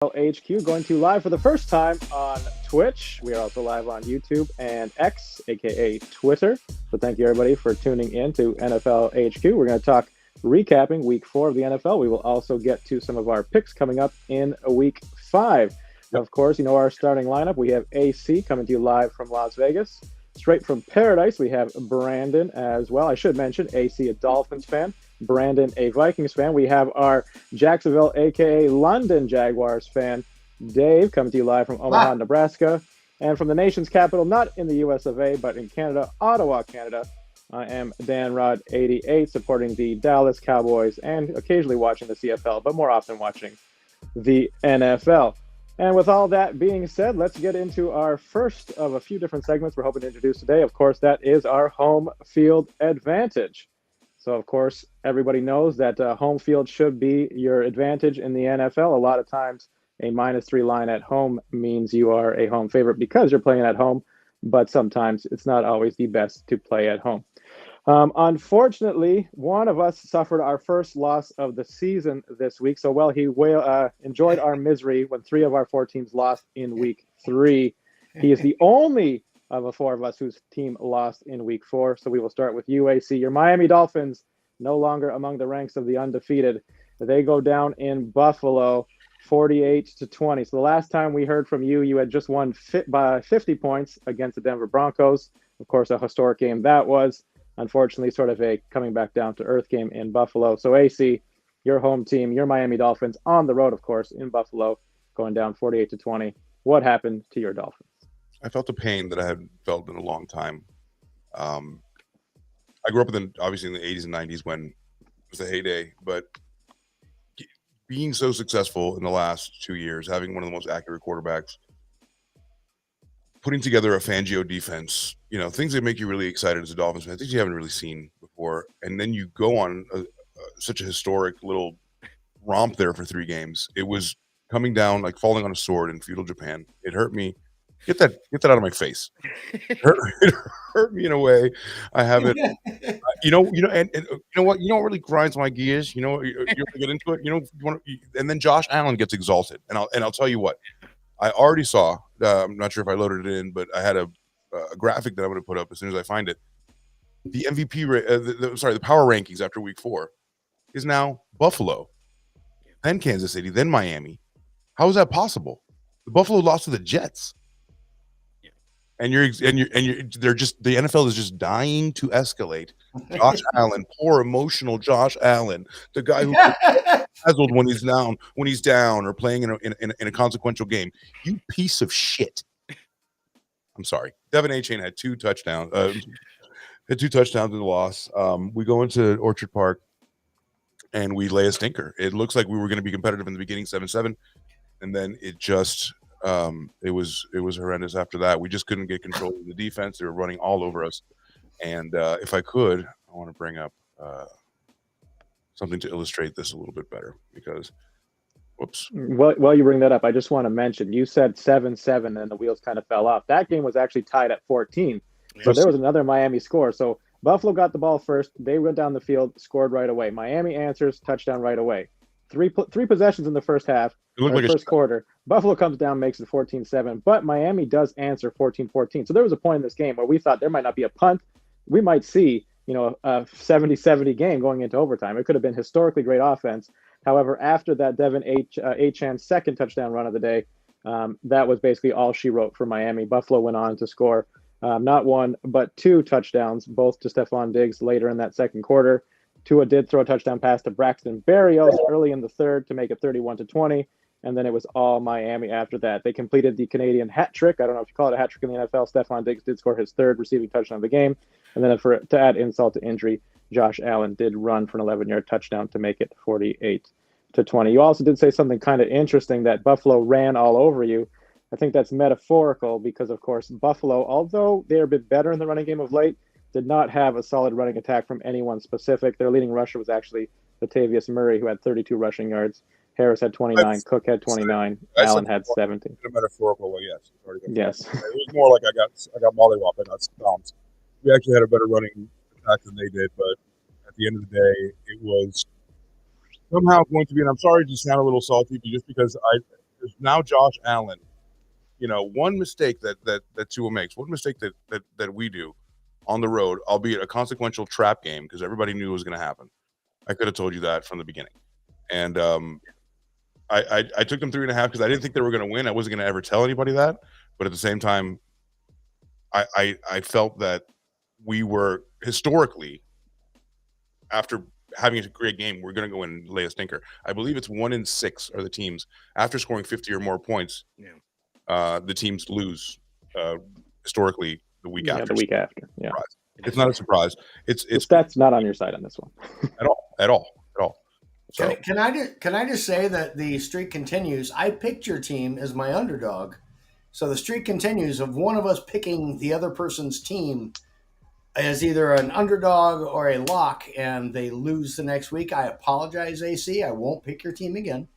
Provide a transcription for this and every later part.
HQ going to live for the first time on Twitch. We are also live on YouTube and X, aka Twitter. So thank you everybody for tuning in to NFL HQ. We're going to talk recapping week 4 of the NFL. We will also get to some of our picks coming up in week 5. Yep. Of course, you know our starting lineup. We have AC coming to you live from Las Vegas. Straight from Paradise, we have Brandon as well. I should mention AC, a Dolphins fan. Brandon, a Vikings fan. We have our Jacksonville, aka London Jaguars fan, Dave, coming to you live from Omaha, Nebraska. And from the nation's capital, not in the US of A, but in Canada, Ottawa, Canada, I am Dan Rod 88, supporting the Dallas Cowboys and occasionally watching the CFL, but more often watching the NFL. And with all that being said, let's get into our first of a few different segments we're hoping to introduce today. Of course, that is our home field advantage. So, of course, everybody knows that home field should be your advantage in the NFL. A lot of times, a -3 line at home means you are a home favorite because you're playing at home, but sometimes it's not always the best to play at home. Unfortunately, one of us suffered our first loss of the season this week. So, he enjoyed our misery when 3 of our 4 teams lost in week 3. He is the only of the 4 of us whose team lost in week 4. So we will start with UAC. Your Miami Dolphins, no longer among the ranks of the undefeated. They go down in Buffalo 48-20. So the last time we heard from you, you had just won by 50 points against the Denver Broncos. Of course, a historic game that was. Unfortunately, sort of a coming back down to earth game in Buffalo. So AC, your home team, your Miami Dolphins on the road, of course, in Buffalo, going down 48-20. What happened to your Dolphins? I felt the pain that I had felt in a long time. I grew up obviously in the 80s and 90s when it was the heyday, but being so successful in the last 2 years, having one of the most accurate quarterbacks, putting together a Fangio defense, things that make you really excited as a Dolphins fan, things you haven't really seen before. And then you go on such a historic little romp there for 3 games. It was coming down like falling on a sword in feudal Japan. It hurt me. Get that out of my face. It hurt me in a way I haven't. And you know what? You know what really grinds my gears? You get into it. And then Josh Allen gets exalted, and I'll tell you what. I already saw. I'm not sure if I loaded it in, but I had a graphic that I'm going to put up as soon as I find it. The MVP, the power rankings after week 4 is now Buffalo, then Kansas City, then Miami. How is that possible? The Buffalo lost to the Jets. And they're just, the NFL is just dying to escalate. Josh Allen, poor emotional Josh Allen, the guy who dazzled when he's down or playing in a consequential game. You piece of shit. I'm sorry. Devin Achane had 2 touchdowns. Had 2 touchdowns in the loss. We go into Orchard Park and we lay a stinker. It looks like we were going to be competitive in the beginning, 7-7, and then it just. It was horrendous after that. We just couldn't get control of the defense. They were running all over us. And if I could, I want to bring up something to illustrate this a little bit better because, whoops. While you bring that up, I just want to mention, you said 7-7 and the wheels kind of fell off. That game was actually tied at 14. So there was another Miami score. So Buffalo got the ball first. They went down the field, scored right away. Miami answers, touchdown right away. Three possessions in the first half, first quarter. Buffalo comes down, makes it 14-7, but Miami does answer 14-14. So there was a point in this game where we thought there might not be a punt. We might see, a 70-70 game going into overtime. It could have been historically great offense. However, after that Devin Achane's second touchdown run of the day, that was basically all she wrote for Miami. Buffalo went on to score not 1, but 2 touchdowns, both to Stephon Diggs later in that second quarter. Tua did throw a touchdown pass to Braxton Berrios early in the third to make it 31-20, and then it was all Miami after that. They completed the Canadian hat trick. I don't know if you call it a hat trick in the NFL. Stephon Diggs did score his 3rd receiving touchdown of the game, and then to add insult to injury, Josh Allen did run for an 11-yard touchdown to make it 48-20. You also did say something kind of interesting, that Buffalo ran all over you. I think that's metaphorical because, of course, Buffalo, although they're a bit better in the running game of late, did not have a solid running attack from anyone specific. Their leading rusher was actually Latavius Murray, who had 32 rushing yards. Harris had 29. Cook had 29. Allen had 17. In a metaphorical way, yes. Yes. It was more like I got mollywopped. I got stomped. We actually had a better running attack than they did, but at the end of the day, it was somehow going to be, and I'm sorry to sound a little salty, but just because Because now Josh Allen, one mistake that Tua makes, one mistake that we do on the road, albeit a consequential trap game, because everybody knew it was going to happen. I could have told you that from the beginning. And I took them 3.5 because I didn't think they were going to win. I wasn't going to ever tell anybody that. But at the same time, I felt that we were historically, after having a great game, we're going to go and lay a stinker. I believe it's 1-6 are the teams after scoring 50 or more points. Yeah. The teams lose historically the week after. The week after. Yeah. It's not a surprise. It's that's not on your side on this one at all. So can I just say that the streak continues? I picked your team as my underdog, so the streak continues of one of us picking the other person's team as either an underdog or a lock, and they lose the next week. I apologize, AC. I won't pick your team again.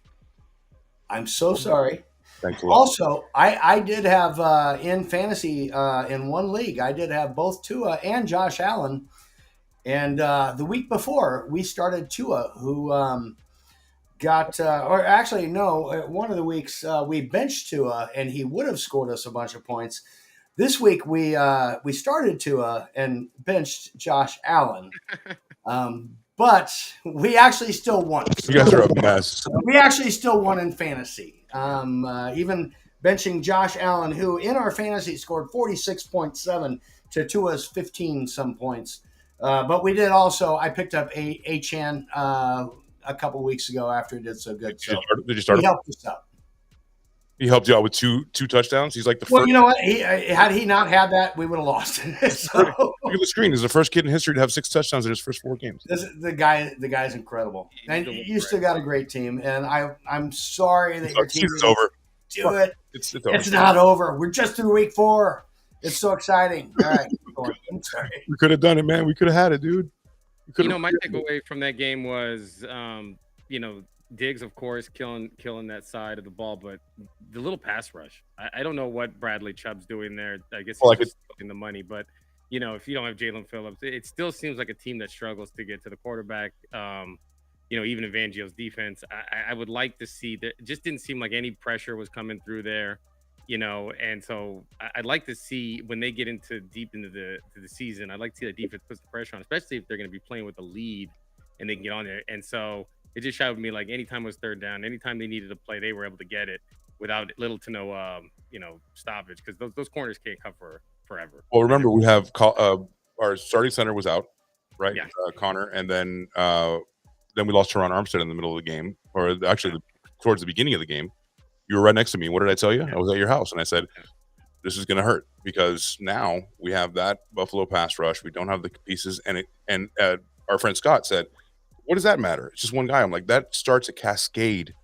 I'm so sorry. Thanks a lot. Also, I did have in fantasy in one league, I did have both Tua and Josh Allen. And the week before, we started Tua, who got, or actually, no, one of the weeks we benched Tua, and he would have scored us a bunch of points. This week, we started Tua and benched Josh Allen. But we actually still won. You guys are a mess. We actually still won in fantasy. Even benching Josh Allen, who in our fantasy scored 46.7 to Tua's 15-some points. But we did also, I picked up A-Chan a couple weeks ago after he did so good. So did you start? He helped us out. He helped you out with two touchdowns. He's like the first. Well, you know what? Had he not had that, we would have lost. So, look at the screen. He's the first kid in history to have 6 touchdowns in his first 4 games. The guy's incredible, and you still got a great team. And I'm sorry that your team is over. Do it. It's over. It's not over. We're just through week 4. It's so exciting. All right, keep going. I'm sorry. We could have done it, man. We could have had it, dude. My takeaway from that game was, Diggs, of course, killing that side of the ball, but the little pass rush. I don't know what Bradley Chubb's doing there. I guess he's just looking the money, but if you don't have Jalen Phillips, it still seems like a team that struggles to get to the quarterback. Even in Fangio's defense, I would like to see that. It just didn't seem like any pressure was coming through there, and so I'd like to see when they get deep into the season. I'd like to see the defense put the pressure on, especially if they're going to be playing with a lead and they can get on there. And so it just showed me like anytime it was third down, anytime they needed to play, they were able to get it without little to no, stoppage, because those corners can't cover forever. Well, remember we have our starting center was out, right? Yeah. Connor, and then we lost Teron Armstead in the middle of the game, or actually towards the beginning of the game. You were right next to me. What did I tell you? I was at your house, and I said, "This is going to hurt because now we have that Buffalo pass rush. We don't have the pieces." And our friend Scott said, "What does that matter? It's just one guy." I'm like, that starts a cascade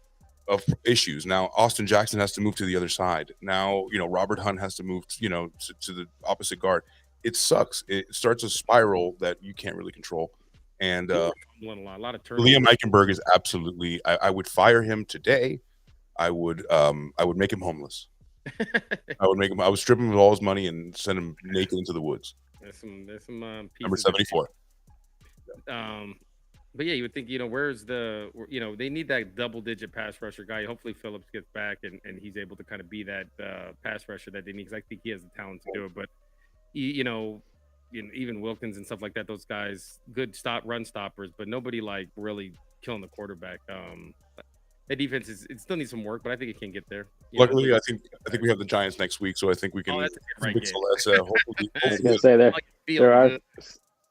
of issues. Now Austin Jackson has to move to the other side. Now Robert Hunt has to move to the opposite guard. It sucks. It starts a spiral that you can't really control. And a lot of Liam Eichenberg is absolutely. I would fire him today. I would make him homeless. I would strip him of all his money and send him naked into the woods. There's some number 74. But yeah, you would think, where's they need that double-digit pass rusher guy. Hopefully Phillips gets back and he's able to kind of be that pass rusher that they need, because I think he has the talent to do it. But even Wilkins and stuff like that, those guys, good run stoppers, but nobody like really killing the quarterback. That defense it still needs some work, but I think it can get there. Luckily, I think we have the Giants next week, so I think we can. That's a great game. Hopefully, I was going to say there are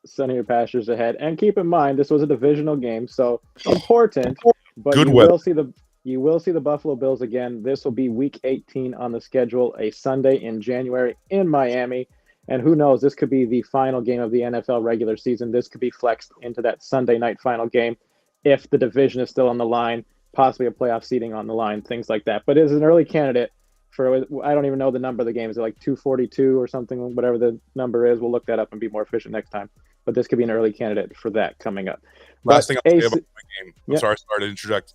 sunnier pastures ahead, and keep in mind this was a divisional game, so important. But good you weather. will see the Buffalo Bills again. This will be Week 18 on the schedule, a Sunday in January in Miami, and who knows? This could be the final game of the NFL regular season. This could be flexed into that Sunday night final game if the division is still on the line. Possibly a playoff seeding on the line, things like that. But it is an early candidate for, I don't even know the number of the games. They're like 242 or something, whatever the number is. We'll look that up and be more efficient next time. But this could be an early candidate for that coming up. Last thing I'll say about my game. I'm sorry to interject.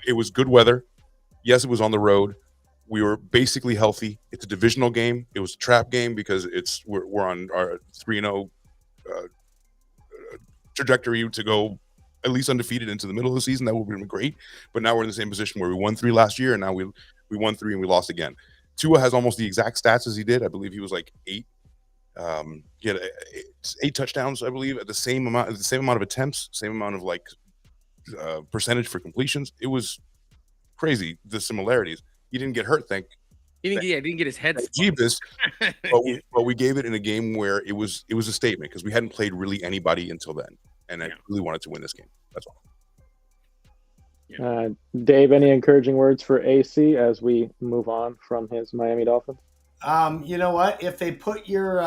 It was good weather. Yes, it was on the road. We were basically healthy. It's a divisional game. It was a trap game because we're on our 3-0 trajectory to go at least undefeated into the middle of the season. That would have been great. But now we're in the same position where we won 3 last year, and now we We won 3 and we lost again. Tua has almost the exact stats as he did. I believe he was like 8. He had 8 touchdowns, I believe, at the same amount of attempts, same amount of like percentage for completions. It was crazy, the similarities. He didn't get hurt, he didn't get his head Jeebus, but we gave it in a game where it was a statement because we hadn't played really anybody until then, and I really wanted to win this game. That's all. Yeah. Dave, any encouraging words for AC as we move on from his Miami Dolphins? You know what? If they put your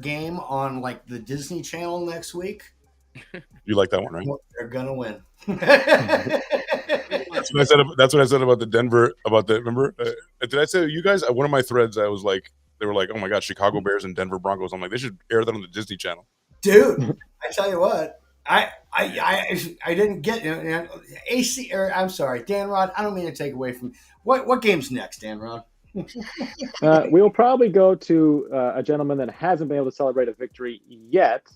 game on like the Disney Channel next week, you like that one, right? They're gonna win. That's what I said. That's what I said about the Denver. Remember? Did I say you guys? One of my threads, I was like, they were like, "Oh my God, Chicago Bears and Denver Broncos." I'm like, they should air that on the Disney Channel. Dude, I tell you what, I didn't get AC. Or I'm sorry, Dan Rod. I don't mean to take away from what game's next, Dan Rod. We will probably go to a gentleman that hasn't been able to celebrate a victory yet,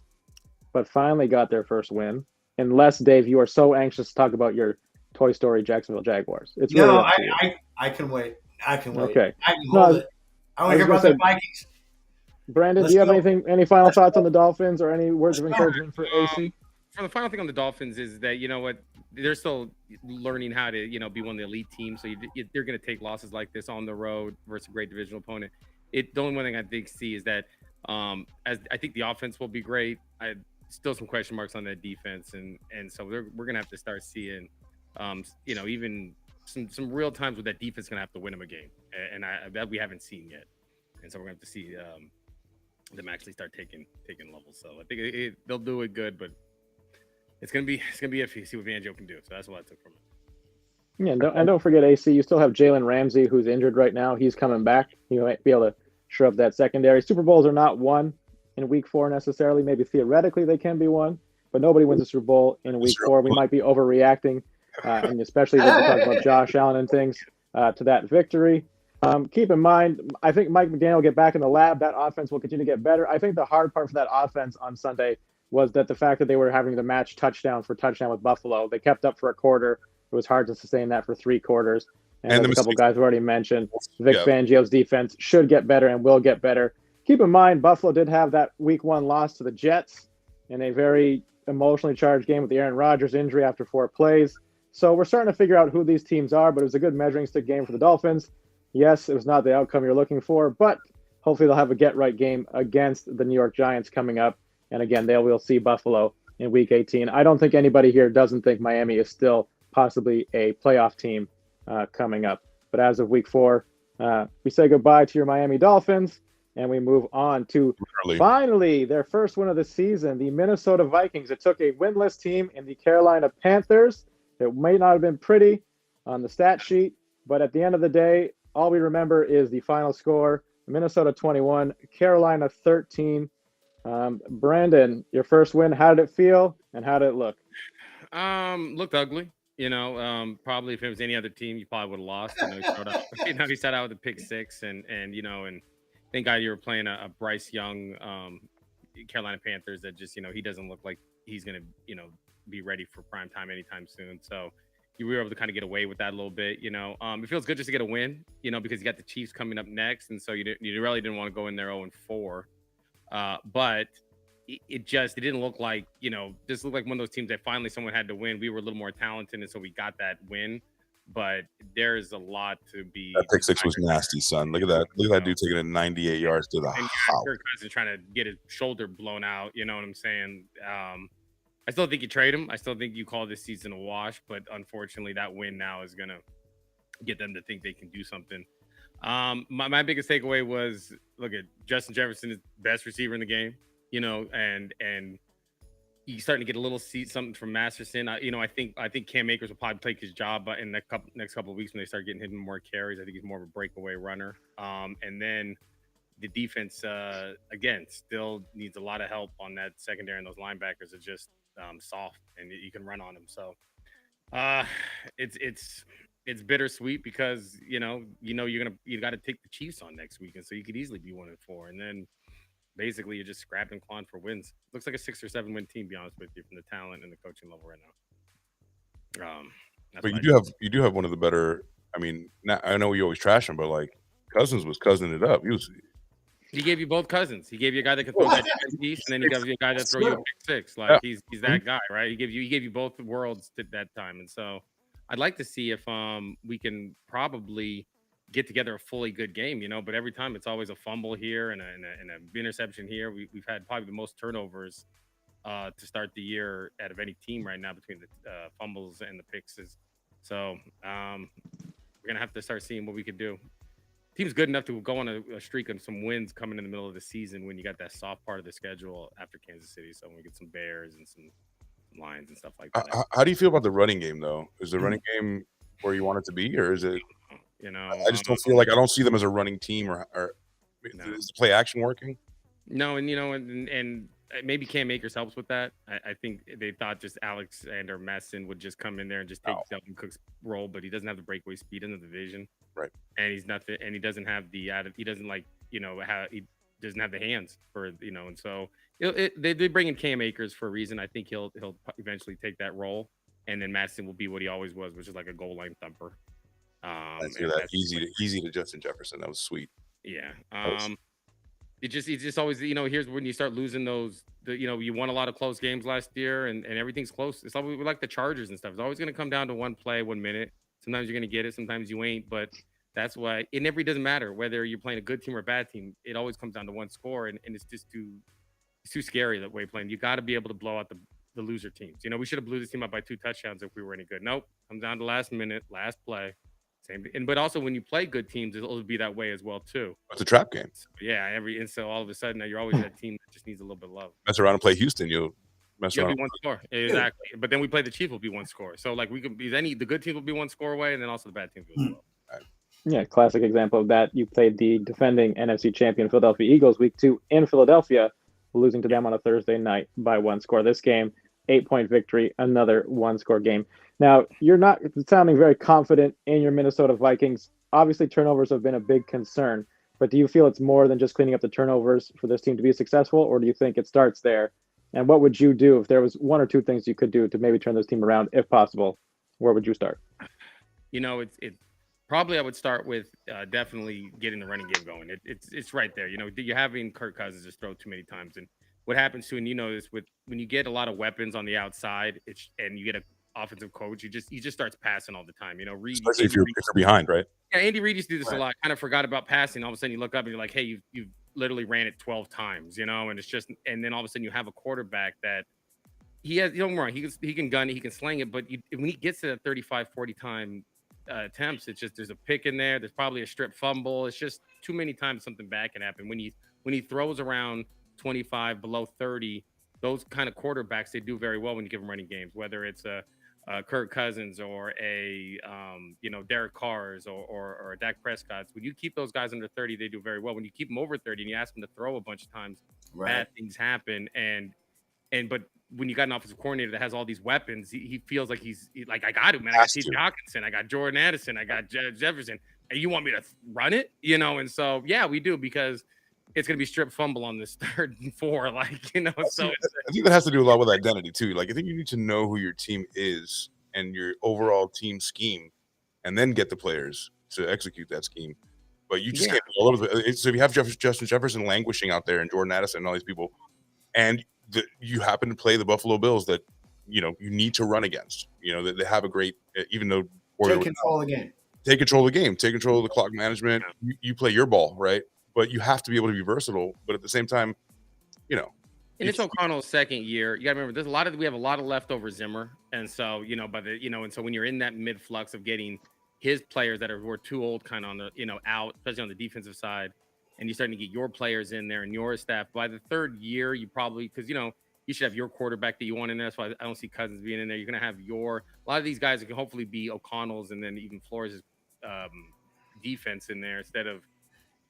but finally got their first win. Unless, Dave, you are so anxious to talk about your Toy Story Jacksonville Jaguars. It's really I can wait. I can wait. Okay. I can hold it. I want to hear about the Vikings. Brandon, do you have any final thoughts on the Dolphins or any words of encouragement for AC? For the final thing on the Dolphins is that, you know what, they're still learning how to, be one of the elite teams. So they're going to take losses like this on the road versus a great divisional opponent. The only one thing I think is that as I think the offense will be great. I still some question marks on that defense, and so we're going to have to start seeing, even some real times where that defense is going to have to win them a game, and that we haven't seen yet. And so we're going to have to see them actually start taking levels. So I think they'll do it good, but it's gonna be iffy. See what Fangio can do. So that's what I took from it. Yeah, and don't forget, AC. You still have Jalen Ramsey, who's injured right now. He's coming back. You might be able to shore up that secondary. Super Bowls are not won in Week 4 necessarily. Maybe theoretically they can be won, but nobody wins a Super Bowl in Week 4. We might be overreacting, and especially when we talk about Josh Allen and things to that victory. Keep in mind, I think Mike McDaniel will get back in the lab. That offense will continue to get better. I think the hard part for that offense on Sunday was that the fact that they were having to match touchdown for touchdown with Buffalo. They kept up for a quarter. It was hard to sustain that for 3 quarters. And as a couple guys have already mentioned, Vic Fangio's defense should get better and will get better. Keep in mind, Buffalo did have that Week 1 loss to the Jets in a very emotionally charged game with the Aaron Rodgers injury after 4 plays. So we're starting to figure out who these teams are, but it was a good measuring stick game for the Dolphins. Yes, it was not the outcome you're looking for, but hopefully they'll have a get-right game against the New York Giants coming up. And again, we'll see Buffalo in Week 18. I don't think anybody here doesn't think Miami is still possibly a playoff team coming up. But as of Week 4, we say goodbye to your Miami Dolphins, and we move on to finally their first win of the season, the Minnesota Vikings. It took a winless team in the Carolina Panthers. It may not have been pretty on the stat sheet, but at the end of the day, all we remember is the final score: Minnesota 21, Carolina 13. Brandon, your first win, how did it feel and how did it look? Looked ugly. Probably if it was any other team, you probably would have lost. He started out with a pick 6, and thank God you were playing a Bryce Young Carolina Panthers that just he doesn't look like he's gonna be ready for prime time anytime soon. So you were able to kind of get away with that a little bit. It feels good just to get a win. Because you got the Chiefs coming up next, and so you really didn't want to go in there 0-4. But it didn't look like, this looked like one of those teams that finally someone had to win. We were a little more talented, and so we got that win. But there's a lot to be. That pick 6 was nasty, son. Look at that. Look at that dude taking it 98 yards to the house. Kirk Cousins trying to get his shoulder blown out. You know what I'm saying? I still think you trade him. I still think you call this season a wash. But unfortunately, that win now is going to get them to think they can do something. My biggest takeaway was, look at Justin Jefferson is the best receiver in the game, and you starting to get a little something from Masterson. I think Cam Akers will probably take his job in the next couple of weeks when they start getting him more carries. I think he's more of a breakaway runner. And then the defense again still needs a lot of help on that secondary, and those linebackers are just soft, and you can run on them. So it's bittersweet because you got to take the Chiefs on next week, and so you could easily be 1-4, and then basically you're just scrapping and clawing for wins. Looks like a 6 or 7 win team, to be honest with you, from the talent and the coaching level right now. But you do have one of the better I mean, I know you always trash him, but like Cousins was cousining it up. He gave you both Cousins. He gave you a guy that could throw that 10 piece, and then he gave you a guy that throw you a pick six. Like Yeah. he's that guy, right? He gave you both worlds at that time, and so I'd like to see if we can probably get together a fully good game, But every time it's always a fumble here and an interception here. We've had probably the most turnovers to start the year out of any team right now between the fumbles and the picks. So we're gonna have to start seeing what we could do. Team's good enough to go on a streak and some wins coming in the middle of the season when you got that soft part of the schedule after Kansas City. So when we get some Bears and some Lions and stuff like that. How do you feel about the running game, though? Is the running game where you want it to be, or is it? I just don't feel like I don't see them as a running team, or No. is the play action working? No, and maybe Cam Akers helps with that. I think they thought just Alexander Messon would just come in there and just take Dalvin Cook's role, but he doesn't have the breakaway speed, doesn't have the vision, right? And he's nothing, and he doesn't have the he doesn't like how he doesn't have the hands for and so they bring in Cam Akers for a reason. I think he'll eventually take that role, and then Madison will be what he always was, which is like a goal line thumper. I see that easy to Justin Jefferson. That was sweet. Yeah. It's just always, here's when you start losing those, you won a lot of close games last year and everything's close. It's always like the Chargers and stuff. It's always going to come down to one play, 1 minute. Sometimes you're going to get it. Sometimes you ain't, but that's why it never doesn't matter whether you're playing a good team or a bad team. It always comes down to one score. And it's just too scary that way playing. You got to be able to blow out the loser teams. We should have blew this team up by 2 touchdowns if we were any good. Nope. Comes down to last minute, last play. Same, but also when you play good teams, it'll be that way as well too. It's a trap game. Yeah, and so all of a sudden now you're always that team that just needs a little bit of love. Mess around and play Houston, you'll mess around. Be one score exactly, but then we play the Chiefs will be one score. So like we could be the good teams will be one score away, and then also the bad teams will as well. Right. Yeah, classic example of that. You played the defending NFC champion Philadelphia Eagles week 2 in Philadelphia, losing to them on a Thursday night by 1 score. This game, 8-point victory, another 1-score game. Now, you're not sounding very confident in your Minnesota Vikings. Obviously, turnovers have been a big concern, but do you feel it's more than just cleaning up the turnovers for this team to be successful, or do you think it starts there? And what would you do if there was 1 or 2 things you could do to maybe turn this team around, if possible? Where would you start? It's probably I would start with definitely getting the running game going. It's right there. You're having Kirk Cousins just throw too many times, and what happens to, and this with when you get a lot of weapons on the outside, and you get a offensive coach, he just starts passing all the time. Reed, especially if you're behind, right? Yeah, Andy Reid used to do this a lot. Kind of forgot about passing. All of a sudden, you look up and you're like, "Hey, you've literally ran it 12 times," and it's just, and then all of a sudden, you have a quarterback that he has. Don't get me wrong, he can gun it, he can sling it, but when he gets to that 35, 40 time attempts, it's just there's a pick in there. There's probably a strip fumble. It's just too many times something bad can happen when he throws around 25 below 30. Those kind of quarterbacks, they do very well when you give them running games, whether it's a Kirk Cousins or a Derek Carr's or a Dak Prescott's. When you keep those guys under 30, they do very well. When you keep them over 30 and you ask them to throw a bunch of times, bad things happen. But when you got an offensive coordinator that has all these weapons, he feels like he's like, I got him, man. I got T.J. Hawkinson, I got Jordan Addison, I got Jefferson, and you want me to run it, And so yeah, we do, because it's going to be strip fumble on this 3rd and 4, So I think that has to do a lot with identity too. Like, I think you need to know who your team is and your overall team scheme, and then get the players to execute that scheme. But you just can't be all over the. So if you have Justin Jefferson languishing out there and Jordan Addison and all these people, and you happen to play the Buffalo Bills that you need to run against. That they have a great, even though take control of the game. Take control of the game. Take control of the clock management. You play your ball, right? But you have to be able to be versatile. But at the same time, and it's O'Connell's 2nd year. You got to remember, we have a lot of leftover Zimmer, and so and so when you're in that mid flux of getting his players that were too old, kind of on the out, especially on the defensive side, and you're starting to get your players in there and your staff. By the 3rd year, you probably, because you should have your quarterback that you want in there. That's why I don't see Cousins being in there. You're going to have a lot of these guys that can hopefully be O'Connell's and then even Flores' defense in there instead of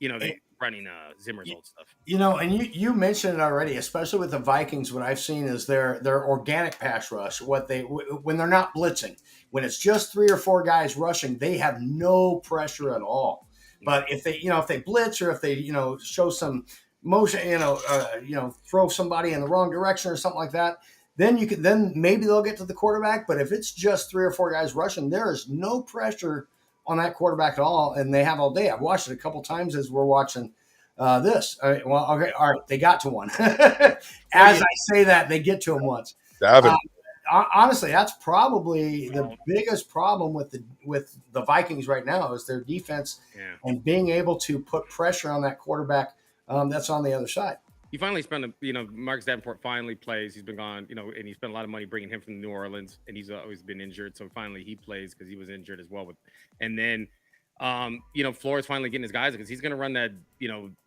they running Zimmer's old stuff. And you mentioned it already, especially with the Vikings. What I've seen is their organic pass rush. When they're not blitzing, when it's just 3 or 4 guys rushing, they have no pressure at all. But if they blitz, or if they show some motion, throw somebody in the wrong direction or something like that, then maybe they'll get to the quarterback. But if it's just 3 or 4 guys rushing, there is no pressure on that quarterback at all, and they have all day. I've watched it a couple times as we're watching this. Okay, all right, they got to one. As I say that, they get to him once. Honestly, that's probably the biggest problem with the Vikings right now is their defense and being able to put pressure on that quarterback that's on the other side. He finally spent, Marcus Davenport finally plays. He's been gone, and he spent a lot of money bringing him from New Orleans, and he's always been injured. So finally he plays because he was injured as well. And then, Flores finally getting his guys because he's going to run that,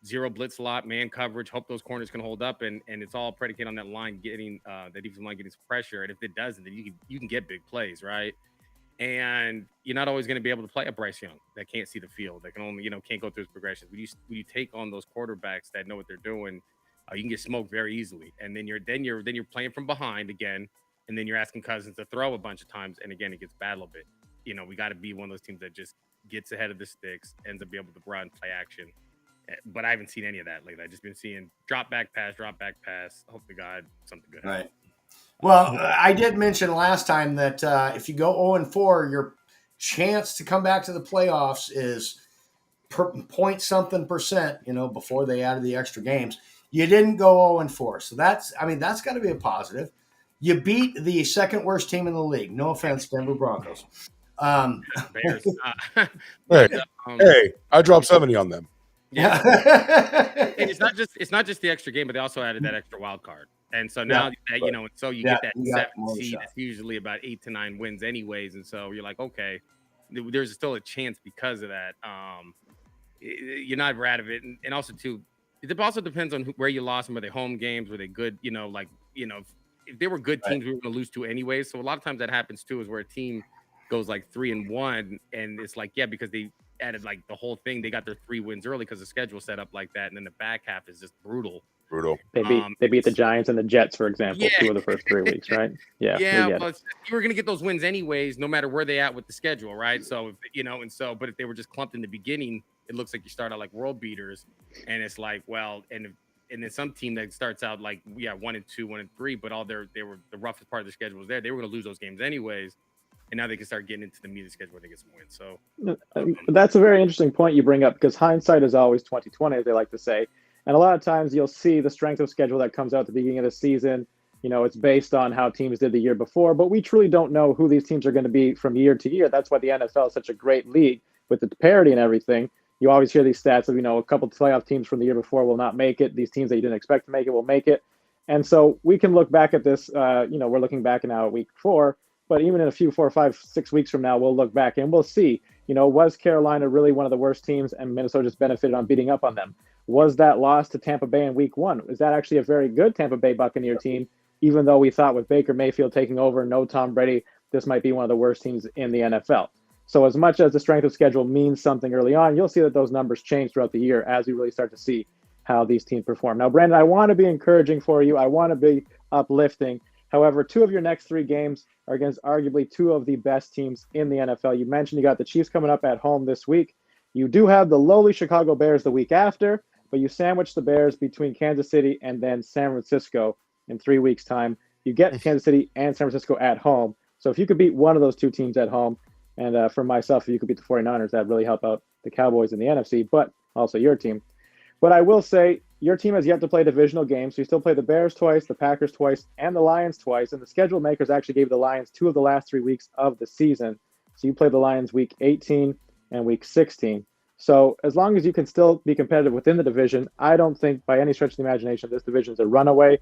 zero blitz lot, man coverage, hope those corners can hold up. And it's all predicated on that line getting, that defensive line getting some pressure. And if it doesn't, then you can get big plays, right? And you're not always going to be able to play a Bryce Young that can't see the field, that can only, can't go through his progressions. When you take on those quarterbacks that know what they're doing, you can get smoked very easily, and then you're playing from behind again, and then you're asking Cousins to throw a bunch of times, and again it gets bad a little bit. We got to be one of those teams that just gets ahead of the sticks, ends up being able to run, play action. But I haven't seen any of that lately. I've just been seeing drop back pass. Hope to God something good. Right. Well, I did mention last time that if you go 0-4, your chance to come back to the playoffs is point something percent. Before they added the extra games. You didn't go 0-4. So that's got to be a positive. You beat the second worst team in the league. No offense, Denver Broncos. Bears. Hey, I dropped 70 on them. Yeah. And it's not just the extra game, but they also added that extra wild card. And so now so you get that 7th seed. It's usually about 8 to 9 wins anyways. And so you're like, okay, there's still a chance because of that. You're not out of it. And also too, it also depends on where you lost them. Were they home games? Were they good? If they were good teams, we were going to lose to anyway. So a lot of times that happens too, is where a team goes like 3-1, and it's like, because they added like the whole thing. They got their 3 wins early because the schedule set up like that, and then the back half is just brutal. They beat the Giants and the Jets, for example, 2 of the first 3 weeks, right? Yeah. Well, you were going to get those wins anyways, no matter where they at with the schedule, right? So but if they were just clumped in the beginning, it looks like you start out like world beaters, and it's like, well, and then some team that starts out like 1-2, 1-3, but they were the roughest part of the schedule was there. They were going to lose those games anyways, and now they can start getting into the meat of the schedule where they get some wins. So that's a very interesting point you bring up, because hindsight is always 20/20, as they like to say. And a lot of times you'll see the strength of schedule that comes out at the beginning of the season. It's based on how teams did the year before, but we truly don't know who these teams are going to be from year to year. That's why the NFL is such a great league with the parity and everything. You always hear these stats of, a couple of playoff teams from the year before will not make it. These teams that you didn't expect to make it will make it. And so we can look back at this, we're looking back now at week 4, but even in a few 4, 5, 6 weeks from now, we'll look back and we'll see, was Carolina really one of the worst teams and Minnesota just benefited on beating up on them? Was that loss to Tampa Bay in week 1? Is that actually a very good Tampa Bay Buccaneer team? Even though we thought with Baker Mayfield taking over, no Tom Brady, this might be one of the worst teams in the NFL. So as much as the strength of schedule means something early on, you'll see that those numbers change throughout the year as we really start to see how these teams perform. Now, Brandon, I want to be encouraging for you. I want to be uplifting. However, 2 of your next 3 games are against arguably 2 of the best teams in the NFL. You mentioned you got the Chiefs coming up at home this week. You do have the lowly Chicago Bears the week after, but you sandwich the Bears between Kansas City and then San Francisco in 3 weeks' time. You get Kansas City and San Francisco at home. So if you could beat one of those 2 teams at home, and for myself, if you could beat the 49ers, that'd really help out the Cowboys in the NFC, but also your team. But I will say your team has yet to play divisional games. So you still play the Bears twice, the Packers twice, and the Lions twice. And the schedule makers actually gave the Lions 2 of the last 3 weeks of the season. So you play the Lions week 18 and week 16. So as long as you can still be competitive within the division, I don't think by any stretch of the imagination this division is a runaway.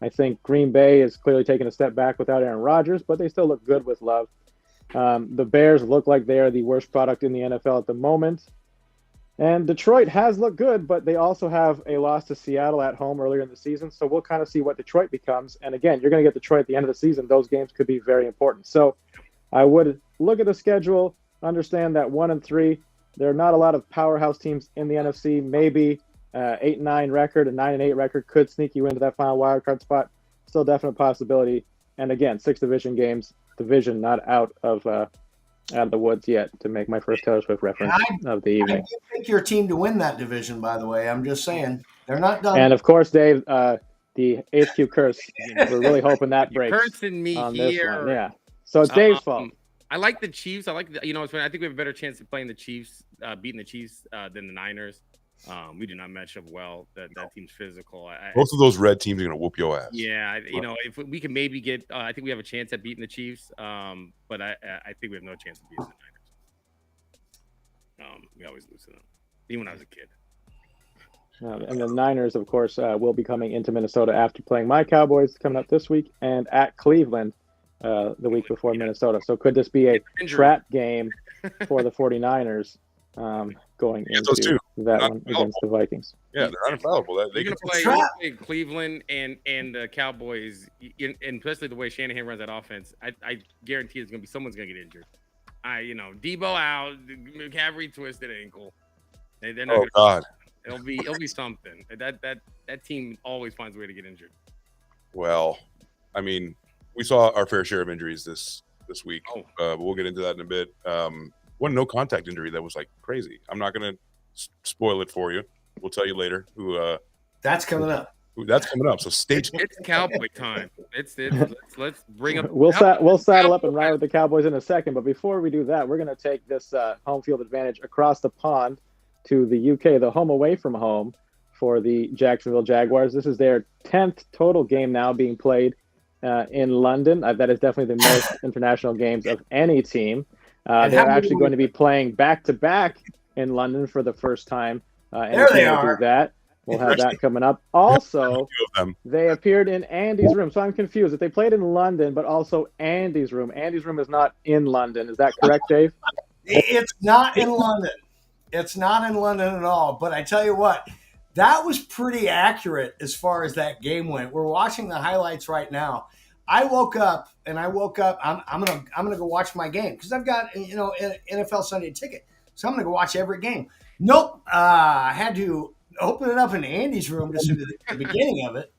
I think Green Bay is clearly taking a step back without Aaron Rodgers, but they still look good with Love. The Bears look like they are the worst product in the NFL at the moment. And Detroit has looked good, but they also have a loss to Seattle at home earlier in the season. So we'll kind of see what Detroit becomes. And again, you're going to get Detroit at the end of the season. Those games could be very important. So I would look at the schedule, understand that 1-3, there are not a lot of powerhouse teams in the NFC. Maybe 8-9 record, a 9-8 record could sneak you into that final wild card spot. Still definite possibility. And again, 6 division games. Division, not out of the woods yet, to make my first Taylor Swift reference of the evening. I pick your team to win that division, by the way. I'm just saying. They're not done. And of course, Dave, the HQ curse, we're really hoping that breaks. You're cursing me on here. This one. Yeah. So it's Dave's fault. I like the Chiefs. I like it's funny. I think we have a better chance of playing the Chiefs, beating the Chiefs than the Niners. We do not match up well. That team's physical. Both of those red teams are going to whoop your ass. Yeah, if we can maybe get, I think we have a chance at beating the Chiefs. But I think we have no chance of beating the Niners. We always lose to them, even when I was a kid. And the Niners, of course, will be coming into Minnesota after playing my Cowboys coming up this week and at Cleveland the week before Minnesota. So could this be a trap game for the 49ers going into that one against the Vikings? Yeah, they're not infallible. They're going to play Cleveland and the Cowboys, and especially the way Shanahan runs that offense. I guarantee it's going to be someone's going to get injured. Debo out, McCaffrey twisted ankle. They're not God. It'll be something. That team always finds a way to get injured. Well, I mean, we saw our fair share of injuries this week. But we'll get into that in a bit. One no contact injury that was like crazy. I'm not going to spoil it for you. We'll tell you later who. That's coming up. That's coming up. So stay tuned. It's Cowboy time. Let's bring up. We'll saddle up and ride with the Cowboys in a second. But before we do that, we're going to take this home field advantage across the pond to the UK, the home away from home for the Jacksonville Jaguars. This is their 10th total game now being played in London. That is definitely the most international games of any team. They're actually going to be playing back-to-back in London for the first time. There they are. Do that. We'll have that coming up. Also, they appeared in Andy's room. So I'm confused. If they played in London, but also Andy's room. Andy's room is not in London. Is that correct, Dave? It's not in London. It's not in London at all. But I tell you what, that was pretty accurate as far as that game went. We're watching the highlights right now. I woke up. I'm gonna go watch my game because I've got an NFL Sunday ticket. So I'm gonna go watch every game. Nope. I had to open it up in Andy's room to see the beginning of it,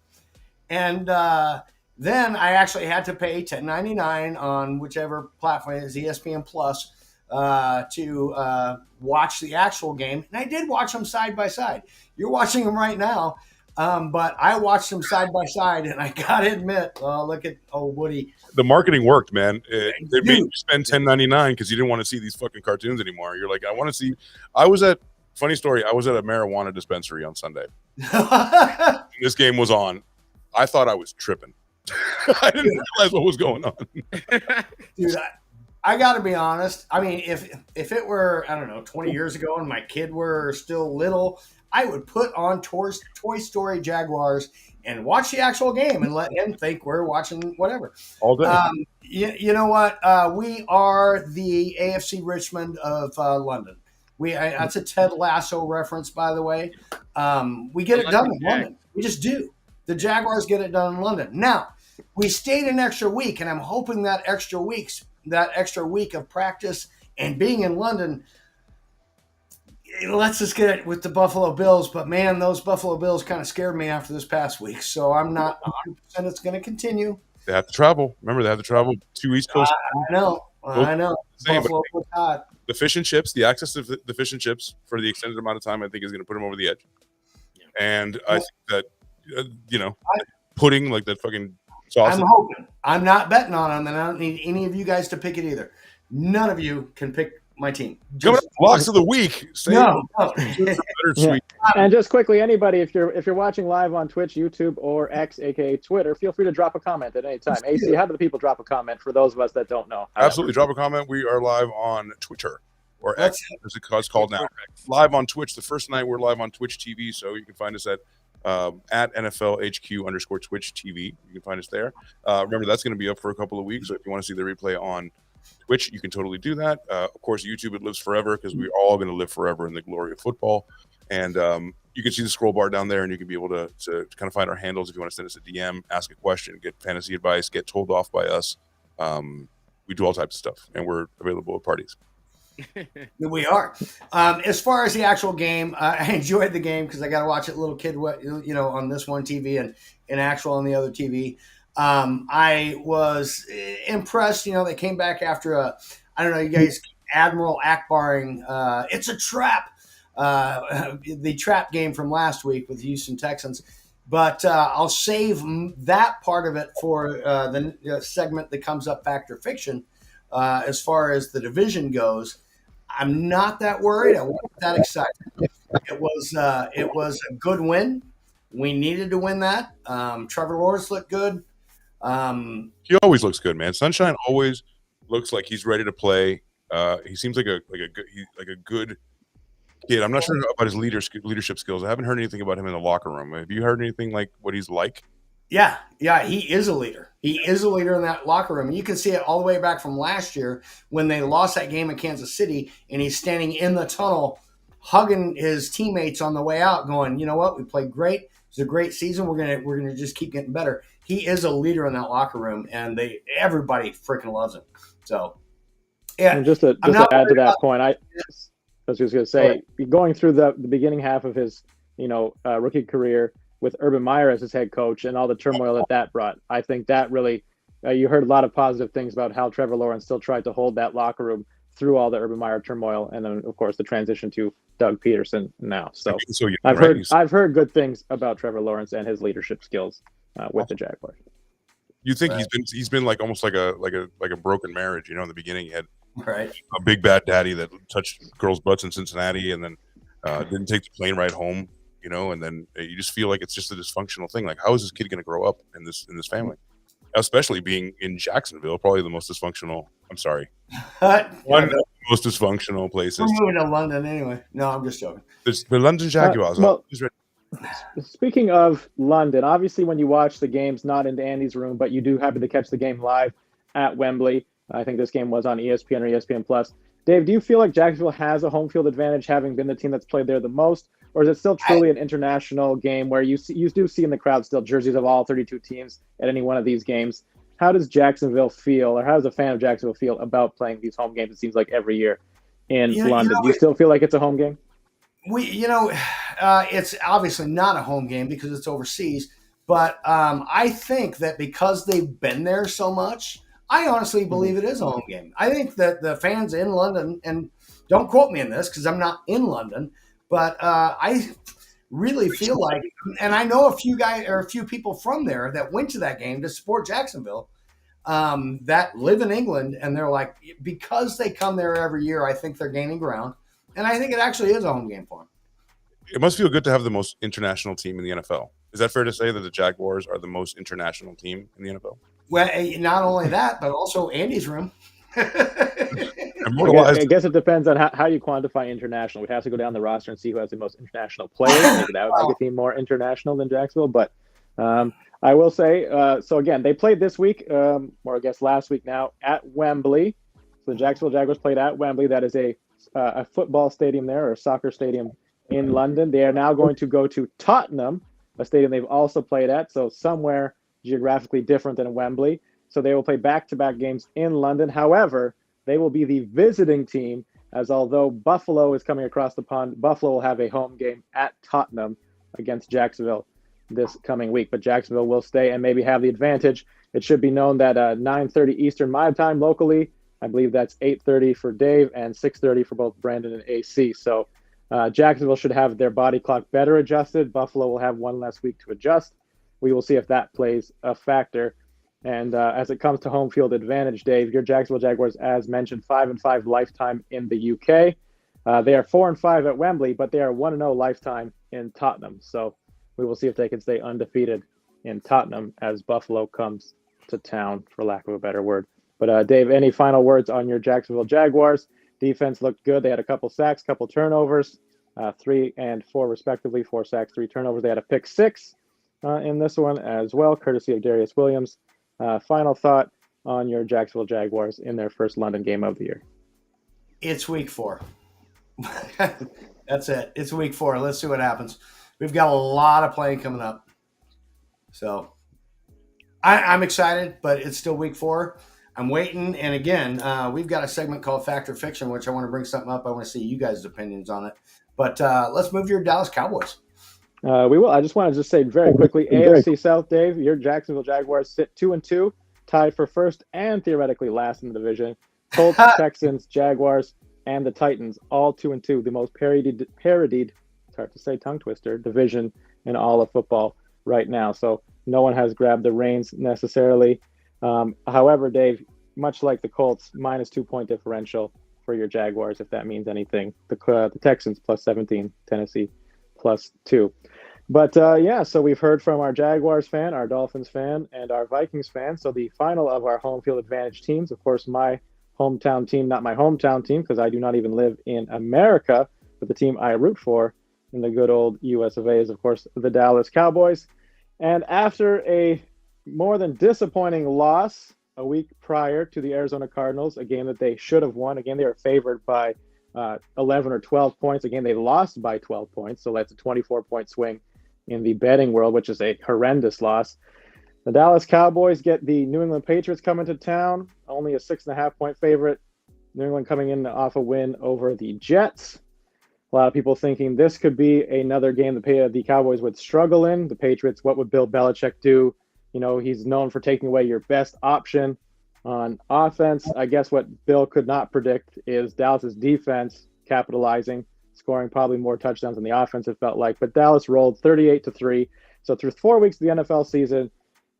and then I actually had to pay $10.99 on whichever platform is ESPN Plus to watch the actual game. And I did watch them side by side. You're watching them right now, but I watched them side by side, and I gotta admit, look at Woody. The marketing worked, man. They made you spend $10.99 because you didn't want to see these fucking cartoons anymore. You're like, I want to see. Funny story. I was at a marijuana dispensary on Sunday. This game was on. I thought I was tripping. I didn't realize what was going on. Dude, I got to be honest. I mean, if it were, I don't know, 20 years ago and my kid were still little, I would put on Toy Story Jaguars and watch the actual game and let him think we're watching whatever. All day. You know what? We are the AFC Richmond of London. That's a Ted Lasso reference, by the way. We get it done in London. We just do. The Jaguars get it done in London. Now, we stayed an extra week, and I'm hoping that extra week of practice and being in London lets us get it with the Buffalo Bills. But, man, those Buffalo Bills kind of scared me after this past week. So I'm not 100% it's going to continue. They have to travel. Remember, they have to travel to East Coast. I know. Buffalo was hot. The fish and chips, the access to the fish and chips for the extended amount of time, I think is going to put them over the edge. Yeah. And I think that, pudding, like that fucking sausage. I'm hoping. I'm not betting on them, and I don't need any of you guys to pick it either. None of you can pick my team. Locks of the week. No. Yeah. And just quickly, anybody, if you're watching live on Twitch, YouTube, or X, aka Twitter, feel free to drop a comment at any time. AC, how do the people drop a comment for those of us that don't know? Absolutely, drop a comment. We are live on Twitter or X, as it's called now. Live on Twitch. The first night we're live on Twitch TV, so you can find us at NFLHQ_Twitch TV. You can find us there. Remember, that's going to be up for a couple of weeks. So if you want to see the replay on Twitch, you can totally do that. Of course, YouTube, it lives forever because we're all going to live forever in the glory of football. And you can see the scroll bar down there, and you can be able to kind of find our handles if you want to send us a DM, ask a question, get fantasy advice, get told off by us. We do all types of stuff, and we're available at parties. We are. As far as the actual game, I enjoyed the game because I got to watch it little kid, on this one TV and actual on the other TV. I was impressed. They came back after you guys, Admiral Akbaring. It's a trap. The trap game from last week with the Houston Texans. But I'll save that part of it for the segment that comes up, Fact or Fiction. as far as the division goes. I'm not that worried. I wasn't that excited. It was a good win. We needed to win that. Trevor Lawrence looked good. He always looks good, man. Sunshine always looks like he's ready to play. He seems like a good kid. I'm not sure about his leadership skills. I haven't heard anything about him in the locker room. Have you heard anything like what he's like? Yeah, he is a leader. He is a leader in that locker room. And you can see it all the way back from last year when they lost that game in Kansas City, and he's standing in the tunnel hugging his teammates on the way out, going, "You know what? We played great. It's a great season. We're gonna just keep getting better." He is a leader in that locker room, and everybody freaking loves him. So, yeah. And just to add to that point, I was just going to say, going through the beginning half of his rookie career with Urban Meyer as his head coach and all the turmoil that brought, I think that really you heard a lot of positive things about how Trevor Lawrence still tried to hold that locker room through all the Urban Meyer turmoil, and then of course the transition to Doug Peterson now. So I've heard good things about Trevor Lawrence and his leadership skills with the Jaguars. You think he's been like almost like a broken marriage? In the beginning he had a big bad daddy that touched girls' butts in Cincinnati, and then didn't take the plane ride home. And then you just feel like it's just a dysfunctional thing. Like, how is this kid going to grow up in this family? Especially being in Jacksonville, probably the most dysfunctional. I'm sorry, one of the most dysfunctional places. We're moving to London anyway. No, I'm just joking. The London Jaguars. Speaking of London, obviously when you watch the games, not in Andy's room, but you do happen to catch the game live at Wembley. I think this game was on ESPN or ESPN Plus. Dave, do you feel like Jacksonville has a home field advantage, having been the team that's played there the most? Or is it still truly an international game where you do see in the crowd still jerseys of all 32 teams at any one of these games? How does Jacksonville feel, or how does a fan of Jacksonville feel about playing these home games? It seems like every year in London. Do you still feel like it's a home game? It's obviously not a home game because it's overseas. But I think that because they've been there so much, I honestly believe it is a home game. I think that the fans in London, and don't quote me on this because I'm not in London, but I really feel like, and I know a few people from there that went to that game to support Jacksonville that live in England, and they're like, because they come there every year, I think they're gaining ground, and I think it actually is a home game for them. It must feel good to have the most international team in the NFL. Is that fair to say that the Jaguars are the most international team in the NFL? Well, not only that, but also Andy's room. I guess it depends on how you quantify international. We'd have to go down the roster and see who has the most international players. Maybe that would make a team more international than Jacksonville. But I will say, so again, they played this week, or I guess last week now, at Wembley. So the Jacksonville Jaguars played at Wembley. That is a football stadium there, or a soccer stadium in London. They are now going to go to Tottenham, a stadium they've also played at, so somewhere geographically different than Wembley. So they will play back-to-back games in London. However, they will be the visiting team, as although Buffalo is coming across the pond, Buffalo will have a home game at Tottenham against Jacksonville this coming week. But Jacksonville will stay and maybe have the advantage. It should be known that 9:30 Eastern my time locally, I believe that's 8:30 for Dave and 6:30 for both Brandon and AC. So Jacksonville should have their body clock better adjusted. Buffalo will have one less week to adjust. We will see if that plays a factor. And as it comes to home field advantage, Dave, your Jacksonville Jaguars, as mentioned, 5-5 lifetime in the UK. They are 4-5 at Wembley, but they are 1-0 lifetime in Tottenham. So we will see if they can stay undefeated in Tottenham as Buffalo comes to town, for lack of a better word. But Dave, any final words on your Jacksonville Jaguars? Defense looked good. They had a couple sacks, couple turnovers, 3 and 4 respectively. 4 sacks, 3 turnovers. They had a pick 6 in this one as well, courtesy of Darius Williams. Final thought on your Jacksonville Jaguars in their first London game of the year. It's week 4. That's it. It's week 4. Let's see what happens. We've got a lot of playing coming up. So I'm excited, but it's still week 4. I'm waiting. And again, we've got a segment called Fact or Fiction, which I want to bring something up. I want to see you guys' opinions on it. But let's move to your Dallas Cowboys. We will. I just want to say very quickly, AFC South, Dave, your Jacksonville Jaguars sit 2-2, tied for first and theoretically last in the division. Colts, Texans, Jaguars, and the Titans, all 2-2, the most parodied, it's hard to say, tongue twister, division in all of football right now. So no one has grabbed the reins necessarily. However, Dave, much like the Colts, minus 2-point differential for your Jaguars, if that means anything. The Texans plus 17, Tennessee plus 2. But yeah, so we've heard from our Jaguars fan, our Dolphins fan, and our Vikings fan. So the final of our home field advantage teams, of course, my hometown team, not my hometown team, because I do not even live in America, but the team I root for in the good old US of A is, of course, the Dallas Cowboys. And after a more than disappointing loss a week prior to the Arizona Cardinals, a game that they should have won, a game they were favored by 11 or 12 points, a game they lost by 12 points, so that's a 24-point swing in the betting world, which is a horrendous loss. The Dallas Cowboys get the New England Patriots coming to town, only a 6.5-point favorite. New England coming in off a win over the Jets. A lot of people thinking this could be another game the Cowboys would struggle in. The Patriots, what would Bill Belichick do? You know, he's known for taking away your best option on offense. I guess what Bill could not predict is Dallas's defense capitalizing, scoring probably more touchdowns than the offense, it felt like. But Dallas rolled 38-3. So through 4 weeks of the NFL season,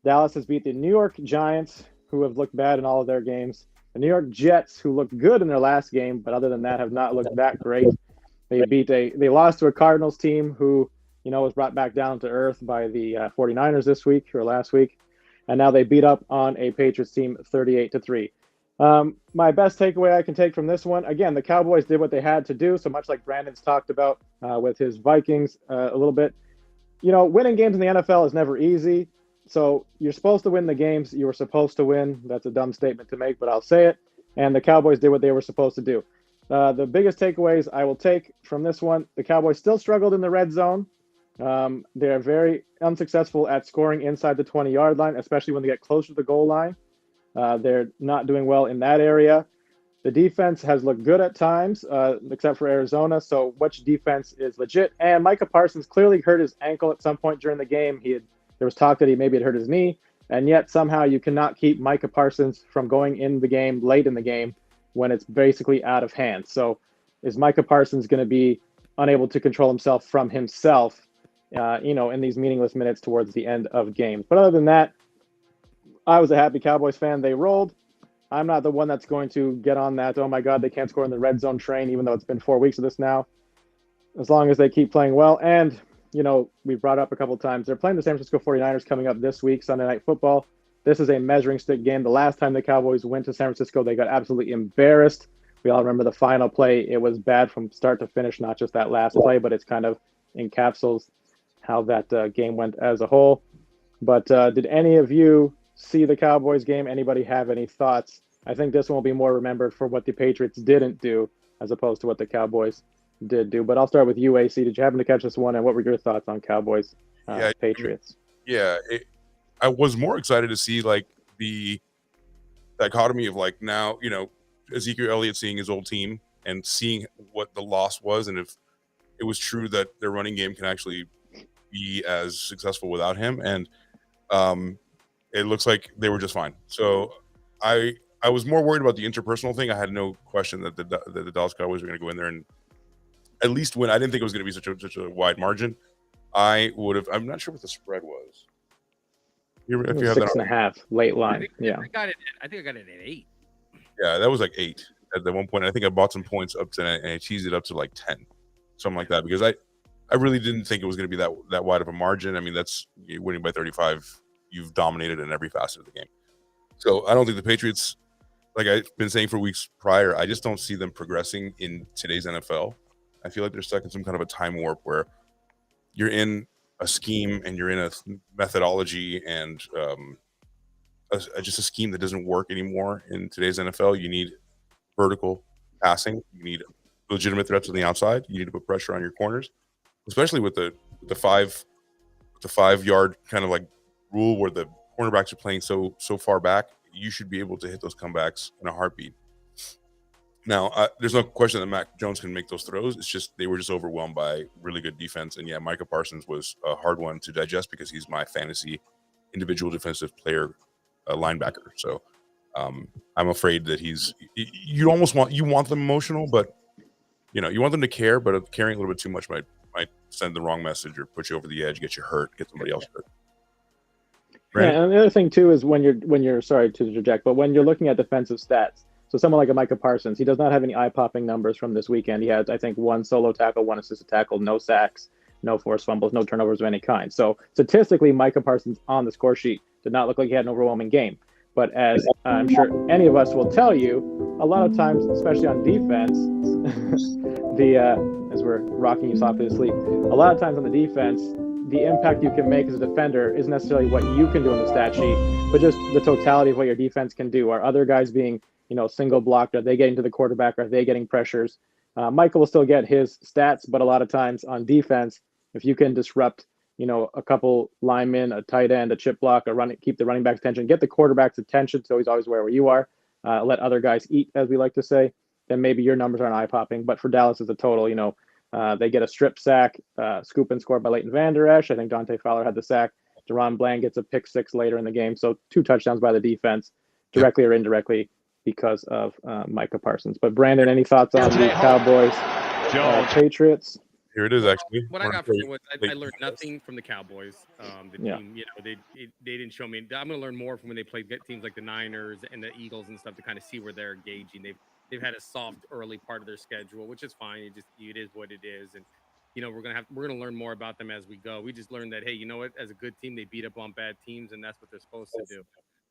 Dallas has beat the New York Giants, who have looked bad in all of their games, the New York Jets, who looked good in their last game, but other than that have not looked that great. They lost to a Cardinals team who, you know, was brought back down to earth by the 49ers this week or last week. And now they beat up on a Patriots team 38-3. My best takeaway I can take from this one, again, the Cowboys did what they had to do. So much like Brandon's talked about with his Vikings a little bit, you know, winning games in the NFL is never easy. So you're supposed to win the games you were supposed to win. That's a dumb statement to make, but I'll say it. And the Cowboys did what they were supposed to do. The biggest takeaways I will take from this one, the Cowboys still struggled in the red zone. They're very unsuccessful at scoring inside the 20-yard line, especially when they get closer to the goal line. They're not doing well in that area. The defense has looked good at times, except for Arizona. So which defense is legit? And Micah Parsons clearly hurt his ankle at some point during the game. There was talk that he maybe had hurt his knee, and yet somehow you cannot keep Micah Parsons from going in the game late in the game when it's basically out of hand. So is Micah Parsons going to be unable to control himself from himself, in these meaningless minutes towards the end of games? But other than that, I was a happy Cowboys fan. They rolled. I'm not the one that's going to get on that, oh my God, they can't score in the red zone train, even though it's been 4 weeks of this now. As long as they keep playing well. And, you know, we've brought up a couple of times, they're playing the San Francisco 49ers coming up this week, Sunday Night Football. This is a measuring stick game. The last time the Cowboys went to San Francisco, they got absolutely embarrassed. We all remember the final play. It was bad from start to finish, not just that last play, but it's kind of encapsulates how that game went as a whole. But did any of you see the Cowboys game? Anybody have any thoughts? I think this one will be more remembered for what the Patriots didn't do as opposed to what the Cowboys did do. But I'll start with you, AC. Did you happen to catch this one? And what were your thoughts on Cowboys Patriots? I was more excited to see like the dichotomy of like now, you know, Ezekiel Elliott seeing his old team and seeing what the loss was, and if it was true that their running game can actually be as successful without him. And it looks like they were just fine. So I was more worried about the interpersonal thing. I had no question that the Dallas Cowboys were going to go in there and at least win. I didn't think it was going to be such a wide margin. I'm not sure what the spread was. If you have 6.5 late line. I think I got it at 8. Yeah, that was like 8 at the one point. I think I bought some points up to, and I teased it up to like 10, something like that, because I really didn't think it was going to be that wide of a margin. I mean, that's winning by 35. You've dominated in every facet of the game. So I don't think the Patriots, like I've been saying for weeks prior, I just don't see them progressing in today's NFL. I feel like they're stuck in some kind of a time warp where you're in a scheme and you're in a methodology and just a scheme that doesn't work anymore in today's NFL. You need vertical passing. You need legitimate threats on the outside. You need to put pressure on your corners, especially with the 5 yard kind of like rule where the cornerbacks are playing so far back. You should be able to hit those comebacks in a heartbeat. Now, there's no question that Mac Jones can make those throws. It's just they were just overwhelmed by really good defense. And yeah, Micah Parsons was a hard one to digest because he's my fantasy individual defensive player linebacker. So I'm afraid that you want them emotional, but you want them to care, but caring a little bit too much might send the wrong message or put you over the edge, get you hurt, get somebody else hurt. Brandon? Yeah, and the other thing too is when you're sorry to interject, but when you're looking at defensive stats, so someone like a Micah Parsons, he does not have any eye-popping numbers from this weekend. He had, I think, one solo tackle, one assisted tackle, no sacks, no forced fumbles, no turnovers of any kind. So statistically, Micah Parsons on the score sheet did not look like he had an overwhelming game. But as I'm sure any of us will tell you, a lot of times, especially on defense, as we're rocking you softly to sleep, a lot of times on the defense, the impact you can make as a defender isn't necessarily what you can do in the stat sheet, but just the totality of what your defense can do. Are other guys being, single blocked? Are they getting to the quarterback? Are they getting pressures? Michael will still get his stats, but a lot of times on defense, if you can disrupt, a couple linemen, a tight end, a chip block, keep the running back's attention, get the quarterback's attention so he's always where you are, let other guys eat, as we like to say, then maybe your numbers aren't eye-popping. But for Dallas as a total, they get a strip sack, scoop and score by Leighton Vander Esch. I think Dante Fowler had the sack. Deron Bland gets a pick six later in the game. So 2 touchdowns by the defense, directly or indirectly, because of Micah Parsons. But Brandon, any thoughts on the Cowboys Patriots? Here it is, actually. What I got from it was I learned nothing from the Cowboys. The team, they didn't show me. I'm going to learn more from when they played teams like the Niners and the Eagles and stuff to kind of see where they're engaging. They've had a soft early part of their schedule, which is fine. It is what it is, and we're gonna learn more about them as we go. We just learned that, hey, you know what? As a good team, they beat up on bad teams, and that's what they're supposed to do.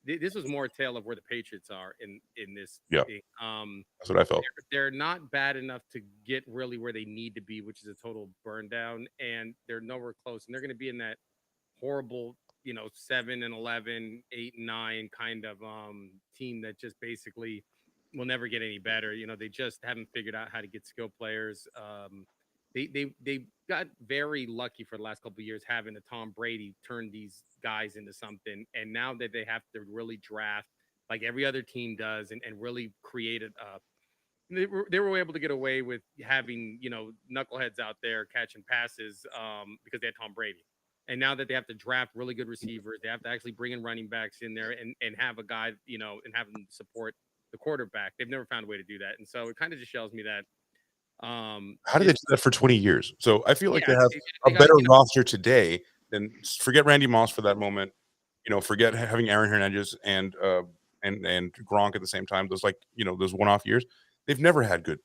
This was more a tale of where the Patriots are in this thing. That's what I felt. They're not bad enough to get really where they need to be, which is a total burn down, and they're nowhere close. And they're going to be in that horrible, 7-11, 8-9 kind of team that just basically will never get any better. They just haven't figured out how to get skill players. They got very lucky for the last couple of years having a Tom Brady turn these guys into something, and now that they have to really draft like every other team does and really create it up. They were able to get away with having knuckleheads out there catching passes because they had Tom Brady. And now that they have to draft really good receivers, they have to actually bring in running backs in there and have a guy, and have them support the quarterback. They've never found a way to do that. And so it kind of just shows me that. How did they do that for 20 years? So I feel like they have a better roster today than, forget Randy Moss for that moment. Forget having Aaron Hernandez and Gronk at the same time. Those those one-off years. They've never had good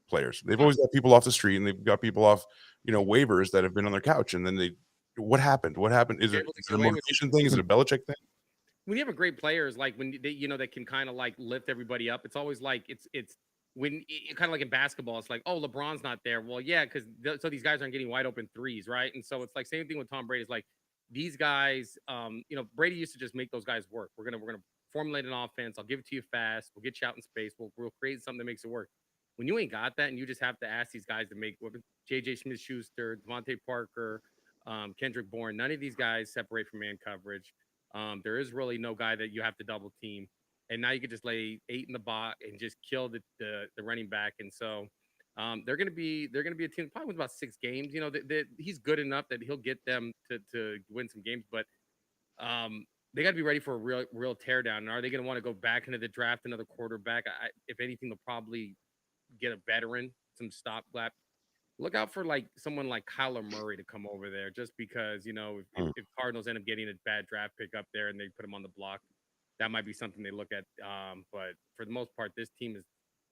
players. They've always got people off the street, and they've got people off, waivers that have been on their couch. And then what happened? What happened? Is it a motivation thing? Is it a Belichick thing? When you have a great players, like when they, that can kind of like lift everybody up, it's always like it's when kind of like in basketball, it's like, oh, LeBron's not there. Well, yeah, because so these guys aren't getting wide open threes, right? And so it's like same thing with Tom Brady. It's like these guys, Brady used to just make those guys work. We're gonna formulate an offense. I'll give it to you fast. We'll get you out in space. We'll create something that makes it work. When you ain't got that, and you just have to ask these guys to make J.J. Smith-Schuster, Devontae Parker, Kendrick Bourne, none of these guys separate from man coverage. There is really no guy that you have to double team. And now you could just lay 8 in the box and just kill the running back. And so they're gonna be a team probably with about 6 games. He's good enough that he'll get them to win some games, but they got to be ready for a real teardown. And are they going to want to go back into the draft another quarterback? If anything, they'll probably get a veteran, some stopgap. Look out for someone like Kyler Murray to come over there, just because if Cardinals end up getting a bad draft pick up there and they put him on the block, that might be something they look at. But for the most part, this team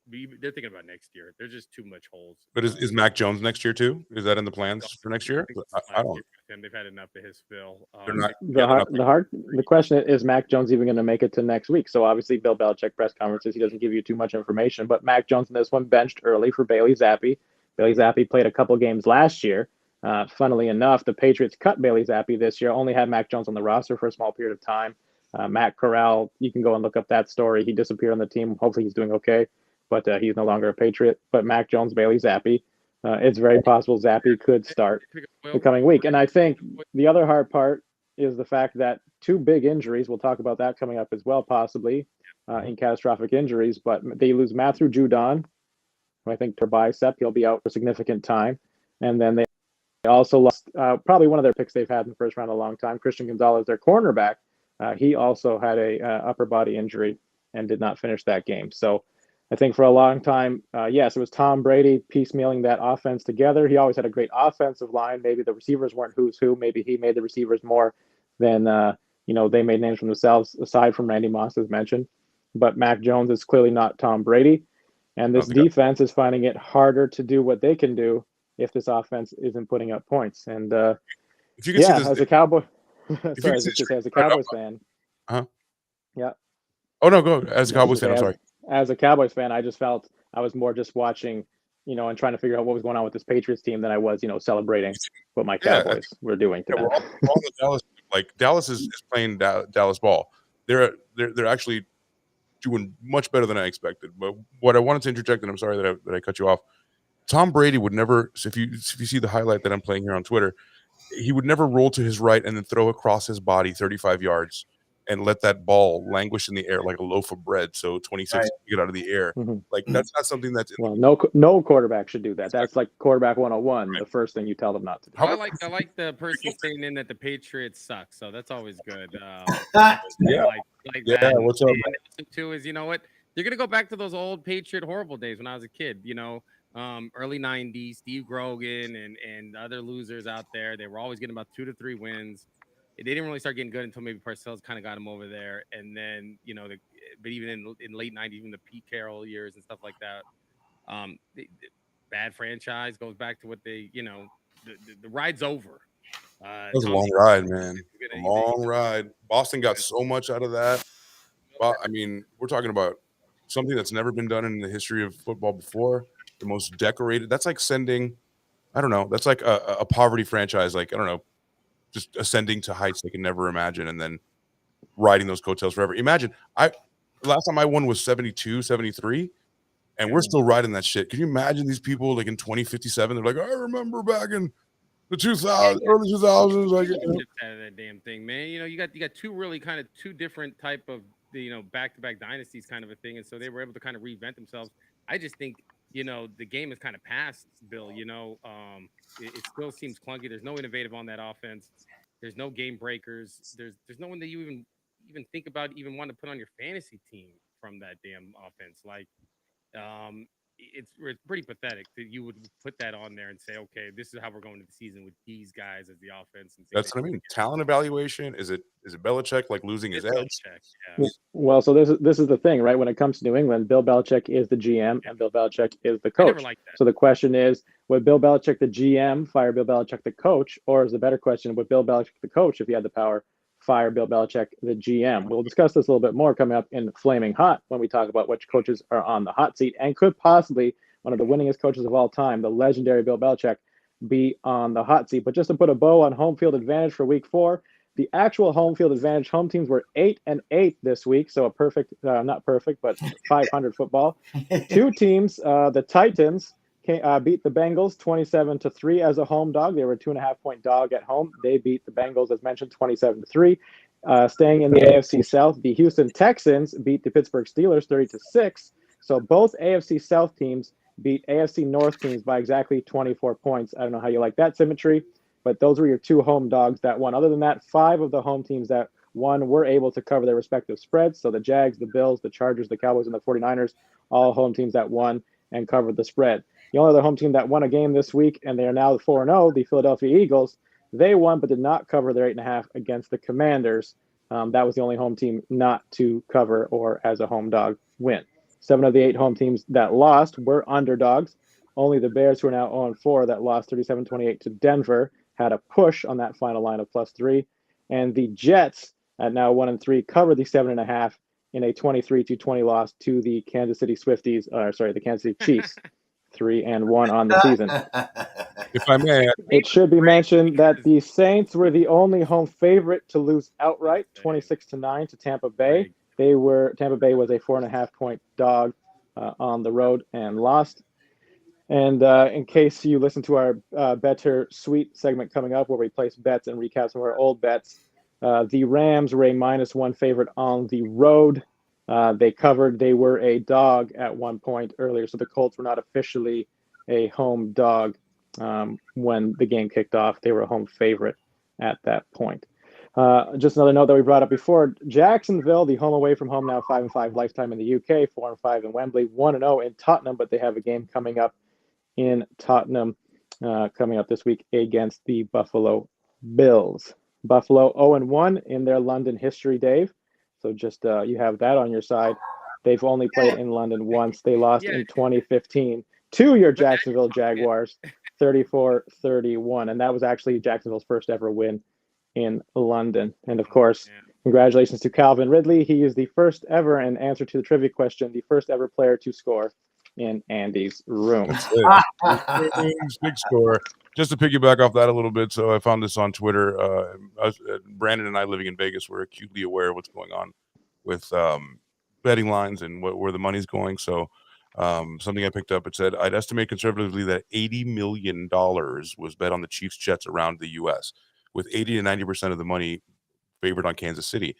they're thinking about next year. There's just too much holes. But is Mac Jones next year too? Is that in the plans for next year? I don't. They've had enough of his fill. The question is Mac Jones even going to make it to next week? So obviously Bill Belichick press conferences, he doesn't give you too much information. But Mac Jones in this one benched early for Bailey Zappi. Bailey Zappi played a couple games last year. Funnily enough, the Patriots cut Bailey Zappi this year. Only had Mac Jones on the roster for a small period of time. Matt Corral, you can go and look up that story. He disappeared on the team. Hopefully he's doing okay. But he's no longer a Patriot. But Mac Jones, Bailey Zappi, it's very possible Zappi could start the coming week. And I think the other hard part is the fact that 2 big injuries, we'll talk about that coming up as well, possibly in catastrophic injuries, but they lose Matthew Judon, who I think per bicep, he'll be out for significant time. And then they also lost probably one of their picks they've had in the first round in a long time, Christian Gonzalez, their cornerback. He also had a upper body injury and did not finish that game. So I think for a long time, yes, it was Tom Brady piecemealing that offense together. He always had a great offensive line. Maybe the receivers weren't who's who. Maybe he made the receivers more than they made names for themselves aside from Randy Moss, as mentioned. But Mac Jones is clearly not Tom Brady. And this defense is finding it harder to do what they can do if this offense isn't putting up points. And if you can see this, as a Cowboy, if sorry, you can see, as a Cowboys fan, yeah. Oh no, go as a Cowboys fan. I'm sorry. As a Cowboys fan, I just felt I was more just watching, and trying to figure out what was going on with this Patriots team than I was, celebrating what my Cowboys were doing today. We're all in Dallas. Like Dallas is playing Dallas ball. They're actually doing much better than I expected. But what I wanted to interject, and I'm sorry that I cut you off. Tom Brady would never. If you see the highlight that I'm playing here on Twitter, he would never roll to his right and then throw across his body 35 yards and let that ball languish in the air like a loaf of bread. So 26 get out of the air. Mm-hmm. Like that's not something that's no quarterback should do that. That's like quarterback 101. Right. The first thing you tell them not to do. I like the person saying in that the Patriots suck. So that's always good. Like that. What's up? Too is you're gonna go back to those old Patriot horrible days when I was a kid. Early 90s, Steve Grogan and other losers out there. They were always getting about 2 to 3 wins. They didn't really start getting good until maybe Parcells kind of got him over there. And then, but even in late 90s, even the Pete Carroll years and stuff like that, the bad franchise goes back to what they, the ride's over. It was a long ride, man. A long ride. Boston got so much out of that. Well, I mean, we're talking about something that's never been done in the history of football before. The most decorated. That's like sending, I don't know. That's like a poverty franchise. Like, I don't know, just ascending to heights they can never imagine and then riding those coattails forever. Imagine, last time I won was 72, 73, and we're still riding that shit. Can you imagine these people like in 2057? They're like, I remember back in the 2000s, early 2000s. Like, out of that damn thing, man. You got two really kind of two different type of back-to-back dynasties kind of a thing, and so they were able to kind of reinvent themselves. I just think the game is kind of past, Bill. It still seems clunky. There's no innovative on that offense. There's no game breakers. There's no one that you even think about even want to put on your fantasy team from that damn offense. Like, it's pretty pathetic that you would put that on there and say, okay, this is how we're going to the season with these guys as the offense. And that's what I mean. Talent evaluation. Is it Belichick like losing his edge? Yeah. Well, so this is the thing, right? When it comes to New England, Bill Belichick is the GM and Bill Belichick is the coach. So the question is, would Bill Belichick the GM fire Bill Belichick the coach, or is the better question, would Bill Belichick the coach, if he had the power, fire Bill Belichick the GM? We'll discuss this a little bit more coming up in Flaming Hot when we talk about which coaches are on the hot seat and could possibly one of the winningest coaches of all time, the legendary Bill Belichick, be on the hot seat. But just to put a bow on home field advantage for week 4, the actual home field advantage home teams were 8-8 this week. So a perfect, not perfect, but 500 football. 2 teams, the Titans, beat the Bengals 27-3 as a home dog. They were a 2.5-point dog at home. They beat the Bengals, as mentioned, 27-3. Staying in the AFC South, the Houston Texans beat the Pittsburgh Steelers 30-6. So both AFC South teams beat AFC North teams by exactly 24 points. I don't know how you like that symmetry, but those were your 2 home dogs that won. Other than that, 5 of the home teams that won were able to cover their respective spreads. So the Jags, the Bills, the Chargers, the Cowboys, and the 49ers, all home teams that won and covered the spread. The only other home team that won a game this week, and they are now 4-0, the Philadelphia Eagles, they won but did not cover their 8.5 against the Commanders. That was the only home team not to cover or as a home dog win. 7 of the 8 home teams that lost were underdogs. Only the Bears, who are now 0-4, that lost 37-28 to Denver, had a push on that final line of +3. And the Jets, at now 1-3, covered the 7.5 in a 23-20 loss to the Kansas City the Kansas City Chiefs, 3-1 on the season. If I may, it should be mentioned that the Saints were the only home favorite to lose outright, 26-9 to Tampa Bay. Tampa Bay was a 4.5-point dog on the road and lost. And in case you listen to our Better Sweet segment coming up, where we place bets and recap some of our old bets, the Rams were a -1 favorite on the road. They covered. They were a dog at one point earlier, so the Colts were not officially a home dog when the game kicked off. They were a home favorite at that point. Just another note that we brought up before, Jacksonville, the home away from home, now 5-5 lifetime in the UK, 4-5 in Wembley, 1-0 in Tottenham, but they have a game coming up in Tottenham coming up this week against the Buffalo Bills. Buffalo 0-1 in their London history, Dave. So just you have that on your side. They've only played in London once. They lost in 2015 to your Jacksonville Jaguars, 34-31. And that was actually Jacksonville's first ever win in London. And of course, congratulations to Calvin Ridley. He is the first ever, in answer to the trivia question, the first ever player to score in Andy's room. Big score. Just to piggyback off that a little bit, so I found this on Twitter. Brandon and I, living in Vegas, we're acutely aware of what's going on with betting lines and where the money's going. So something I picked up, it said, I'd estimate conservatively that $80 million was bet on the Chiefs Jets around the U.S., with 80 to 90% of the money favored on Kansas City.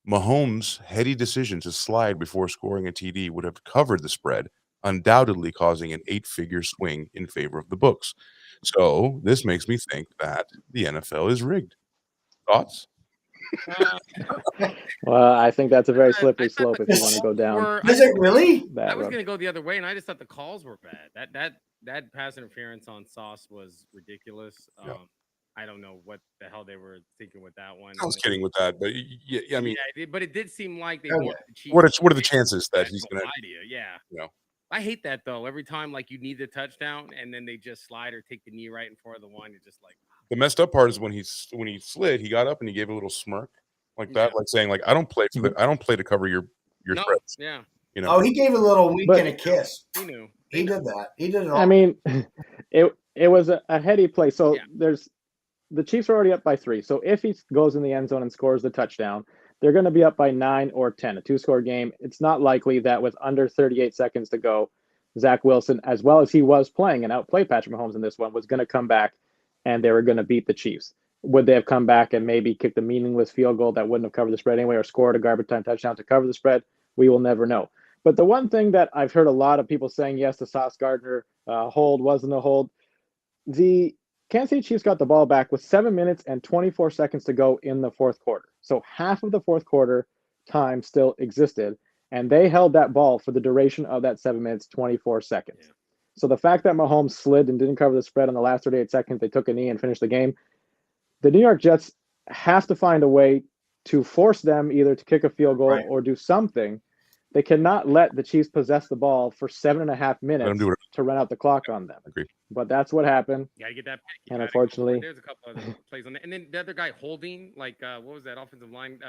Mahomes' heady decision to slide before scoring a TD would have covered the spread, undoubtedly causing an 8-figure swing in favor of the books. So this makes me think that the NFL is rigged. Thoughts? Well, I think that's a very slippery slope if you want to go down. Is it really? I was going to go the other way, and I just thought the calls were bad. That pass interference on Sauce was ridiculous. I don't know what the hell they were thinking with that one. I was kidding with that, but I mean, but it did seem like they wanted the Chiefs. What are the chances that he's going to? Yeah. I hate that though. Every time like you need the touchdown, and then they just slide or take the knee right in front of the one. You're just like. The messed up part is when he slid, he got up and he gave a little smirk like that, like saying, like, I don't play to cover your threats. Yeah. You know. Oh, he gave a little wink and a kiss. He knew. He did that. He did it all. I mean, it was a heady play. So the Chiefs are already up by 3. So if he goes in the end zone and scores the touchdown, they're going to be up by 9 or 10, a 2-score game. It's not likely that with under 38 seconds to go, Zach Wilson, as well as he was playing and outplayed Patrick Mahomes in this one, was going to come back and they were going to beat the Chiefs. Would they have come back and maybe kicked a meaningless field goal that wouldn't have covered the spread anyway, or scored a garbage time touchdown to cover the spread? We will never know. But the one thing that I've heard a lot of people saying, yes, the Sauce Gardner hold wasn't a hold. The Kansas City Chiefs got the ball back with 7 minutes and 24 seconds to go in the fourth quarter. So half of the fourth quarter time still existed, and they held that ball for the duration of that 7 minutes, 24 seconds. Yeah. So the fact that Mahomes slid and didn't cover the spread on the last 38 seconds, they took a knee and finished the game. The New York Jets have to find a way to force them either to kick a field goal or do something. They cannot let the Chiefs possess the ball for 7.5 minutes to run out the clock on them. Agreed. But that's what happened. You gotta get that. And unfortunately, there's a couple other plays on that. And then the other guy holding, like what was that offensive line?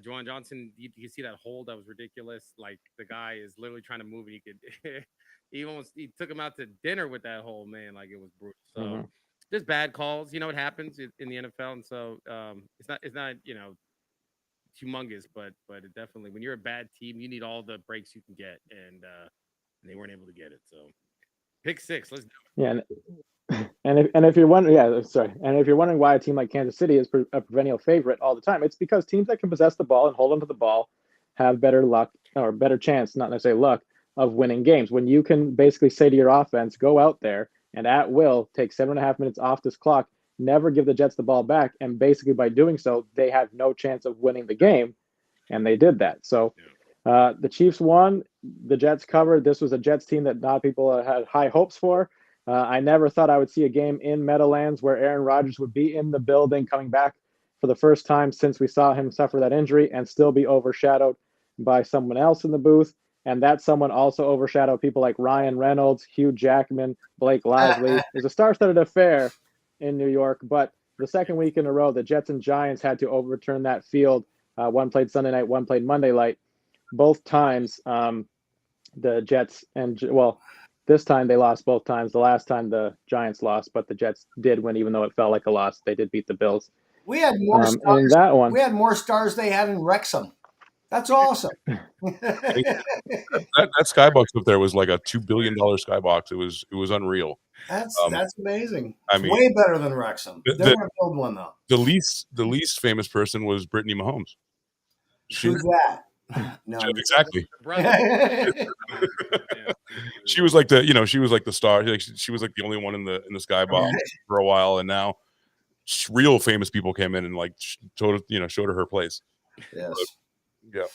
Juwan Johnson. You see that hold? That was ridiculous. Like the guy is literally trying to move, and he could. he took him out to dinner with that hold, man. Like it was brutal. So there's bad calls. You know what happens in the NFL, and so it's not humongous, but it definitely, when you're a bad team, you need all the breaks you can get, and they weren't able to get it. So pick 6, let's do it. Yeah, and if you're wondering, and if you're wondering why a team like Kansas City is a perennial favorite all the time, it's because teams that can possess the ball and hold onto the ball have better luck, or better chance, not necessarily luck, of winning games. When you can basically say to your offense, go out there and at will take 7.5 minutes off this clock, never give the Jets the ball back, and basically by doing so, they have no chance of winning the game, and they did that. So the Chiefs won, the Jets covered. This was a Jets team that a lot of people had high hopes for. I never thought I would see a game in Meadowlands where Aaron Rodgers would be in the building coming back for the first time since we saw him suffer that injury and still be overshadowed by someone else in the booth. And that someone also overshadowed people like Ryan Reynolds, Hugh Jackman, Blake Lively. It was a star-studded affair in New York, but the second week in a row, the Jets and Giants had to overturn that field. One played Sunday night, one played Monday night. Both times, the Jets this time they lost both times. The last time the Giants lost, but the Jets did win, even though it felt like a loss. They did beat the Bills. We had more stars in that one. We had more stars they had in Wrexham. That's awesome. that skybox up there was like a $2 billion skybox. It was unreal. That's amazing. I mean, way better than Wrexham. They want to build one though. The least famous person was Brittany Mahomes. Who's that? No, exactly. She was like the star. She was like the only one in the skybox for a while, and now real famous people came in and like showed her her place. Yes. But, yeah.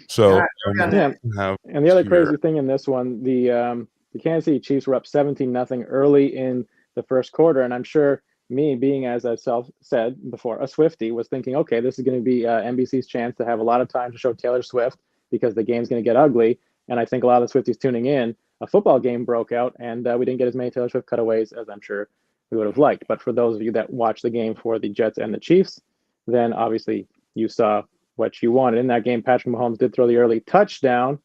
So and the other crazy thing in this one, the Kansas City Chiefs were up 17-0 early in the first quarter, and I'm sure me being, as I've said before, a Swiftie, was thinking, okay, this is going to be NBC's chance to have a lot of time to show Taylor Swift because the game's going to get ugly. And I think a lot of the Swifties tuning in, a football game broke out, and we didn't get as many Taylor Swift cutaways as I'm sure we would have liked. But for those of you that watched the game for the Jets and the Chiefs, then obviously you saw what you wanted. In that game, Patrick Mahomes did throw the early touchdown,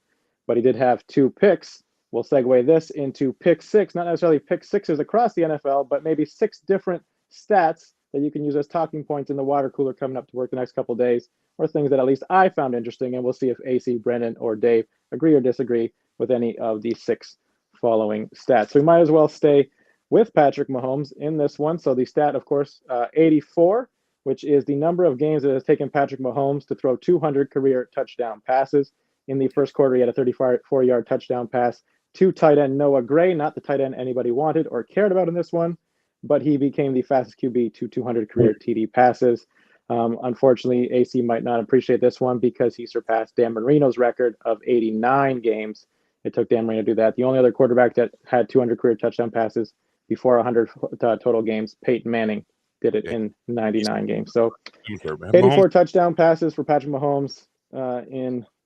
but he did have 2 picks. We'll segue this into pick 6, not necessarily pick 6s across the NFL, but maybe 6 different stats that you can use as talking points in the water cooler coming up to work the next couple days, or things that at least I found interesting. And we'll see if AC, Brendan, or Dave agree or disagree with any of the 6 following stats. So we might as well stay with Patrick Mahomes in this one. So the stat, of course, 84, which is the number of games that has taken Patrick Mahomes to throw 200 career touchdown passes. In the first quarter, he had a 34-yard touchdown pass to tight end Noah Gray, not the tight end anybody wanted or cared about in this one, but he became the fastest QB to 200 career TD passes. Unfortunately, AC might not appreciate this one because he surpassed Dan Marino's record of 89 games. It took Dan Marino to do that. The only other quarterback that had 200 career touchdown passes before 100 total games, Peyton Manning, did it in 99 games. So 84 touchdown passes for Patrick Mahomes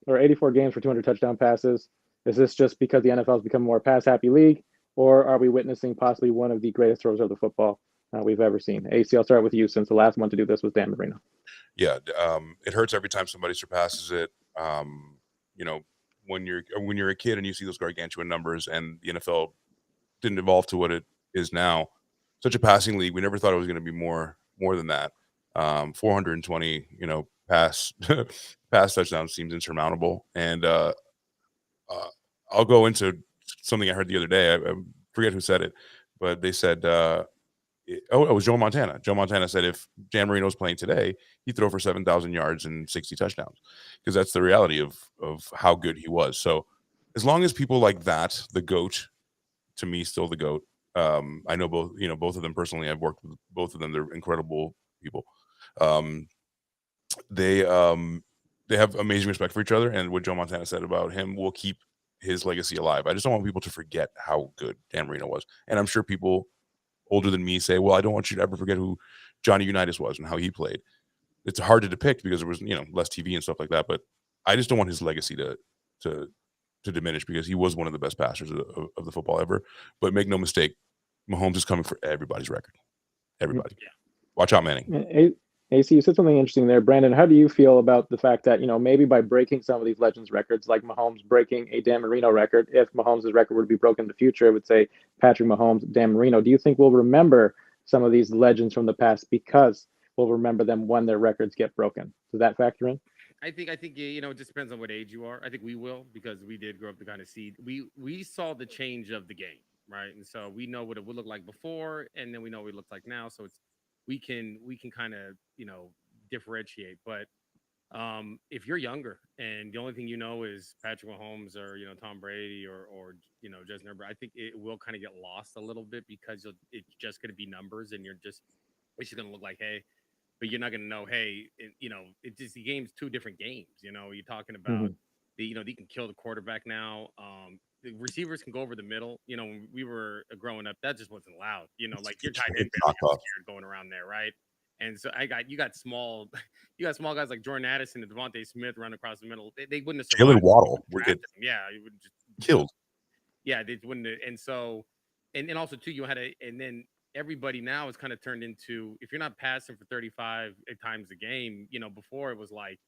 84 games for 200 touchdown passes. Is this just because the NFL has become a more pass-happy league, or are we witnessing possibly one of the greatest throws of the football we've ever seen? AC, I'll start with you since the last one to do this was Dan Marino. Yeah, it hurts every time somebody surpasses it. When you're a kid and you see those gargantuan numbers, and the NFL didn't evolve to what it is now, such a passing league. We never thought it was going to be more than that. 420, pass touchdowns seems insurmountable, and I'll go into something I heard the other day. I forget who said it, but they said, it was Joe Montana. Joe Montana said if Dan Marino was playing today, he'd throw for 7,000 yards and 60 touchdowns, because that's the reality of how good he was. So as long as people like that, the GOAT, to me, still the GOAT. I know both of them personally. I've worked with both of them. They're incredible people. They have amazing respect for each other, and what Joe Montana said about him will keep his legacy alive. I just don't want people to forget how good Dan Marino was. And I'm sure people older than me say, well, I don't want you to ever forget who Johnny Unitas was and how he played. It's hard to depict because there was, less TV and stuff like that. But I just don't want his legacy to diminish, because he was one of the best passers of the football ever. But make no mistake, Mahomes is coming for everybody's record. Everybody. Yeah. Watch out, Manning. AC, you said something interesting there. Brandon, how do you feel about the fact that, maybe by breaking some of these legends records, like Mahomes breaking a Dan Marino record, if Mahomes' record were to be broken in the future, it would say Patrick Mahomes, Dan Marino. Do you think we'll remember some of these legends from the past because we'll remember them when their records get broken? Does that factor in? I think it just depends on what age you are. I think we will, because we did grow up to kind of see we saw the change of the game, right? And so we know what it would look like before, and then we know what it looks like now. So we can kind of differentiate. But if you're younger and the only thing is Patrick Mahomes or Tom Brady or Justin Herbert, I think it will kind of get lost a little bit, because it's just going to be numbers, and it's just going to look like, hey. But you're not going to know, hey, it's just the game's 2 different games. You're talking about they can kill the quarterback now. The receivers can go over the middle. When we were growing up, that just wasn't allowed. Like your tight end going around there, right? And so you got small guys like Jordan Addison and Devontae Smith running across the middle. They wouldn't have survived. Jalen Waddle would get you would just killed. Yeah, they wouldn't. And so, and also too, and then everybody now is kind of turned into, if you're not passing for 35 times a game, before it was like,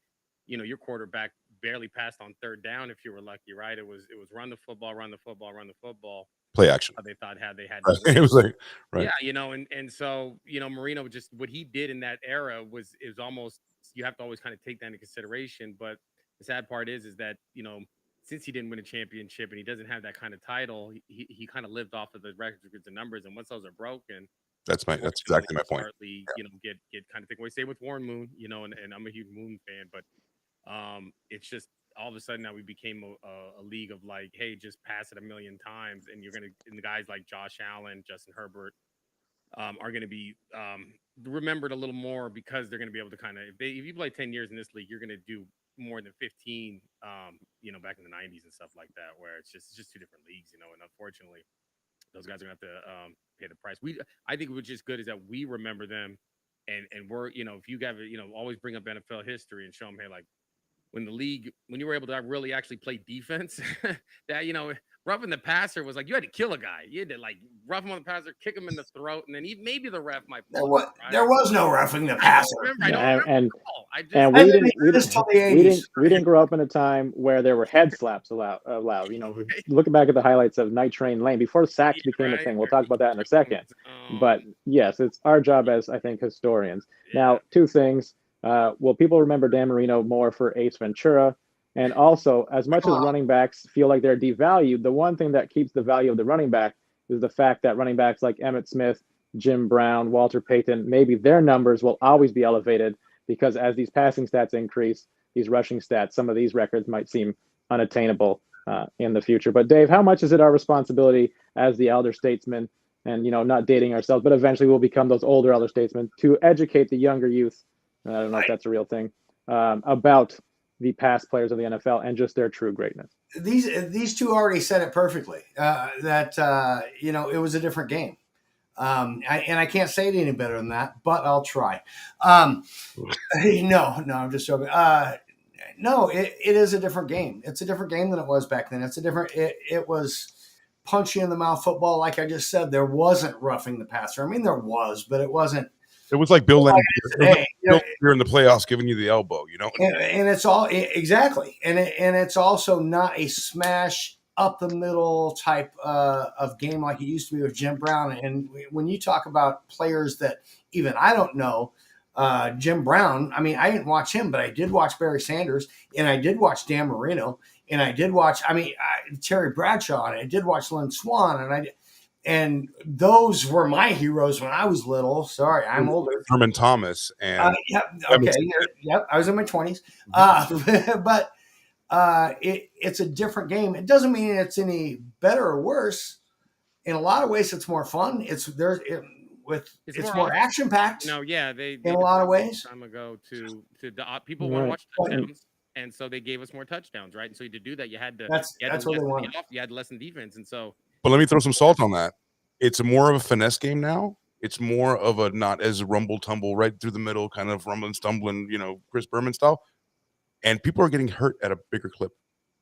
your quarterback barely passed on 3rd down if you were lucky, right? It was run the football, play action. They thought they had right. It was like, right. Yeah, and so Marino, just what he did in that era was almost, you have to always kind of take that into consideration. But the sad part is that since he didn't win a championship and he doesn't have that kind of title, he kind of lived off of the records and numbers. And once those are broken, that's exactly my point. Get kind of thing. We say with Warren Moon, and I'm a huge Moon fan, but it's just all of a sudden now we became a league of like, hey, just pass it 1,000,000 times, and and the guys like Josh Allen, Justin Herbert are going to be remembered a little more, because they're going to be able to kind of, if you play 10 years in this league, you're going to do more than 15 back in the 90s and stuff like that, where it's just 2 different leagues, and unfortunately those guys are going to have to pay the price. I think what's just good is that we remember them, and we're, if you got, always bring up NFL history and show them, hey, like, when you were able to really actually play defense, that, roughing the passer was like you had to kill a guy. You had to like rough him on the passer, kick him in the throat, and then maybe the ref might. There was no roughing the passer. I don't remember and we didn't grow up in a time where there were head slaps allowed. Looking back at the highlights of Night Train Lane before sacks became a thing. We'll talk about that in a second. But yes, it's our job as, I think, historians. Now, two things. Will people remember Dan Marino more for Ace Ventura? And also, as much as running backs feel like they're devalued, the one thing that keeps the value of the running back is the fact that running backs like Emmitt Smith, Jim Brown, Walter Payton, maybe their numbers will always be elevated, because as these passing stats increase, these rushing stats, some of these records might seem unattainable in the future. But Dave, how much is it our responsibility as the elder statesmen, and not dating ourselves, but eventually we'll become those older elder statesmen, to educate the younger youth, I don't know if that's a real thing, about the past players of the NFL and just their true greatness? These two already said it perfectly, that it was a different game. I can't say it any better than that, but I'll try. No, I'm just joking. No, it is a different game. It's a different game than it was back then. It was punchy in the mouth football. Like I just said, there wasn't roughing the passer. I mean, there was, but it wasn't. It was like Bill Laimbeer in the playoffs giving you the elbow, And it's all exactly, and it's also not a smash up the middle type of game like it used to be with Jim Brown. And when you talk about players that even I don't know, Jim Brown, I mean, I didn't watch him, but I did watch Barry Sanders, and I did watch Dan Marino, and I did watch, Terry Bradshaw, and I did watch Lynn Swann, and those were my heroes when I was little. Sorry, I'm older. Herman Thomas and I was in my 20s. But it's a different game. It doesn't mean it's any better or worse. In a lot of ways, it's more fun. It's more action packed. No, yeah, they in a lot of ways. Time ago to people want to watch touchdowns, and so they gave us more touchdowns, right? And so to do that, you had to. That's what they want. You had less in defense, and so. But let me throw some salt on that. It's more of a finesse game now. It's more of a not as rumble tumble right through the middle, kind of rumbling, stumbling, Chris Berman style. And people are getting hurt at a bigger clip.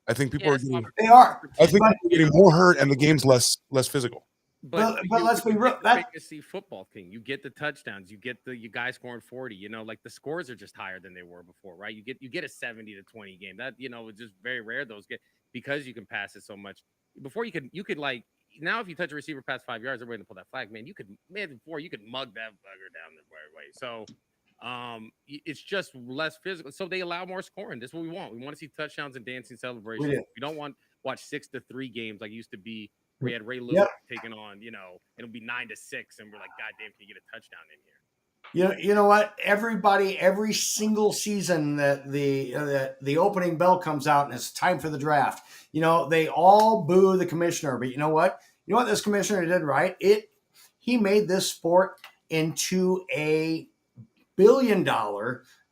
I think people are getting. They are. I think people are getting more hurt, and the game's less physical. But let's be real. That fantasy football thing, you get the touchdowns, you get you guys scoring 40. Like the scores are just higher than they were before, right? You get a 70-20 game. That it's just very rare those get, because you can pass it so much. Before you could like. Now, if you touch a receiver past 5 yards, they're waiting to pull that flag. Man, before you could mug that bugger down the right way. So, it's just less physical. So they allow more scoring. That's what we want. We want to see touchdowns and dancing celebrations. We don't want watch 6-3 games like it used to be. We had Ray Lewis taking on, it'll be 9-6, and we're like, God damn, can you get a touchdown in here? You know what? Every single season that the opening bell comes out and it's time for the draft, they all boo the commissioner. But you know what? This commissioner did right? He made this sport into a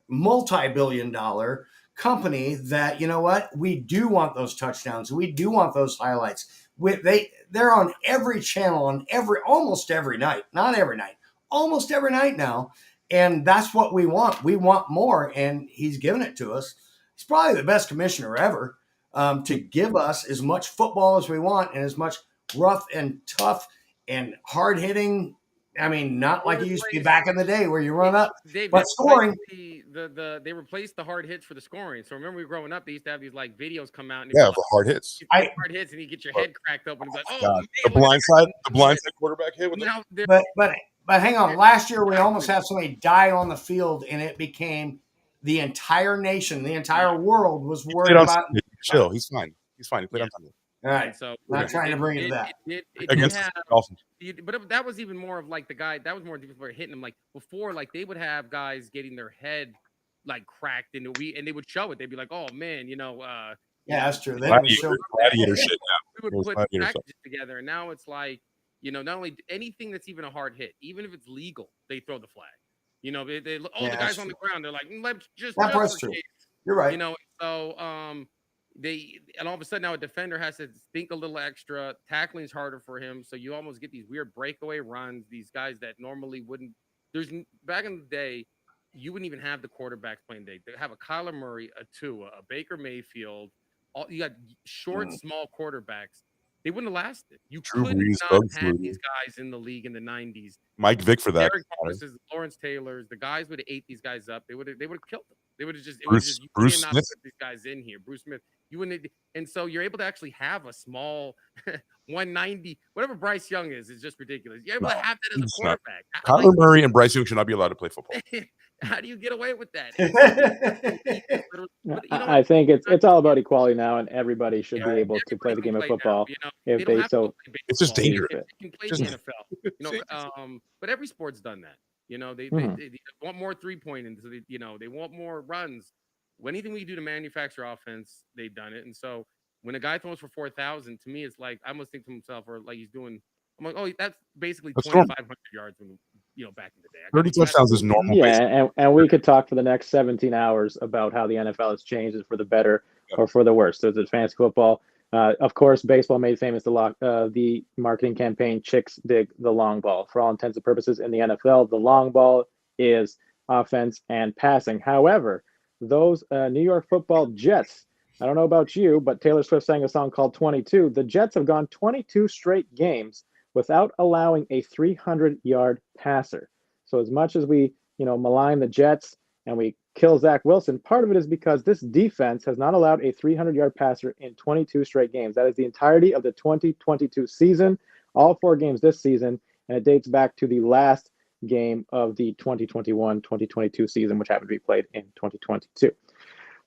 multi-billion-dollar company that, we do want those touchdowns. We do want those highlights. They're on every channel on almost every night, not every night. Almost every night now. And that's what we want. We want more. And he's given it to us. He's probably the best commissioner ever, to give us as much football as we want and as much rough and tough and hard hitting. I mean, not like it used to be back in the day where you run up, but scoring. They replaced the hard hits for the scoring. So remember, we were growing up, they used to have these like videos come out. And the hard hits. Hard hits, and you get your head cracked open. And it's like, man, the blindside quarterback hit. But hang on. Last year, we almost had somebody die on the field, and it became the entire nation, the entire world was worried about. Chill. He's fine. He played on Sunday. All right. So not trying to bring it to that. Against the Dolphins. But that was even more of like the guy that was more defensive hitting him. Like before, like they would have guys getting their head like cracked and they would show it. They'd be like, "Oh man, yeah, that's true." They gladiator shit. We would put packages together, and now it's like, not only anything that's even a hard hit, even if it's legal, they throw the flag. The guy's on the ground. They're like, "Let's just." That's true. You're right. So and all of a sudden now a defender has to think a little extra. Tackling's harder for him, so you almost get these weird breakaway runs. These guys that normally wouldn't. Back in the day, you wouldn't even have the quarterbacks playing. They have a Kyler Murray, a Tua, a Baker Mayfield. You got short, small quarterbacks. They wouldn't have lasted. You Drew could Brees, not Doug have Flutie, these guys in the league in the 90s. Mike Vick for that. Derek Thomas's, Lawrence Taylor's, the guys would have ate these guys up. They would have killed them. They would have just you Bruce cannot Smith. put these guys in here. Bruce Smith. You wouldn't, and so you're able to actually have a small 190, whatever Bryce Young is just ridiculous. You're able to have that as a quarterback. Kyler Murray and Bryce Young should not be allowed to play football. How do you get away with that? I think it's all about equality now, and everybody should be able to play the game of football if they so. It's just dangerous. They can play the NFL, but every sport's done that. They want more 3-point, so they want more runs. Anything we do to manufacture offense, they've done it. And so when a guy throws for 4,000, to me, it's like I must think to himself, or like he's doing. I'm like, oh, that's basically 2,500 yards when back in the day. 30 touchdowns is normal. Yeah, and we could talk for the next 17 hours about how the NFL has changed for the better or for the worse. There's fantasy football. Of course, baseball made famous the marketing campaign "Chicks Dig the Long Ball." For all intents and purposes, in the NFL, the long ball is offense and passing. However, those New York Football Jets, I don't know about you, but Taylor Swift sang a song called 22. The Jets have gone 22 straight games without allowing a 300-yard passer. So as much as we, malign the Jets and we kill Zach Wilson, part of it is because this defense has not allowed a 300-yard passer in 22 straight games. That is the entirety of the 2022 season, all 4 games this season, and it dates back to the last game of the 2021-2022 season, which happened to be played in 2022.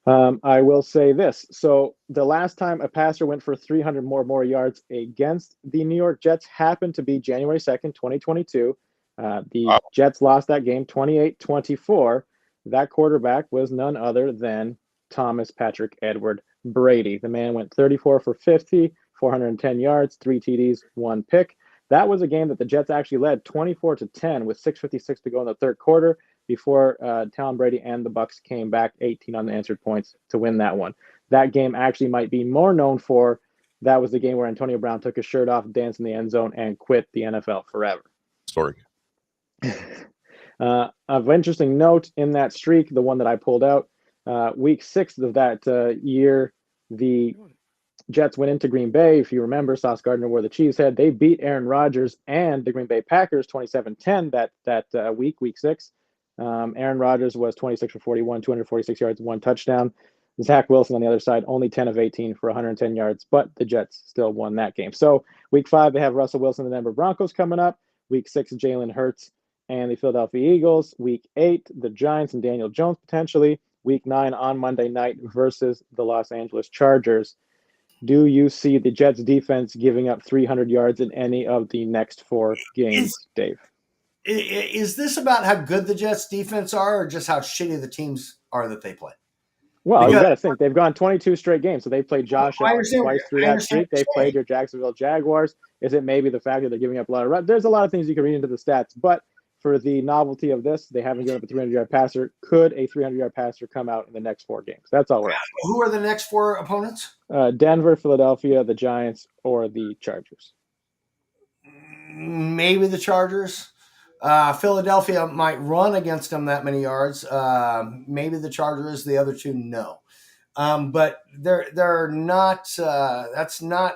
I will say this. So the last time a passer went for 300 more yards against the New York Jets happened to be January 2nd, 2022. The Jets lost that game 28-24. That quarterback was none other than Thomas Patrick Edward Brady. The man went 34 for 50, 410 yards, 3 TDs, 1 pick. That was a game that the Jets actually led 24-10 with 6:56 to go in the third quarter before Tom Brady and the Bucs came back 18 unanswered points to win that one. That game actually might be more known for that was the game where Antonio Brown took his shirt off, danced in the end zone, and quit the NFL forever. Story. Of interesting note in that streak, the one that I pulled out, week 6 of that year, the Jets went into Green Bay. If you remember, Sauce Gardner wore the cheese head. They beat Aaron Rodgers and the Green Bay Packers 27-10 that week 6. Aaron Rodgers was 26 for 41, 246 yards, 1 touchdown. Zach Wilson on the other side, only 10 of 18 for 110 yards, but the Jets still won that game. So week 5, they have Russell Wilson and the Denver Broncos coming up. Week 6, Jalen Hurts and the Philadelphia Eagles. Week 8, the Giants and Daniel Jones potentially. Week 9 on Monday night versus the Los Angeles Chargers. Do you see the Jets defense giving up 300 yards in any of the next 4 games, Dave? Is this about how good the Jets defense are or just how shitty the teams are that they play? Well, you got to think. They've gone 22 straight games. So they played Josh Allen twice through that streak. They played your Jacksonville Jaguars. Is it maybe the fact that they're giving up a lot of runs? There's a lot of things you can read into the stats. But for the novelty of this, they haven't given up a 300-yard passer. Could a 300-yard passer come out in the next 4 games? That's all we're asking. Who are the next 4 opponents? Denver, Philadelphia, the Giants, or the Chargers. Maybe the Chargers. Philadelphia might run against them that many yards. Maybe the Chargers. The other 2, no. But they're not. That's not.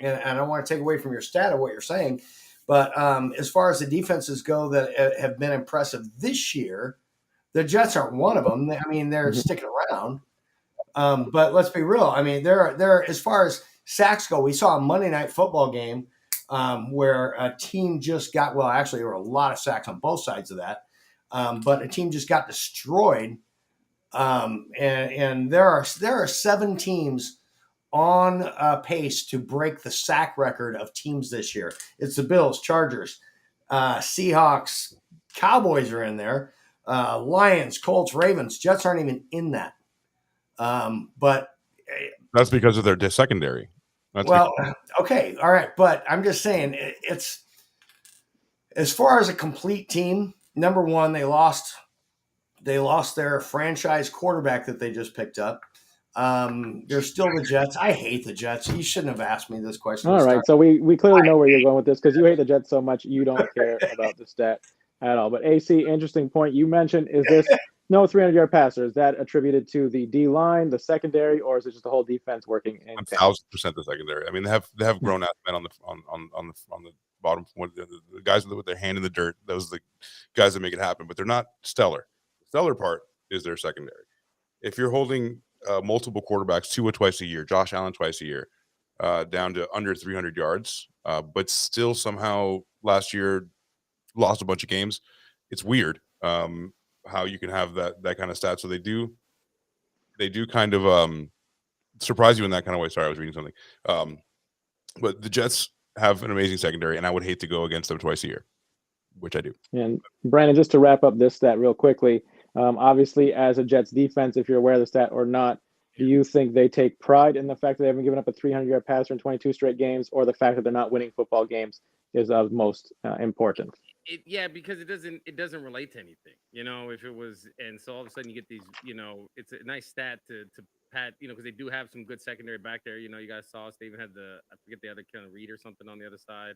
And I don't want to take away from your stat of what you're saying, but as far as the defenses go that have been impressive this year, the Jets aren't one of them. I mean, they're sticking around. But let's be real. I mean, they're as far as sacks go. We saw a Monday Night Football game where a team just got, well, actually there were a lot of sacks on both sides of that, but a team just got destroyed. And there are 7 teams on pace to break the sack record of teams this year. It's the Bills, Chargers, Seahawks, Cowboys are in there, Lions, Colts, Ravens. Jets aren't even in that. But that's because of their secondary. Okay, all right, but I'm just saying it's as far as a complete team. Number one, they lost their franchise quarterback that they just picked up. They're still the Jets. I hate the Jets. You shouldn't have asked me this question. All right, so we clearly know where you're going with this because you hate the Jets so much you don't care about the stat at all. But AC, interesting point you mentioned. Is this no 300-yard passer? Is that attributed to the D line, the secondary, or is it just the whole defense working in tandem? 1,000% the secondary. I mean, they have grown ass men on the bottom, the guys with their hand in the dirt. Those are the guys that make it happen, but they're not stellar. The stellar part is their secondary. If you're holding multiple quarterbacks, Tua twice a year, Josh Allen twice a year, down to under 300 yards, but still somehow last year lost a bunch of games, it's weird how you can have that kind of stat. So they do kind of surprise you in that kind of way. Sorry, I was reading something. But the Jets have an amazing secondary, and I would hate to go against them twice a year, which I do. And Brandon, just to wrap up this stat real quickly, obviously as a Jets defense, if you're aware of the stat or not, do you think they take pride in the fact that they haven't given up a 300-yard passer in 22 straight games, or the fact that they're not winning football games is of most importance? Yeah, because it doesn't relate to anything. If it was, and so all of a sudden you get these, it's a nice stat to pat, because they do have some good secondary back there. You guys saw us. They even had I forget the other kind of Reed or something on the other side.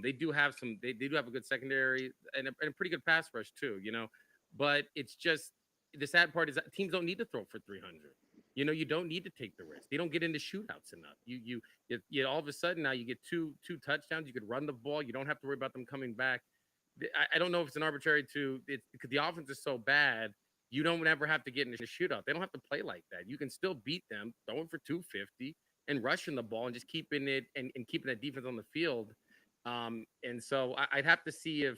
They do have a good secondary and a pretty good pass rush too. But it's just the sad part is that teams don't need to throw for 300. You don't need to take the risk. They don't get into shootouts enough. You all of a sudden now you get two touchdowns. You could run the ball. You don't have to worry about them coming back. I don't know if it's an arbitrary because the offense is so bad. You don't ever have to get into a shootout. They don't have to play like that. You can still beat them, throwing for 250 and rushing the ball and just keeping it and keeping that defense on the field. And so I'd have to see if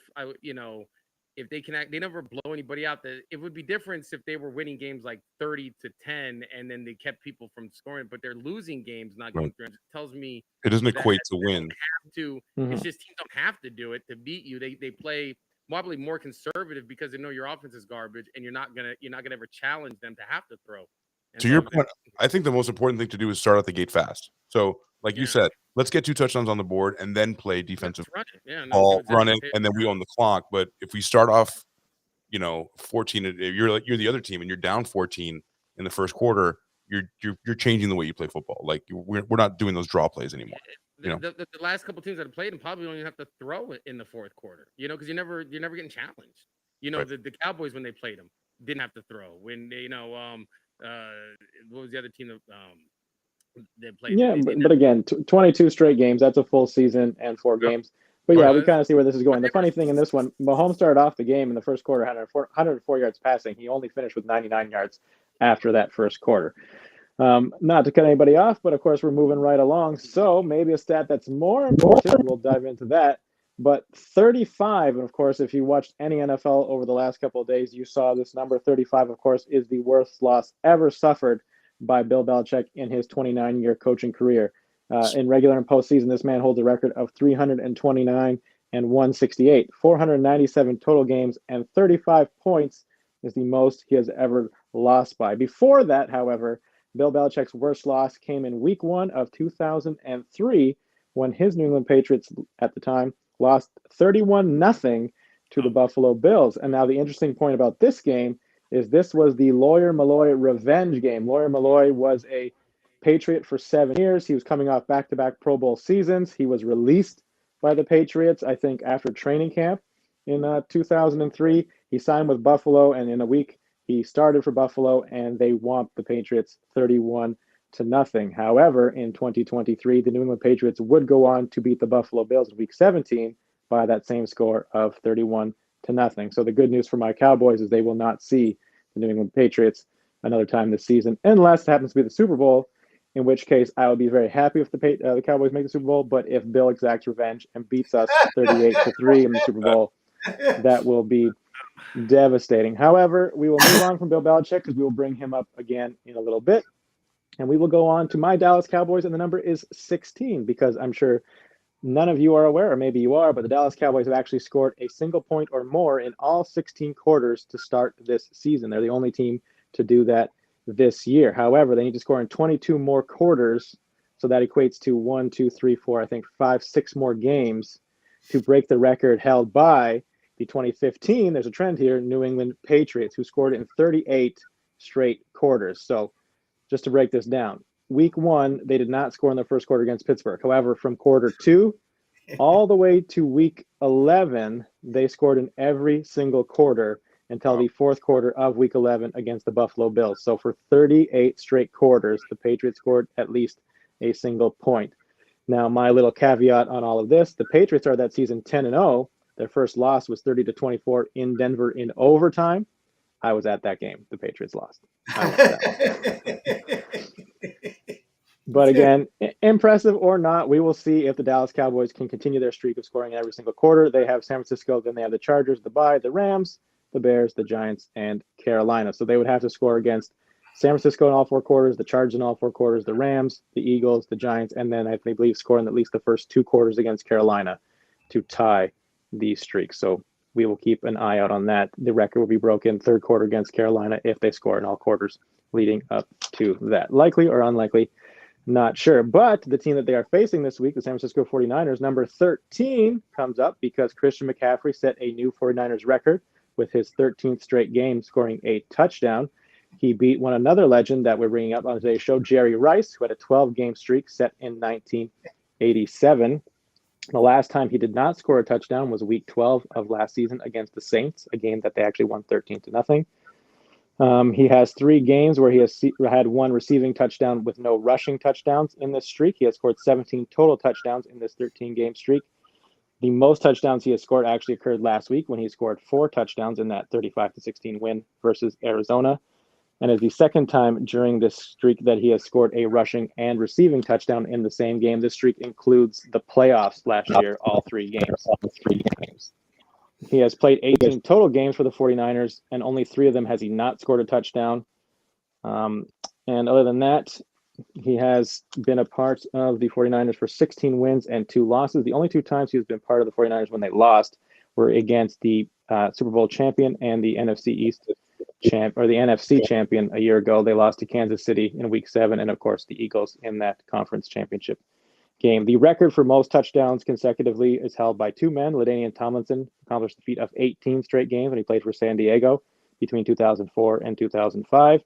they can they never blow anybody out. It would be different if they were winning games like 30-10 and then they kept people from scoring, but they're losing games, not going through. It tells me it doesn't equate to win. It's just teams don't have to do it to beat you. They play probably more conservative because they know your offense is garbage and you're not gonna ever challenge them to have to throw. And to your point, I think the most important thing to do is start out the gate fast. So, like you said, let's get 2 touchdowns on the board and then play defensive ball, run it, and then we own the clock. But if we start off, 14, if you're the other team and you're down 14 in the first quarter, you're changing the way you play football. Like we're not doing those draw plays anymore. The last couple teams that have played and probably don't even have to throw it in the fourth quarter. Because you're never getting challenged. Right. The Cowboys when they played them didn't have to throw. When they what was the other team that played? Yeah, but again, 22 straight games, that's a full season and 4 games. But yeah, we kind of see where this is going. The funny thing in this one, Mahomes started off the game in the first quarter, 104 yards passing. He only finished with 99 yards after that first quarter. Not to cut anybody off, but of course we're moving right along. So maybe a stat that's more important, we'll dive into that. But 35, and of course, if you watched any NFL over the last couple of days, you saw this number 35, of course, is the worst loss ever suffered by Bill Belichick in his 29-year coaching career. In regular and postseason, this man holds a record of 329 and 168, 497 total games, and 35 points is the most he has ever lost by. Before that, however, Bill Belichick's worst loss came in week 1 of 2003 when his New England Patriots at the time lost 31-0 to the Buffalo Bills. And now the interesting point about this game is this was the Lawyer Malloy revenge game. Lawyer Malloy was a Patriot for 7 years. He was coming off back-to-back Pro Bowl seasons. He was released by the Patriots, I think, after training camp in 2003. He signed with Buffalo, and in a week he started for Buffalo, and they whomped the Patriots 31-0. However, in 2023, the New England Patriots would go on to beat the Buffalo Bills in Week 17 by that same score of 31-0. So the good news for my Cowboys is they will not see the New England Patriots another time this season, unless it happens to be the Super Bowl, in which case I would be very happy if the Cowboys make the Super Bowl. But if Bill exacts revenge and beats us 38-3 in the Super Bowl, that will be devastating. However, we will move on from Bill Belichick because we will bring him up again in a little bit. And we will go on to my Dallas Cowboys, and the number is 16 because I'm sure none of you are aware, or maybe you are, but the Dallas Cowboys have actually scored a single point or more in all 16 quarters to start this season. They're the only team to do that this year. However, they need to score in 22 more quarters, so that equates to 1, 2, 3, 4, I think 5, 6 more games to break the record held by the 2015, there's a trend here, New England Patriots, who scored in 38 straight quarters. So just to break this down, week 1, they did not score in the first quarter against Pittsburgh. However, from quarter 2 all the way to week 11, they scored in every single quarter until the fourth quarter of week 11 against the Buffalo Bills. So for 38 straight quarters, the Patriots scored at least a single point. Now, my little caveat on all of this, the Patriots are that season 10-0. Their first loss was 30-24 in Denver in overtime. I was at that game. The Patriots lost. I watched that one. But again, impressive or not, we will see if the Dallas Cowboys can continue their streak of scoring in every single quarter. They have San Francisco, then they have the Chargers, the Bye, the Rams, the Bears, the Giants, and Carolina. So they would have to score against San Francisco in all 4 quarters, the Chargers in all 4 quarters, the Rams, the Eagles, the Giants, and then I believe scoring at least the first 2 quarters against Carolina to tie the streak. So we will keep an eye out on that. The record will be broken 3rd quarter against Carolina if they score in all quarters leading up to that. Likely or unlikely, not sure. But the team that they are facing this week, the San Francisco 49ers, number 13, comes up because Christian McCaffrey set a new 49ers record with his 13th straight game scoring a touchdown. He beat another legend that we're bringing up on today's show, Jerry Rice, who had a 12-game streak set in 1987. The last time he did not score a touchdown was week 12 of last season against the Saints, a game that they actually won 13-0. He has 3 games where he has had 1 receiving touchdown with no rushing touchdowns in this streak. He has scored 17 total touchdowns in this 13-game streak. The most touchdowns he has scored actually occurred last week when he scored 4 touchdowns in that 35-16 win versus Arizona. And is the second time during this streak that he has scored a rushing and receiving touchdown in the same game. This streak includes the playoffs last year, all 3 games. He has played 18 total games for the 49ers, and only 3 of them has he not scored a touchdown. And other than that, he has been a part of the 49ers for 16 wins and 2 losses. The only 2 times he has been part of the 49ers when they lost were against the Super Bowl champion and the NFC East the NFC champion a year ago. They lost to Kansas City in week 7, and of course the Eagles in that conference championship game. The record for most touchdowns consecutively is held by 2 men. LaDainian Tomlinson accomplished the feat of 18 straight games when he played for San Diego between 2004 and 2005.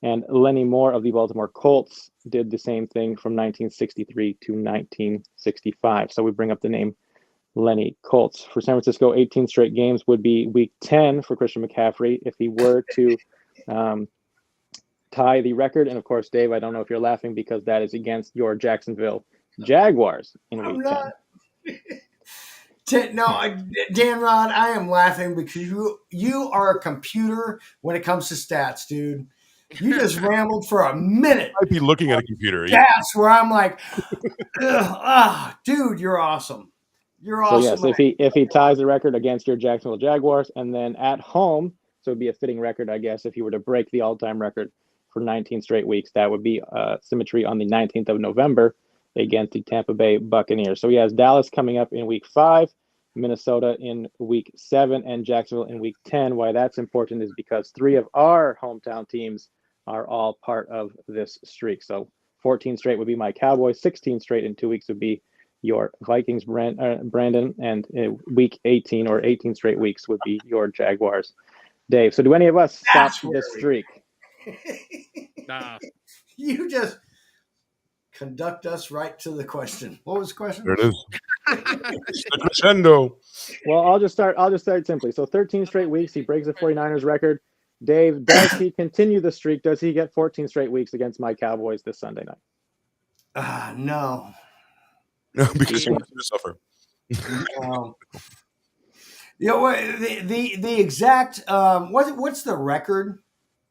And Lenny Moore of the Baltimore Colts did the same thing from 1963 to 1965. So we bring up the name Lenny Colts. For San Francisco, 18 straight games would be week 10 for Christian McCaffrey if he were to tie the record. And of course, Dave, I don't know if you're laughing because that is against your Jacksonville Jaguars in week 10. No, Dan Rod, I am laughing because you are a computer when it comes to stats, dude. You just rambled for a minute. I'd be looking at a computer. That's where I'm like, dude, you're awesome. You're awesome. So yes, if he ties the record against your Jacksonville Jaguars, and then at home, so it'd be a fitting record, I guess, if he were to break the all-time record for 19 straight weeks, that would be symmetry on the 19th of November against the Tampa Bay Buccaneers. So he has Dallas coming up in week 5, Minnesota in week 7, and Jacksonville in week 10. Why that's important is because 3 of our hometown teams are all part of this streak. So 14 straight would be my Cowboys, 16 straight in 2 weeks would be your Vikings, Brandon, and week 18 or 18 straight weeks would be your Jaguars, Dave. So do any of us stop this streak? Nah. You just conduct us right to the question. What was the question? There it is. It's the crescendo. Well, I'll just start simply. So 13 straight weeks, he breaks the 49ers record. Dave, does he continue the streak? Does he get 14 straight weeks against my Cowboys this Sunday night? No. No, because you want to suffer. The exact what's the record?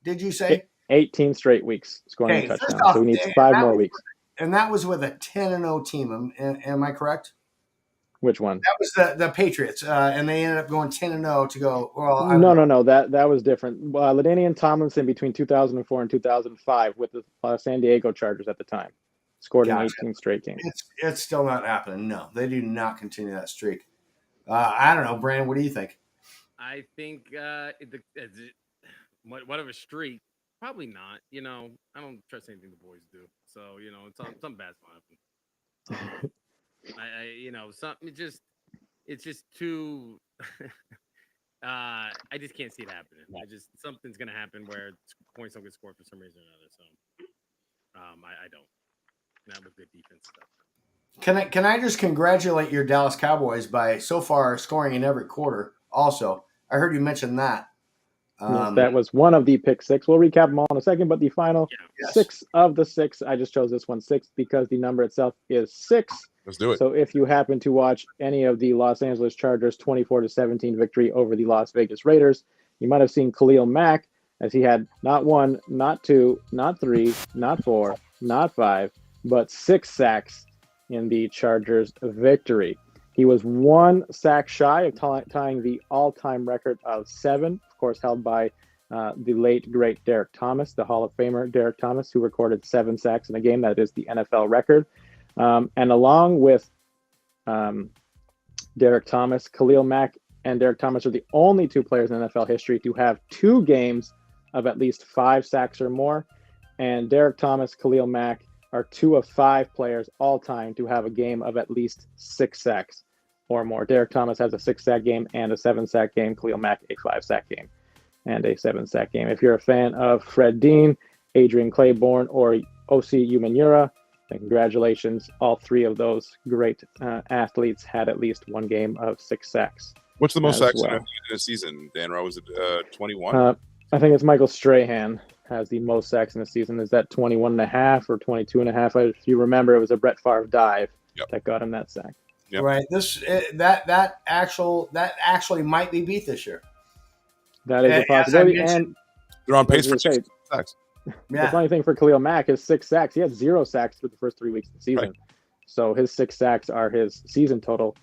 Did you say 18 straight weeks scoring a touchdown? So he needs 5 more weeks. And that was with a 10-0 team. Am I correct? Which one? That was the Patriots, and they ended up going 10-0 to go. Well, no, that was different. LaDainian Tomlinson between 2004 and 2005 with the San Diego Chargers at the time scored in 18 straight games. It's still not happening. No, they do not continue that streak. I don't know, Brandon. What do you think? I think what of a streak? Probably not. I don't trust anything the boys do. So something bad's gonna happen. It's just too. I just can't see it happening. Something's gonna happen where points don't get scored for some reason or another. So I don't. Not with good defense stuff. Can I just congratulate your Dallas Cowboys by so far scoring in every quarter? Also, I heard you mention that. Yes, that was one of the pick six. We'll recap them all in a second, but the final Yes. 6 of the 6, I just chose this one 6 because the number itself is 6. Let's do it. So if you happen to watch any of the Los Angeles Chargers 24-17 victory over the Las Vegas Raiders, you might have seen Khalil Mack as he had not 1, not 2, not 3, not 4, not 5, but 6 sacks in the Chargers victory. He was 1 sack shy of tying the all-time record of 7, of course, held by the late, great Derek Thomas, the Hall of Famer Derek Thomas, who recorded 7 sacks in a game. That is the NFL record. And along with Derek Thomas, Khalil Mack and Derek Thomas are the only 2 players in NFL history to have 2 games of at least 5 sacks or more. And Derek Thomas, Khalil Mack are 2 of 5 players all time to have a game of at least 6 sacks or more. Derek Thomas has a 6-sack game and a 7-sack game. Khalil Mack, a 5-sack game and a 7-sack game. If you're a fan of Fred Dean, Adrian Claiborne, or Osi Umenyiora, then congratulations. All 3 of those great athletes had at least 1 game of 6 sacks. What's the most sacks in a season, Dan Rowe? Was it 21? I think it's Michael Strahan has the most sacks in a season. Is that 21.5 or 22.5? If you remember, it was a Brett Favre dive that got him that sack. Yep. Right. That actually might be beat this year. That is a possibility. And they're on pace for 6 sacks. The funny thing for Khalil Mack is 6 sacks. He had 0 sacks for the first 3 weeks of the season. Right. So his 6 sacks are his season total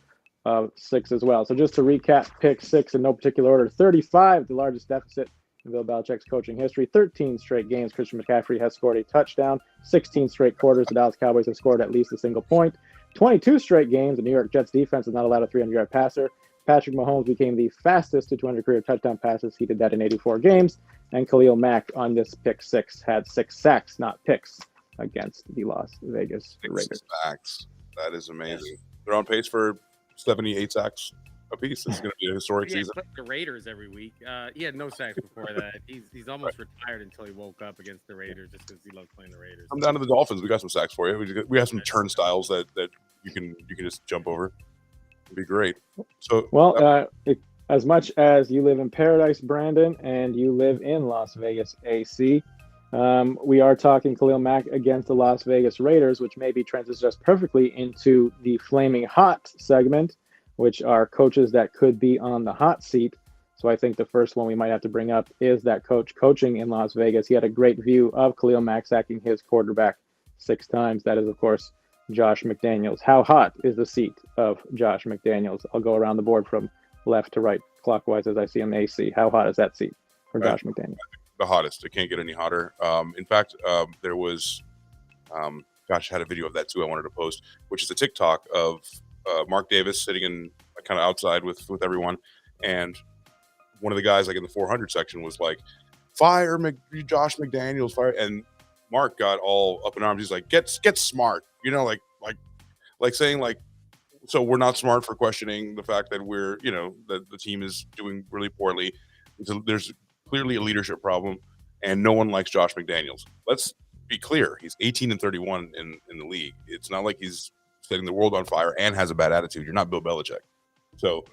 of 6 as well. So just to recap, pick 6 in no particular order. 35, the largest deficit in Bill Belichick's coaching history. 13 straight games, Christian McCaffrey has scored a touchdown. 16 straight quarters, the Dallas Cowboys have scored at least a single point. 22 straight games, the New York Jets defense has not allowed a 300-yard passer. Patrick Mahomes became the fastest to 200 career touchdown passes. He did that in 84 games. And Khalil Mack on this pick 6 had 6 sacks, not picks, against the Las Vegas Raiders. 6 sacks. That is amazing. They're on pace for 78 sacks apiece. This is going to be a historic season. The Raiders every week. He had no sacks before that. He's almost retired until he woke up against the Raiders just because he loved playing the Raiders. Come down to the Dolphins. We got some sacks for you. We have some turnstiles that you can just jump over. It'd be great. So as much as you live in paradise, Brandon, and you live in Las Vegas, AC, we are talking Khalil Mack against the Las Vegas Raiders, which maybe transitions us perfectly into the Flaming Hot segment, which are coaches that could be on the hot seat. So I think the first one we might have to bring up is that coach coaching in Las Vegas. He had a great view of Khalil Mack sacking his quarterback 6 times. That is, of course, Josh McDaniels. How hot is the seat of Josh McDaniels? I'll go around the board from left to right clockwise as I see him. AC. How hot is that seat for Josh McDaniels? The hottest. It can't get any hotter. In fact, there was, I had a video of that too I wanted to post, which is a TikTok of Mark Davis sitting in kind of outside with everyone, and one of the guys like in the 400 section was like, "Fire Josh McDaniels, fire!" And Mark got all up in arms. He's like, "Get smart," like saying like, so we're not smart for questioning the fact that we're that the team is doing really poorly. There's clearly a leadership problem, and no one likes Josh McDaniels. Let's be clear: he's 18-31 in the league. It's not like he's setting the world on fire and has a bad attitude. You're not Bill Belichick. So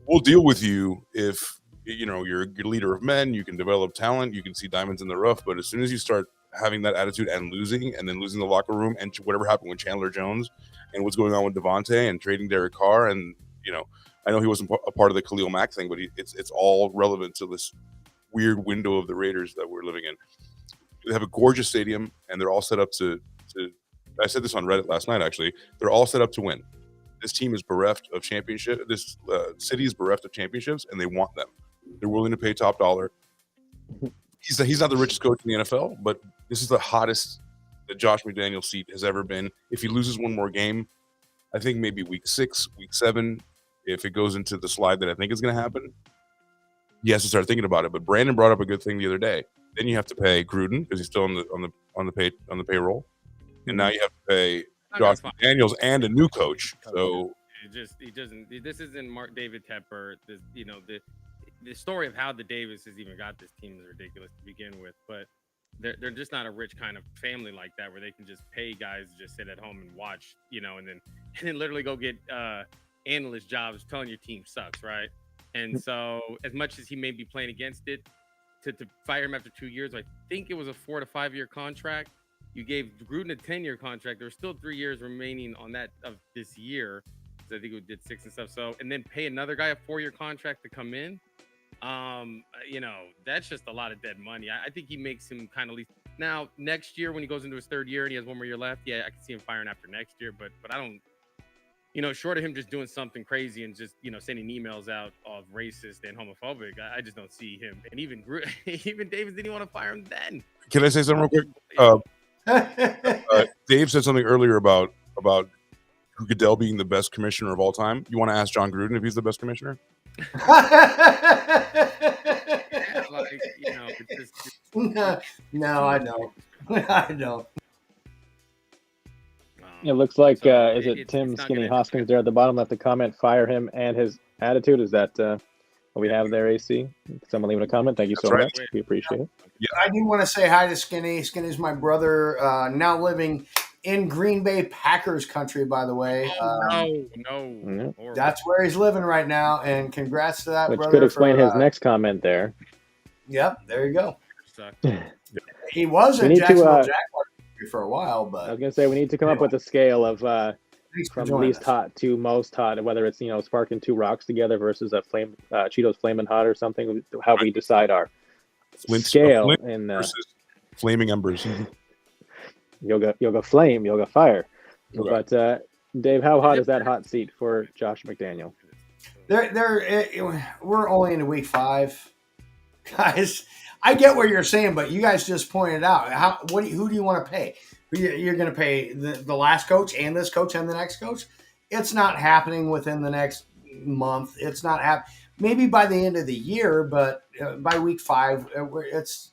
we'll deal with you if you're a good leader of men. You can develop talent. You can see diamonds in the rough. But as soon as you start having that attitude and then losing the locker room, and whatever happened with Chandler Jones and what's going on with Devontae and trading Derek Carr, and I know he wasn't a part of the Khalil Mack thing, but it's all relevant to this weird window of the Raiders that we're living in. They have a gorgeous stadium, and they're all set up to I said this on Reddit last night, actually. They're all set up to win. This team is bereft of championship. This city is bereft of championships, and they want them. They're willing to pay top dollar. He's not the richest coach in the NFL, but this is the hottest that Josh McDaniels' seat has ever been. If he loses one more game, I think maybe week 6, week 7, if it goes into the slide that I think is going to happen, he has to start thinking about it. But Brandon brought up a good thing the other day. Then you have to pay Gruden because he's still on the payroll. And now you have to pay Josh McDaniels and a new coach. So he doesn't. This isn't Mark David Tepper. The story of how the Davises even got this team is ridiculous to begin with. But they're just not a rich kind of family like that where they can just pay guys to just sit at home and watch, and then literally go get analyst jobs telling your team sucks, right? And so as much as he may be playing against it, to fire him after 2 years, I think it was a 4 to 5 year contract. You gave Gruden a 10-year contract. There were still 3 years remaining on that of this year. So I think we did 6 and stuff. So, and then pay another guy a 4-year contract to come in. That's just a lot of dead money. I think he makes him kind of least. Now, next year when he goes into his 3rd year and he has 1 more year left, yeah, I can see him firing after next year. But I don't, short of him just doing something crazy and just, sending emails out of racist and homophobic, I just don't see him. And even Davis didn't want to fire him then. Can I say something real quick? Dave said something earlier about Goodell being the best commissioner of all time. You want to ask John Gruden if he's the best commissioner? No, I don't. I don't. It looks like is it Tim Skinny Hoskins there at the bottom left the comment, fire him and his attitude? Is that what we have there, AC? Someone leaving a comment. Thank you so much. We appreciate it. Yeah. I do want to say hi to Skinny. Skinny's my brother, now living in Green Bay Packers country, by the way. No. That's where he's living right now, and congrats to that Which brother. Which could explain his next comment there. Yep, there you go. He was in Jacksonville Jaguars for a while, but I was going to say we need to come up with a scale of from least hot to most hot, whether it's sparking 2 rocks together versus a Cheetos Flamin' Hot or something. How we decide our scale in versus flaming embers. Yoga flame, yoga fire. Okay. But Dave, how hot is that hot seat for Josh McDaniel? We're only in week 5, guys. I get what you're saying, but you guys just pointed out who do you want to pay? You're going to pay the last coach and this coach and the next coach? It's not happening within the next month. It's not maybe by the end of the year, but by week 5,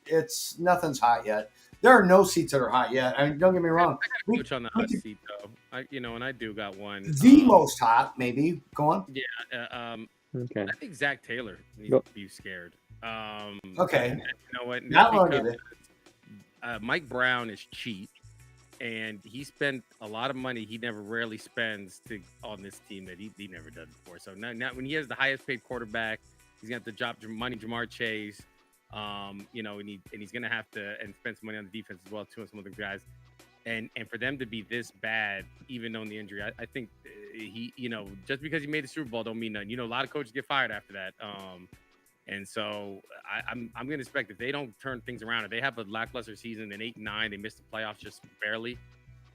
it's nothing's hot yet. There are no seats that are hot yet. I mean, don't get me wrong. I got a coach on the hot seat though. And I do got one. The most hot, maybe. Go on. Yeah. Okay. I think Zach Taylor needs to be scared. Okay. You know what? Not long of it. Mike Brown is cheap, and he spent a lot of money he rarely spends on this team that he never done before. So now when he has the highest paid quarterback, he's gonna have to drop money Jamar Chase. And he's gonna have to spend some money on the defense as well too, and some other guys. And for them to be this bad, even knowing the injury, I think he, just because he made the Super Bowl don't mean nothing. A lot of coaches get fired after that. And so I'm going to expect if they don't turn things around, if they have a lackluster season, then 8-9, they missed the playoffs just barely.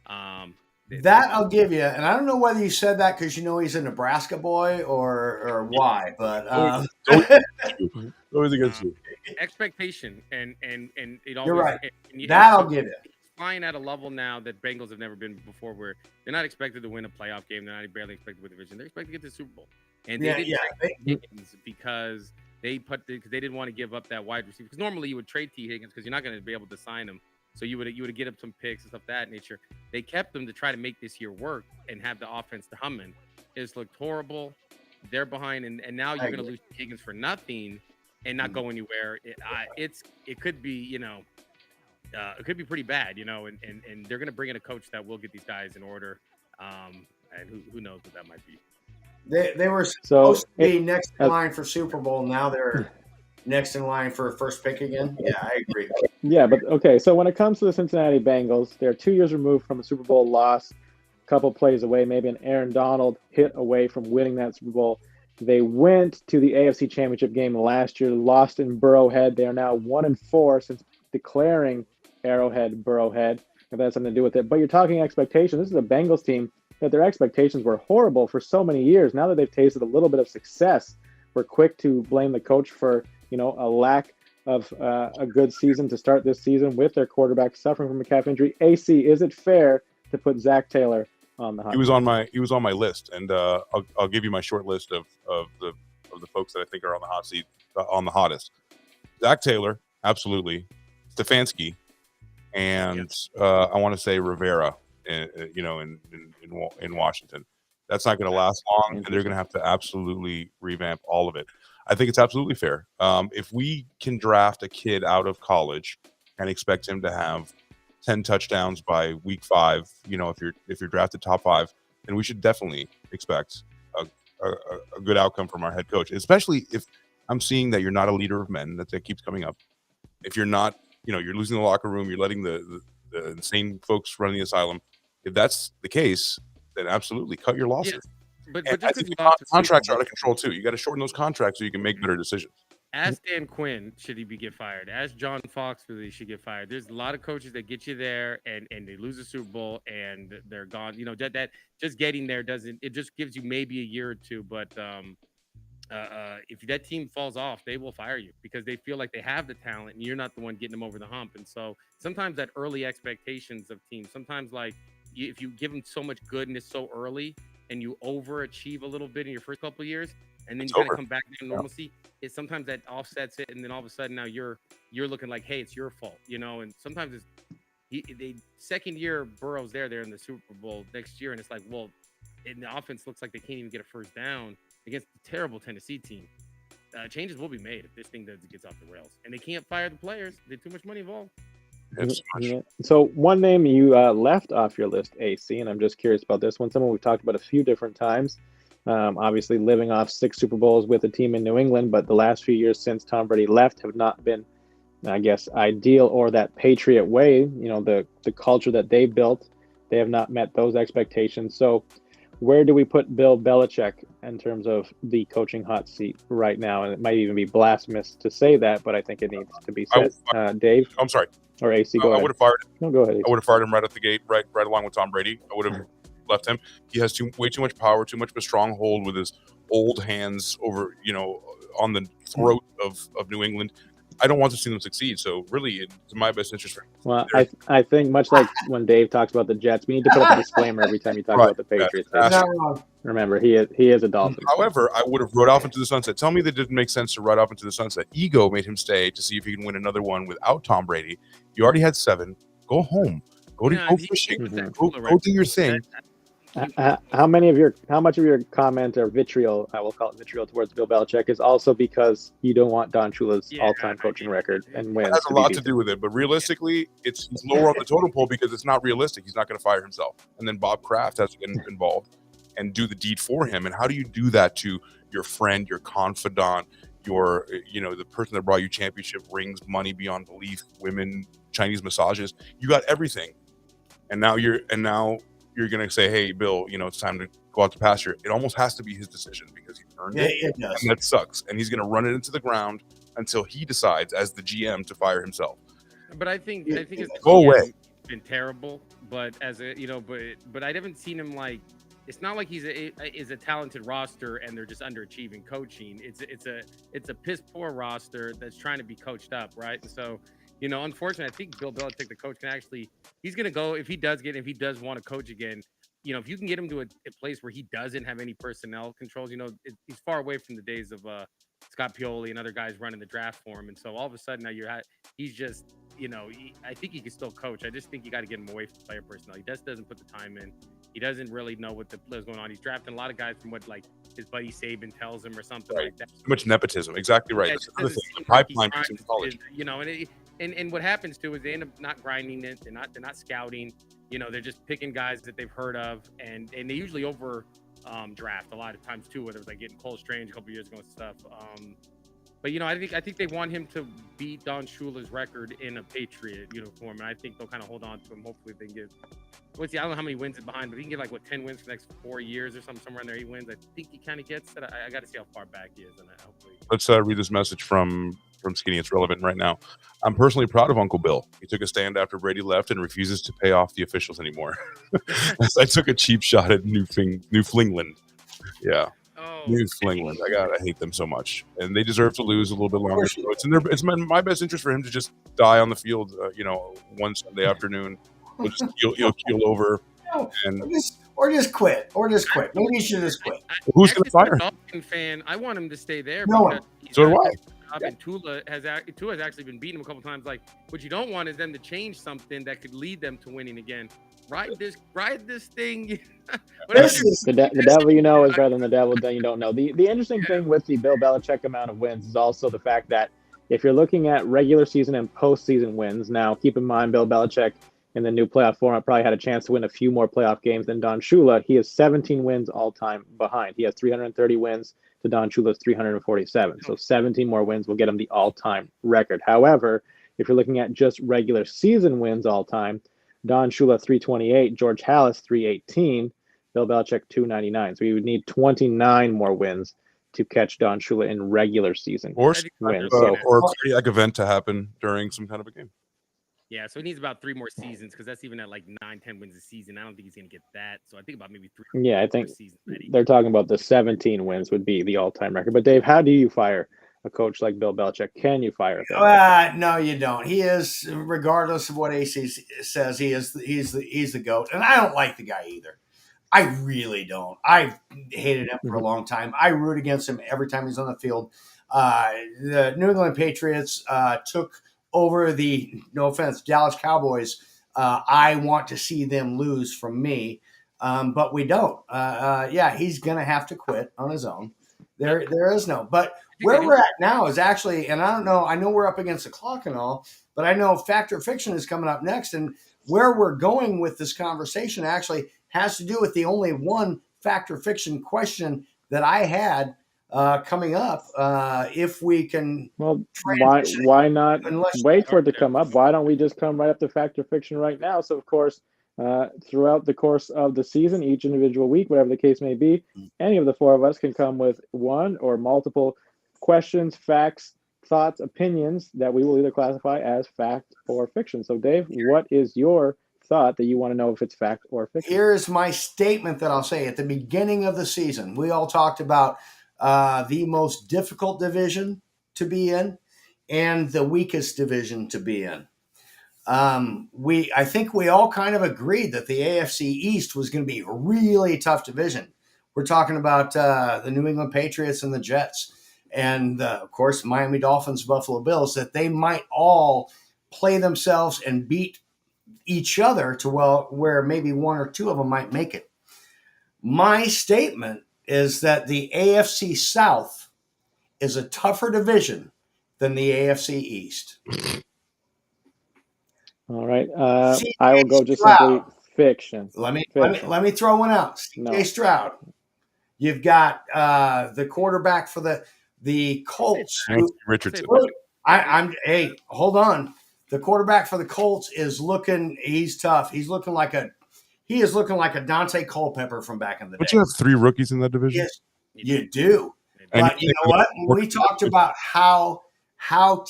That I'll give you. And I don't know whether you said that because he's a Nebraska boy or why, but always against you. Expectation and it always. You're right. That I'll give you. Flying at a level now that Bengals have never been before, where they're not expected to win a playoff game. They're not barely expected to win the division. They're expected to get to the Super Bowl, and they didn't trade Higgins because they didn't want to give up that wide receiver. Because normally you would trade T. Higgins because you're not going to be able to sign him. So you would get up some picks and stuff of that nature. They kept them to try to make this year work and have the offense to humming. It's looked horrible. They're behind, and now you're going to lose Higgins for nothing and not go anywhere. It could be it could be pretty bad, and they're going to bring in a coach that will get these guys in order. And who knows what that might be. They were supposed to be next in line for Super Bowl. Now they're next in line for first pick again. Yeah, I agree. Yeah, but okay. So when it comes to the Cincinnati Bengals, they're 2 years removed from a Super Bowl loss, a couple plays away, maybe an Aaron Donald hit away from winning that Super Bowl. They went to the AFC Championship game last year, lost in Burrowhead. They are now 1-4 since declaring Arrowhead, Burrowhead, if that has something to do with it. But you're talking expectations. This is a Bengals team that their expectations were horrible for so many years. Now that they've tasted a little bit of success, we're quick to blame the coach for, a lack of a good season to start this season with their quarterback suffering from a calf injury. AC, is it fair to put Zach Taylor on the hot seat? He was on my list, and I'll give you my short list of the folks that I think are on the hot seat, on the hottest. Zach Taylor, absolutely. Stefanski, and I want to say Rivera, in Washington. That's not going to last long, and they're going to have to absolutely revamp all of it. I think it's absolutely fair. If we can draft a kid out of college and expect him to have 10 touchdowns by week 5, if you're drafted top 5, then we should definitely expect a good outcome from our head coach, especially if I'm seeing that you're not a leader of men. That keeps coming up. If you're not, you're losing the locker room, you're letting the insane folks running the asylum. If that's the case, then absolutely cut your losses. Yeah. But I just think because the contracts are out of control too. You got to shorten those contracts so you can make better decisions. Ask Dan Quinn, should he get fired? Ask John Fox whether he should get fired. There's a lot of coaches that get you there and they lose the Super Bowl and they're gone. That just getting there it just gives you maybe a year or two. But if that team falls off, they will fire you because they feel like they have the talent and you're not the one getting them over the hump. And so sometimes that early expectations of teams, sometimes if you give them so much goodness so early and you overachieve a little bit in your first couple of years, and then you kind of come back to normalcy. Sometimes that offsets it, and then all of a sudden now you're looking like, hey, it's your fault, And sometimes the second year Burrow's they're in the Super Bowl next year, and it's like, well, and the offense looks like they can't even get a first down against the terrible Tennessee team. Changes will be made if this thing gets off the rails, and they can't fire the players. There's too much money involved. Yeah. So one name you left off your list, AC, and I'm just curious about this one. Someone we've talked about a few different times. Obviously living off 6 Super Bowls with a team in New England, but the last few years since Tom Brady left have not been, I guess, ideal or that Patriot way. The culture that they built, they have not met those expectations. So where do we put Bill Belichick in terms of the coaching hot seat right now? And it might even be blasphemous to say that, but I think it needs to be said. Dave? I'm sorry. Or AC, go ahead. I would have fired him. No, go ahead. AC. I would have fired him right at the gate, right along with Tom Brady. I would have left him. He has way too much power, too much of a stronghold with his old hands over, on the throat of New England. I don't want to see them succeed. So really, it's in my best interest. Well, I think much like when Dave talks about the Jets, we need to put up a disclaimer every time you talk about the Patriots. Remember, he is a Dolphin. However, I would have rode off into the sunset. Tell me that it didn't make sense to ride off into the sunset. Ego made him stay to see if he can win another one without Tom Brady. You already had 7. Go home. Go fishing. Go do your thing. How much of your comment or vitriol, I will call it vitriol, towards Bill Belichick is also because you don't want Don Shula's all-time coaching record and wins? It has a lot to do with it, but realistically, it's lower on the totem pole because it's not realistic. He's not going to fire himself, and then Bob Kraft has to get involved and do the deed for him. And how do you do that to your friend, your confidant, your the person that brought you championship rings, money beyond belief, women, Chinese massages? You got everything, and now you're going to say, hey, Bill, it's time to go out to pasture. It almost has to be his decision because he earned it. It does. And that sucks. And he's going to run it into the ground until he decides as the GM to fire himself. But I think it's been terrible. But but I haven't seen him it's not like he's a talented roster and they're just underachieving coaching. It's a piss poor roster that's trying to be coached up, right? And so, unfortunately, I think Bill Belichick, the coach, he's going to go, if he does want to coach again, if you can get him to a place where he doesn't have any personnel controls, he's far away from the days of Scott Pioli and other guys running the draft for him. And so all of a sudden now he's just, I think he can still coach. I just think you got to get him away from player personnel. He just doesn't put the time in. He doesn't really know what's going on. He's drafting a lot of guys from what his buddy Saban tells him or something like that. Too much nepotism. Exactly right. Yeah, that's the pipeline in college. And what happens too is they end up not grinding it. They're not scouting. They're just picking guys that they've heard of, and they usually over draft a lot of times too. Whether it was getting Cole Strange a couple years ago and stuff. But I think they want him to beat Don Shula's record in a Patriot uniform, and I think they'll kind of hold on to him. Hopefully, they can get. I don't know how many wins is behind, but he can get 10 wins for the next 4 years or something, somewhere in there. He wins. I think he kind of gets it. I got to see how far back he is, and hopefully. Let's read this message from Skinny. It's relevant right now. I'm personally proud of Uncle Bill. He took a stand after Brady left and refuses to pay off the officials anymore. I took a cheap shot at Newfoundland. Yeah. Newfoundland. I hate them so much, and they deserve to lose a little bit longer. So it's my best interest for him to just die on the field. One Sunday afternoon, he'll keel over, or just quit. Maybe he should just quit. Who's going to fire him? Dolphin fan, I want him to stay there. No one. So do I. And Tua has actually been beating him a couple times. What you don't want is them to change something that could lead them to winning again. Ride this thing. The devil you know is better than the devil that you don't know. The interesting thing with the Bill Belichick amount of wins is also the fact that If you're looking at regular season and postseason wins, now keep in mind Bill Belichick in the new playoff format probably had a chance to win a few more playoff games than Don Shula. He has 17 wins all time behind. He has 330 wins to Don Shula's 347. So 17 more wins will get him the all-time record. However, if you're looking at just regular season wins all time, Don Shula 328, George Halas 318, Bill Belichick 299. So you would need 29 more wins to catch Don Shula in regular season Or wins. or a cardiac event to happen during some kind of a game. Yeah, so he needs about 3 more seasons because that's even at like 9-10 wins a season. I don't think he's going to get that. So I think about maybe 3. Yeah, I think they're talking about the 17 wins would be the all-time record. But Dave, how do you fire a coach like Bill Belichick? Can you fire him? No, you don't. He is, regardless of what AC says, he's the GOAT. And I don't like the guy either. I really don't. I've hated him for a long time. I root against him every time he's on the field. The New England Patriots took over the, no offense, Dallas Cowboys. I want to see them lose from me, but we don't. Yeah, he's going to have to quit on his own. There is no. But where we're at now is actually, and I don't know, I know we're up against the clock and all, but I know Fact or Fiction is coming up next. And where we're going with this conversation actually has to do with the only one Fact or Fiction question that I had coming up. If we can, well, why not wait for it to come up? Why don't we just come right up to Fact or Fiction right now? So, of course, throughout the course of the season, each individual week, whatever the case may be, any of the 4 of us can come with one or multiple questions, facts, thoughts, opinions that we will either classify as fact or fiction. So, Dave, what is your thought that you want to know if it's fact or fiction? Here's my statement that I'll say. At the beginning of the season, we all talked about the most difficult division to be in and the weakest division to be in. I think we all kind of agreed that the AFC East was going to be a really tough division. We're talking about the New England Patriots and the Jets, and of course Miami Dolphins, Buffalo Bills. That they might all play themselves and beat each other to where maybe 1 or 2 of them might make it. My statement is that the AFC South is a tougher division than the AFC East. All right. I will go just simply fiction. Let me throw one out. CJ Stroud. You've got the quarterback for the Colts. Richardson. Hey, hold on. The quarterback for the Colts he's tough. He is looking like a Dante Culpepper from back in the day. Don't you have 3 rookies in that division? Yes, you do. But you know what? We talked about how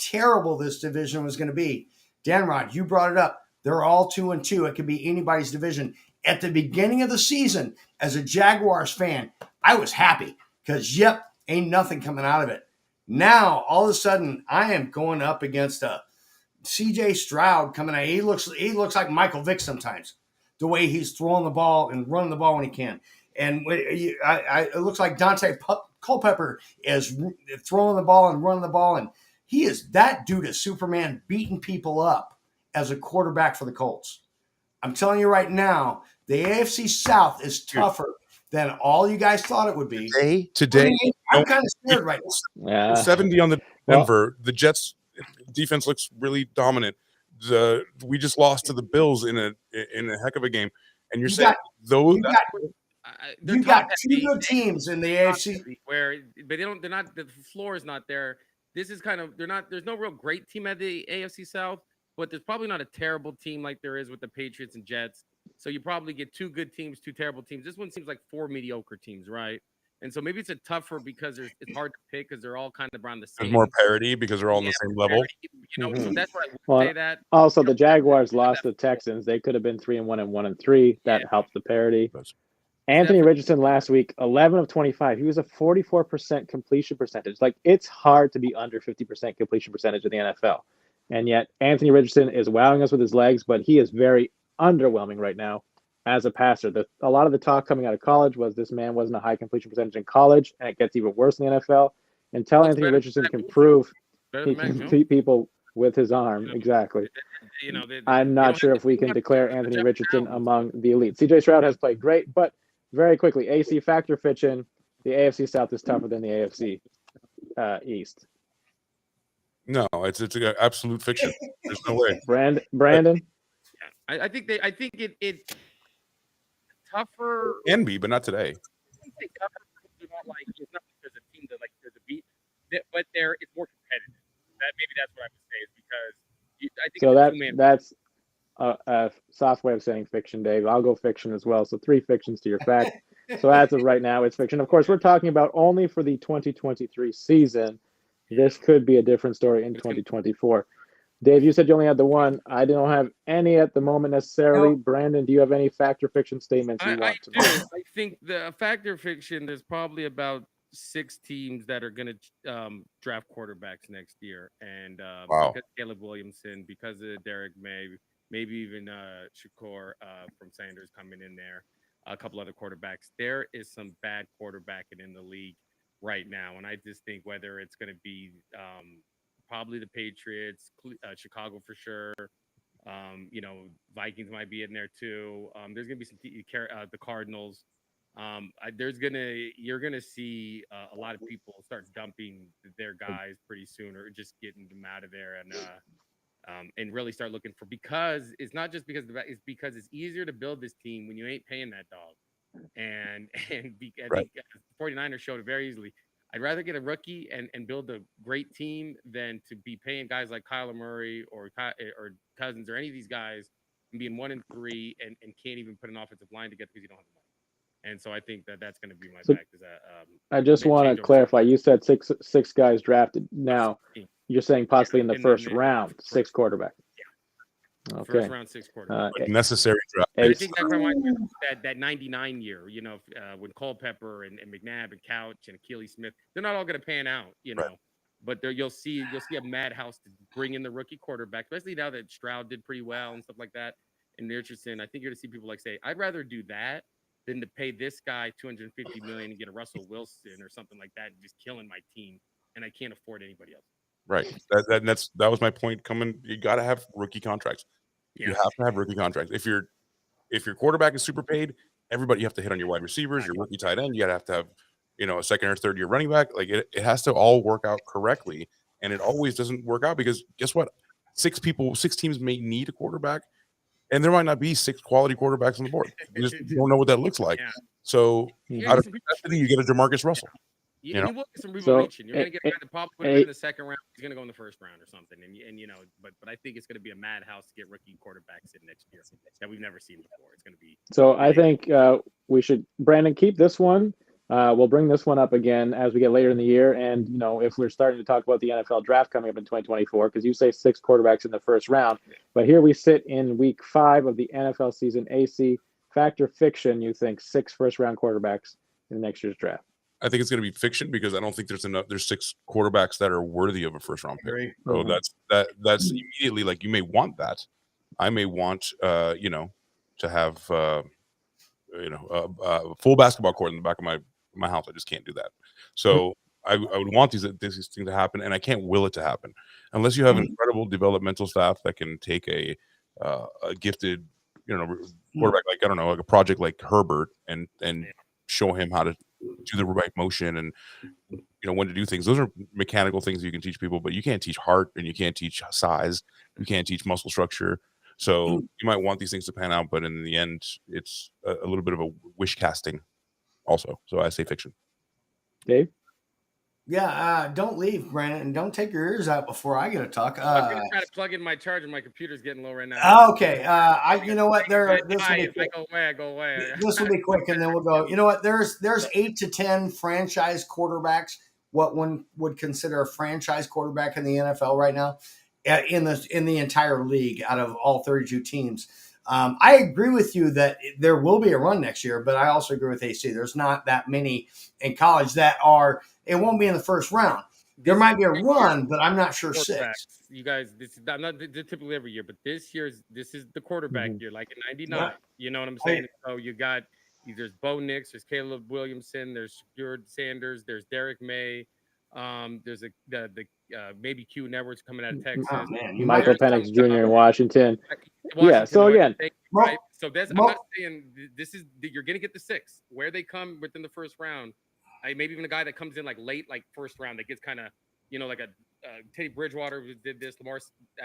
terrible this division was going to be. Danrod, you brought it up. They're all 2-2. It could be anybody's division. At the beginning of the season, as a Jaguars fan, I was happy because, ain't nothing coming out of it. Now, all of a sudden, I am going up against a CJ Stroud coming out. He looks like Michael Vick sometimes, the way he's throwing the ball and running the ball when he can. And it looks like Dante Culpepper is throwing the ball and running the ball. And that dude is Superman, beating people up as a quarterback for the Colts. I'm telling you right now, the AFC South is tougher than all you guys thought it would be. Today, I'm kind of scared right now. 70 on the Denver. The Jets defense looks really dominant. We just lost to the Bills in a heck of a game, and you got 2 good teams in the AFC but they're not. The floor is not there. This is kind of there's no real great team at the AFC South, but there's probably not a terrible team like there is with the Patriots and Jets. So you probably get 2 good teams, 2 terrible teams. This one seems like 4 mediocre teams, right? And so maybe it's a tougher because it's hard to pick because they're all kind of around the same. There's more parity because they're all on the same level. So that's why I would say that. Also, the Jaguars lost the Texans. They could have been 3-1 and 1-3. That helps the parity. Anthony Richardson last week, 11 of 25. He was a 44% completion percentage. Like, it's hard to be under 50% completion percentage in the NFL. And yet, Anthony Richardson is wowing us with his legs, but he is very underwhelming right now as a passer. A lot of the talk coming out of college was this man wasn't a high completion percentage in college, and it gets even worse in the NFL. Until Anthony Richardson can prove he can beat people with his arm. Exactly. I'm not sure if we can declare Anthony Richardson among the elite. CJ Stroud has played great, but very quickly, AC fact or fiction, the AFC South is tougher than the AFC East. No, it's absolute fiction. There's no way. Brandon. I think it tougher. Can be, but not today. I think tougher because not like it's not like there's a team that like there's a beat, but it's more competitive. That's what I would say is because I think so that's a soft way of saying fiction, Dave. I'll go fiction as well. So 3 fictions to your fact. So as of right now, it's fiction. Of course, we're talking about only for the 2023 season. This could be a different story in 2024. Dave, you said you only had the one. I don't have any at the moment necessarily. No. Brandon, do you have any fact or fiction statements you want to make? I think the fact or fiction, there's probably about 6 teams that are going to draft quarterbacks next year. And Wow. because Caleb Williamson, because of Derek May, maybe even Shakur from Sanders coming in there, a couple other quarterbacks. There is some bad quarterbacking in the league right now. And I just think whether it's going to be probably the Patriots, Chicago for sure. Vikings might be in there too. There's gonna be some the Cardinals. You're gonna see a lot of people start dumping their guys pretty soon, or just getting them out of there, and really start looking for, because it's not just because it's because it's easier to build this team when you ain't paying that dog. I think 49ers showed it very easily. I'd rather get a rookie and build a great team than to be paying guys like Kyler Murray or Cousins or any of these guys and being 1-3 and can't even put an offensive line together because you don't have the money. And so I think that's going to be my fact. Is that I just want to clarify. You said six guys drafted. Now you're saying possibly in the first round, 6 quarterbacks. Okay. First round 6 quarterbacks. Necessary draft. I think that reminds me of that 99 year, when Culpepper and McNabb and Couch and Achilles Smith, they're not all going to pan out, Right. But you'll see a madhouse to bring in the rookie quarterback, especially now that Stroud did pretty well and stuff like that. And Richardson, I think you're going to see people say, I'd rather do that than to pay this guy $250 million and get a Russell Wilson or something like that and just killing my team, and I can't afford anybody else. Right. That was my point coming. You got to have rookie contracts. Yeah. You have to have rookie contracts. If your quarterback is super paid, everybody you have to hit on your wide receivers, your rookie tight end. You got to have a second or third year running back. Like it has to all work out correctly, and it always doesn't work out because guess what? 6 teams may need a quarterback, and there might not be 6 quality quarterbacks on the board. You just don't know what that looks like. Yeah. So out of necessity, you get a Jamarcus Russell. You will get some people reaching. You're going to get a guy that probably would have been in the second round. He's going to go in the first round or something. But I think it's going to be a madhouse to get rookie quarterbacks in next year that we've never seen before. It's going to be. So I think we should, Brandon, keep this one. We'll bring this one up again as we get later in the year. And, if we're starting to talk about the NFL draft coming up in 2024, because you say 6 quarterbacks in the first round. But here we sit in week 5 of the NFL season. AC, fact or fiction, you think 6 first-round quarterbacks in next year's draft? I think it's going to be fiction because I don't think there's 6 quarterbacks that are worthy of a first round pick. So that's immediately like, you may want that. I may want to have a full basketball court in the back of my house. I just can't do that. So I would want these things to happen, and I can't will it to happen unless you have incredible developmental staff that can take a gifted quarterback, like I don't know, like a project like Herbert, and show him how to do the right motion and when to do things. Those are mechanical things you can teach people, but you can't teach heart, and you can't teach size, you can't teach muscle structure. So you might want these things to pan out, but in the end it's a little bit of a wish casting also. So I say fiction. Dave? Yeah, don't leave, Brandon, and don't take your ears out before I get to talk. I'm gonna try to plug in my charger. My computer's getting low right now. Okay, you know what? This will be quick. I go away. This will be quick, and then we'll go. You know what? There's 8 to 10 franchise quarterbacks. What one would consider a franchise quarterback in the NFL right now, in the entire league, out of all 32 teams. I agree with you that there will be a run next year, but I also agree with AC. There's not that many in college that are. It won't be in the first round. There might be a run, but I'm not sure 6. You guys, this is not typically every year, but this is the quarterback year, like in '99. Yeah. You know what I'm saying? So you got there's Bo Nix, there's Caleb Williamson, there's Stuart Sanders, there's Derek May, there's maybe Q Edwards coming out of Texas. Oh, Michael Penix Jr. in Washington. Yeah. So again, right? So I'm not saying this is you're going to get the 6 where they come within the first round. Maybe even a guy that comes in like late, like first round, that gets kind of, like Teddy Bridgewater did this. Lamar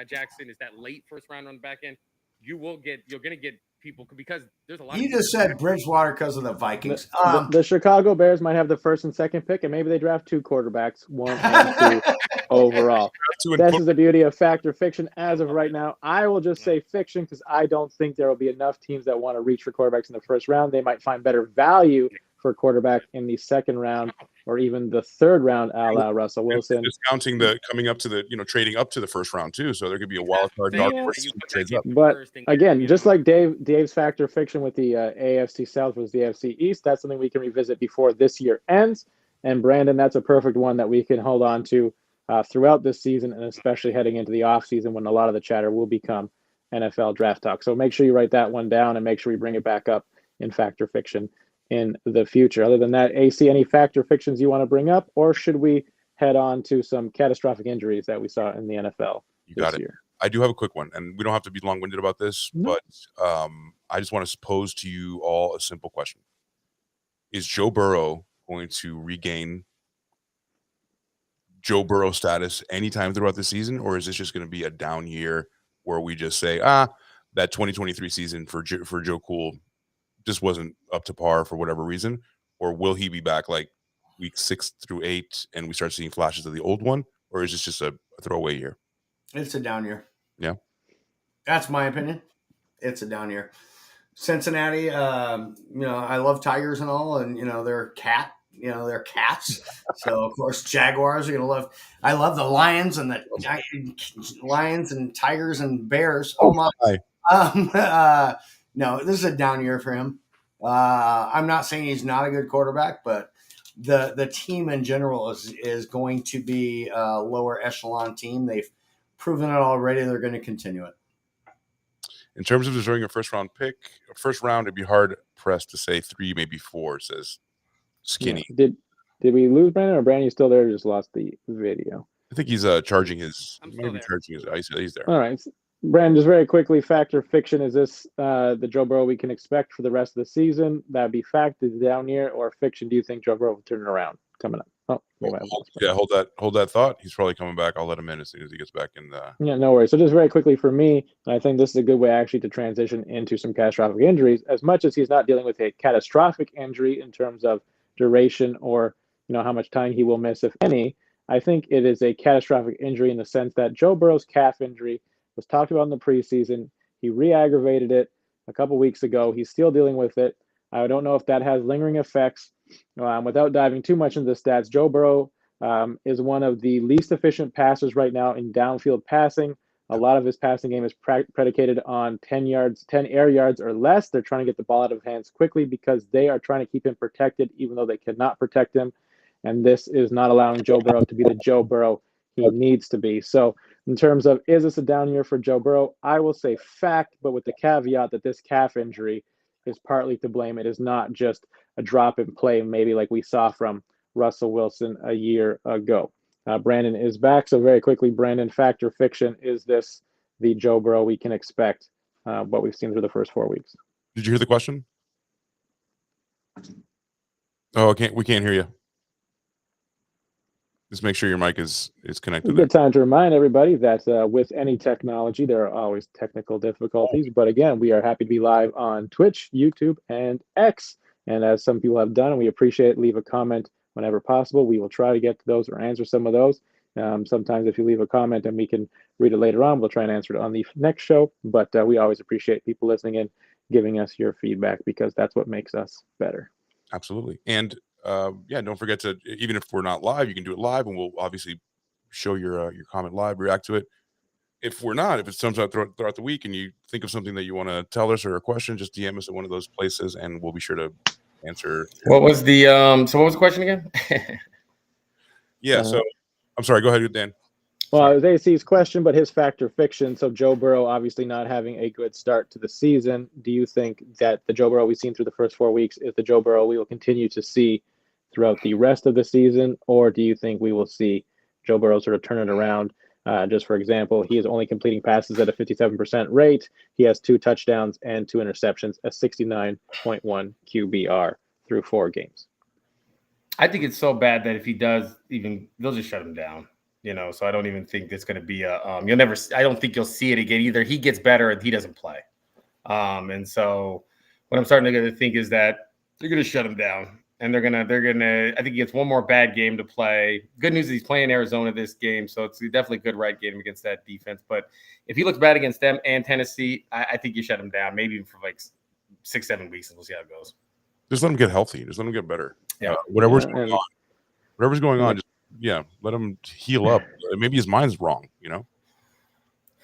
Jackson is that late first round on the back end. You're going to get people because there's a lot. You just said Bridgewater because of the Vikings. The Chicago Bears might have the first and second pick, and maybe they draft 2 quarterbacks, 1 and 2 overall. This is the beauty of fact or fiction. As of right now, I will just say fiction because I don't think there will be enough teams that want to reach for quarterbacks in the first round. They might find better value for quarterback in the second round or even the third round, a la Russell Wilson. Discounting the coming up to the, trading up to the first round too. So there could be a wild card dark horse trades up. But again, just like Dave's factor fiction with the AFC South was the AFC East, that's something we can revisit before this year ends. And Brandon, that's a perfect one that we can hold on to throughout this season, and especially heading into the offseason when a lot of the chatter will become NFL draft talk. So make sure you write that one down and make sure we bring it back up in fact or fiction in the future. Other than that, AC, any fact or fictions you want to bring up, or should we head on to some catastrophic injuries that we saw in the NFL this year? I do have a quick one, and we don't have to be long-winded about this, but I just want to pose to you all a simple question. Is Joe Burrow going to regain Joe Burrow status anytime throughout the season, or is this just going to be a down year where we just say, that 2023 season for Joe Cool just wasn't up to par for whatever reason? Or will he be back like week 6 through 8 and we start seeing flashes of the old one? Or is this just a throwaway year? It's a down year. Yeah. That's my opinion. It's a down year. Cincinnati, I love Tigers and all, and, they're cats. So, of course, Jaguars are going to love. I love the Lions and Tigers and Bears. Oh, my. No, this is a down year for him. I'm not saying he's not a good quarterback, but the team in general is going to be a lower echelon team. They've proven it already. They're going to continue it. In terms of deserving a first round, it'd be hard pressed to say 3, maybe 4, says Skinny. Yeah. Did we lose Brandon, or Brandon still there? Just lost the video. I think he's charging his. He's there. All right. Brandon, just very quickly, fact or fiction, is this the Joe Burrow we can expect for the rest of the season? That would be fact, the down year, or fiction? Do you think Joe Burrow will turn it around coming up? Hold that thought. He's probably coming back. I'll let him in as soon as he gets back in. Yeah, no worries. So just very quickly for me, I think this is a good way actually to transition into some catastrophic injuries. As much as he's not dealing with a catastrophic injury in terms of duration or how much time he will miss, if any, I think it is a catastrophic injury in the sense that Joe Burrow's calf injury was talked about in the preseason. He re-aggravated it a couple weeks ago. He's still dealing with it. I don't know if that has lingering effects. Without diving too much into the stats, Joe Burrow is one of the least efficient passers right now in downfield passing. A lot of his passing game is predicated on 10 air yards or less. They're trying to get the ball out of hands quickly because they are trying to keep him protected, even though they cannot protect him. And this is not allowing Joe Burrow to be the Joe Burrow he needs to be. So in terms of, is this a down year for Joe Burrow? I will say fact, but with the caveat that this calf injury is partly to blame. It is not just a drop in play, maybe like we saw from Russell Wilson a year ago. Brandon is back. So very quickly, Brandon, fact or fiction, is this the Joe Burrow we can expect, what we've seen through the first 4 weeks? Did you hear the question? Oh, we can't hear you. Just make sure your mic is connected. Good time to remind everybody that with any technology, there are always technical difficulties. But again, we are happy to be live on Twitch, YouTube, and X. And as some people have done, and we appreciate it, leave a comment whenever possible. We will try to get to those or answer some of those. Sometimes if you leave a comment and we can read it later on, we'll try and answer it on the next show. But we always appreciate people listening in, giving us your feedback, because that's what makes us better. Absolutely. And don't forget to, even if we're not live, you can do it live, and we'll obviously show your comment live, react to it. If it comes out throughout the week and you think of something that you want to tell us or a question, just DM us at one of those places and we'll be sure to answer. What was the question again? So I'm sorry, go ahead, Dan. Well, it was AC's question, but his fact or fiction. So Joe Burrow obviously not having a good start to the season. Do you think that the Joe Burrow we've seen through the first 4 weeks is the Joe Burrow we will continue to see throughout the rest of the season? Or do you think we will see Joe Burrow sort of turn it around? Just for example, he is only completing passes at a 57% rate. He has 2 touchdowns and 2 interceptions, a 69.1 QBR through 4 games. I think it's so bad that if he does, they'll just shut him down. So I don't even think it's going to be I don't think you'll see it again. Either he gets better or he doesn't play. And so what I'm starting to think is that they're going to shut him down, and they're gonna. I think he gets one more bad game to play. Good news is he's playing Arizona this game, so it's definitely a good right game against that defense. But if he looks bad against them and Tennessee, I think you shut him down, maybe even for like 6-7 weeks, and we'll see how it goes. Just let him get healthy. Just let him get better. Yeah. Whatever's going on, just let him heal up. Maybe his mind's wrong,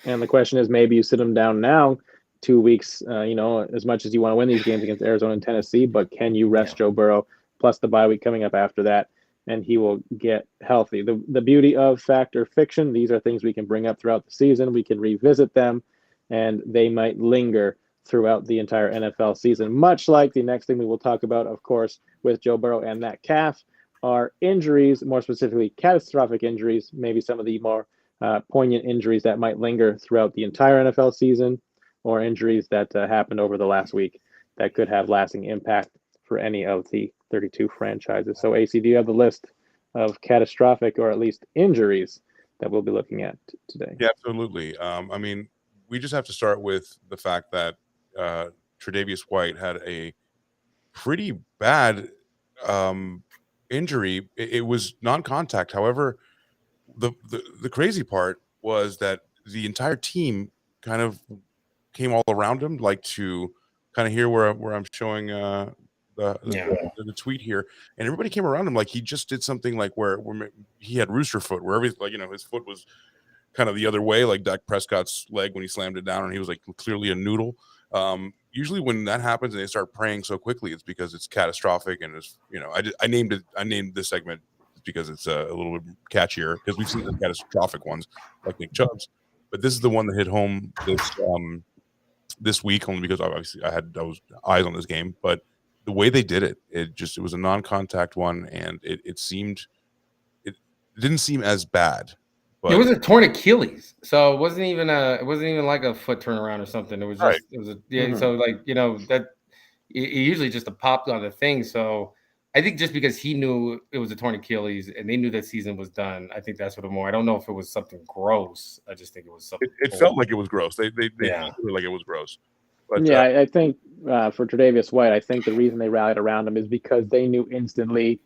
And the question is, maybe you sit him down now, 2 weeks, as much as you want to win these games against Arizona and Tennessee, but can you rest Joe Burrow plus the bye week coming up after that, and he will get healthy? The beauty of fact or fiction, these are things we can bring up throughout the season. We can revisit them, and they might linger throughout the entire NFL season, much like the next thing we will talk about, of course, with Joe Burrow and that calf, are injuries, more specifically catastrophic injuries, maybe some of the more poignant injuries that might linger throughout the entire NFL season, or injuries that happened over the last week that could have lasting impact for any of the 32 franchises. So, AC, do you have the list of catastrophic or at least injuries that we'll be looking at today? Yeah, absolutely. We just have to start with the fact that Tre'Davious White had a pretty bad injury. It was non-contact. However, the crazy part was that the entire team kind of came all around him, like to kind of hear where I'm showing the tweet here, and everybody came around him like he just did something like where he had rooster foot, where everything, his foot was kind of the other way, like Dak Prescott's leg when he slammed it down, and he was like clearly a noodle. Usually when that happens and they start praying so quickly, it's because it's catastrophic, and it's I named this segment because it's a little bit catchier, because we've seen the catastrophic ones like Nick Chubb's, but this is the one that hit home this week, only because obviously I was eyes on this game. But the way they did it, it was a non-contact one, and it didn't seem as bad. But it was a torn Achilles, so it wasn't even like a foot turnaround or something. It was just So that it usually just a pop on the thing. So I think just because he knew it was a torn Achilles and they knew that season was done, I think that's what it more. I don't know if it was something gross. I just think it was something. It felt like it was gross. They like it was gross. But, I think for Tre'Davious White, I think the reason they rallied around him is because they knew instantly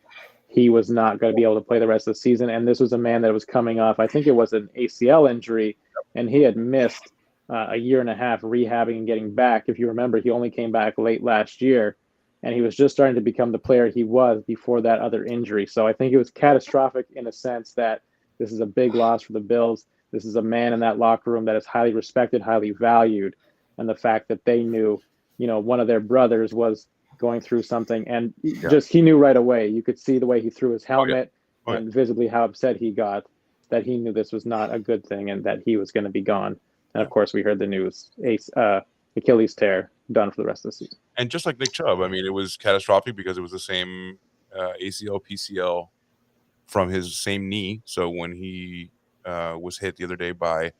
he was not going to be able to play the rest of the season. And this was a man that was coming off, I think it was an ACL injury, and he had missed a year and a half rehabbing and getting back. If you remember, he only came back late last year, and he was just starting to become the player he was before that other injury. So I think it was catastrophic in a sense that this is a big loss for the Bills. This is a man in that locker room that is highly respected, highly valued. And the fact that they knew, one of their brothers was going through something, and he knew right away. You could see the way he threw his helmet and visibly how upset he got, that he knew this was not a good thing and that he was going to be gone. And of course, we heard the news: Achilles tear, done for the rest of the season. And just like Nick Chubb, it was catastrophic because it was the same ACL, PCL from his same knee. So when he was hit the other day by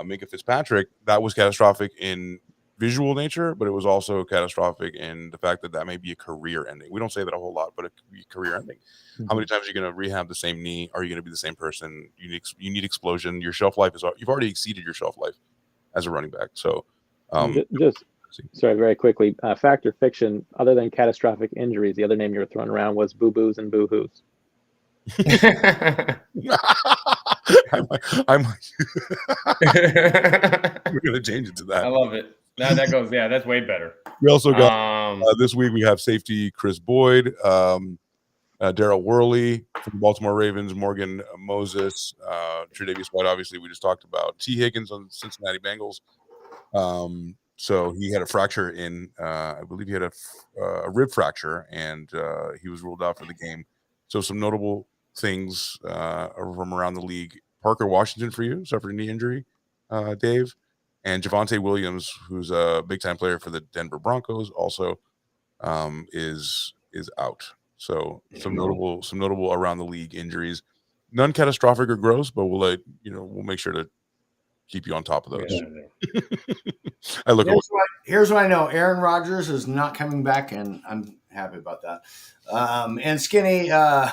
Minka Fitzpatrick, that was catastrophic in visual nature, but it was also catastrophic in the fact that may be a career ending. We don't say that a whole lot, but it could be career ending. Mm-hmm. How many times are you going to rehab the same knee? Are you going to be the same person? You need explosion. Your shelf life you've already exceeded your shelf life as a running back. So sorry, very quickly, fact or fiction, other than catastrophic injuries, the other name you were throwing around was boo-boos and boo-hoos. I'm we're going to change it to that. I love it. Now that goes, that's way better. We also got this week we have safety Chris Boyd, Darrell Worley from the Baltimore Ravens, Morgan Moses, Tre'Davious White, obviously we just talked about, T. Higgins on Cincinnati Bengals. So he had a fracture in, I believe he had a rib fracture, and he was ruled out for the game. So some notable things from around the league. Parker Washington for you, suffered a knee injury, Dave, and Javonte Williams, who's a big-time player for the Denver Broncos, also is out. So some notable around the league injuries. None catastrophic or gross, but we'll make sure to keep you on top of those. Here's what I know: Aaron Rodgers is not coming back, and I'm happy about that. And skinny said,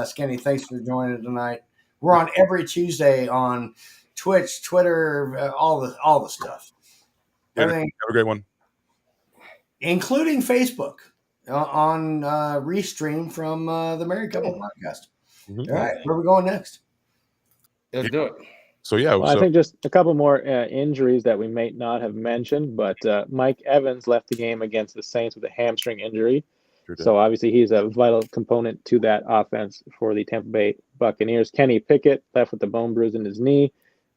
Skinny, thanks for joining tonight. We're on every Tuesday on Twitch, Twitter, all the stuff. Everything. Have a great one. Including Facebook on Restream from the Married Couple Podcast. Mm-hmm. All right, where are we going next? Let's do it. So, yeah. Well, I think just a couple more injuries that we may not have mentioned, but Mike Evans left the game against the Saints with a hamstring injury. So obviously he's a vital component to that offense for the Tampa Bay Buccaneers. Kenny Pickett left with a bone bruise in his knee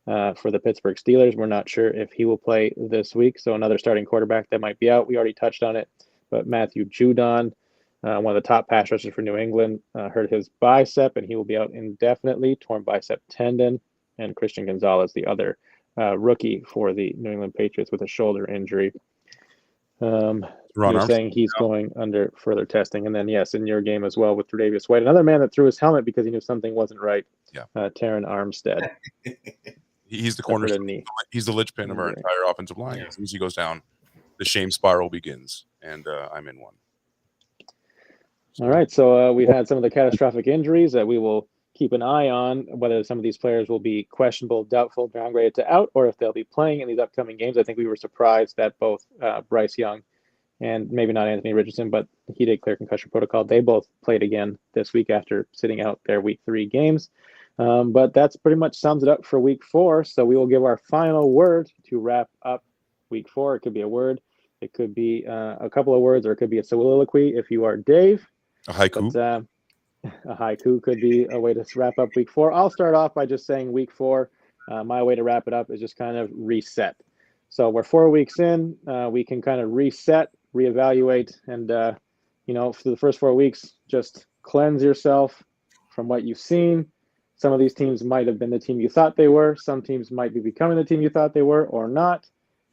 for the Pittsburgh Steelers. We're not sure if he will play this week. So another starting quarterback that might be out. We already touched on it, but Matthew Judon, one of the top pass rushers for New England, hurt his bicep, and he will be out indefinitely, torn bicep tendon. And Christian Gonzalez, the other rookie for the New England Patriots with a shoulder injury. You're saying he's going under further testing. And then, yes, in your game as well with Tre'Davious White, another man that threw his helmet because he knew something wasn't right. Yeah. Terran Armstead. He's the cornerstone. He's the linchpin of our entire offensive line. As soon as he goes down, the shame spiral begins, and I'm in one. All right, so we've had some of the catastrophic injuries that we will keep an eye on, whether some of these players will be questionable, doubtful, downgraded to out, or if they'll be playing in these upcoming games. I think we were surprised that both Bryce Young and maybe not Anthony Richardson, but he did clear concussion protocol. They both played again this week after sitting out their week 3 games. But that's pretty much sums it up for week 4. So we will give our final word to wrap up week 4. It could be a word. It could be a couple of words, or it could be a soliloquy if you are Dave. A haiku. But, a haiku could be a way to wrap up week 4. I'll start off by just saying week 4. My way to wrap it up is just kind of reset. So we're 4 weeks in. We can kind of reset, reevaluate, and for the first 4 weeks, just cleanse yourself from what you've seen. Some of these teams might have been the team you thought they were. Some teams might be becoming the team you thought they were or not.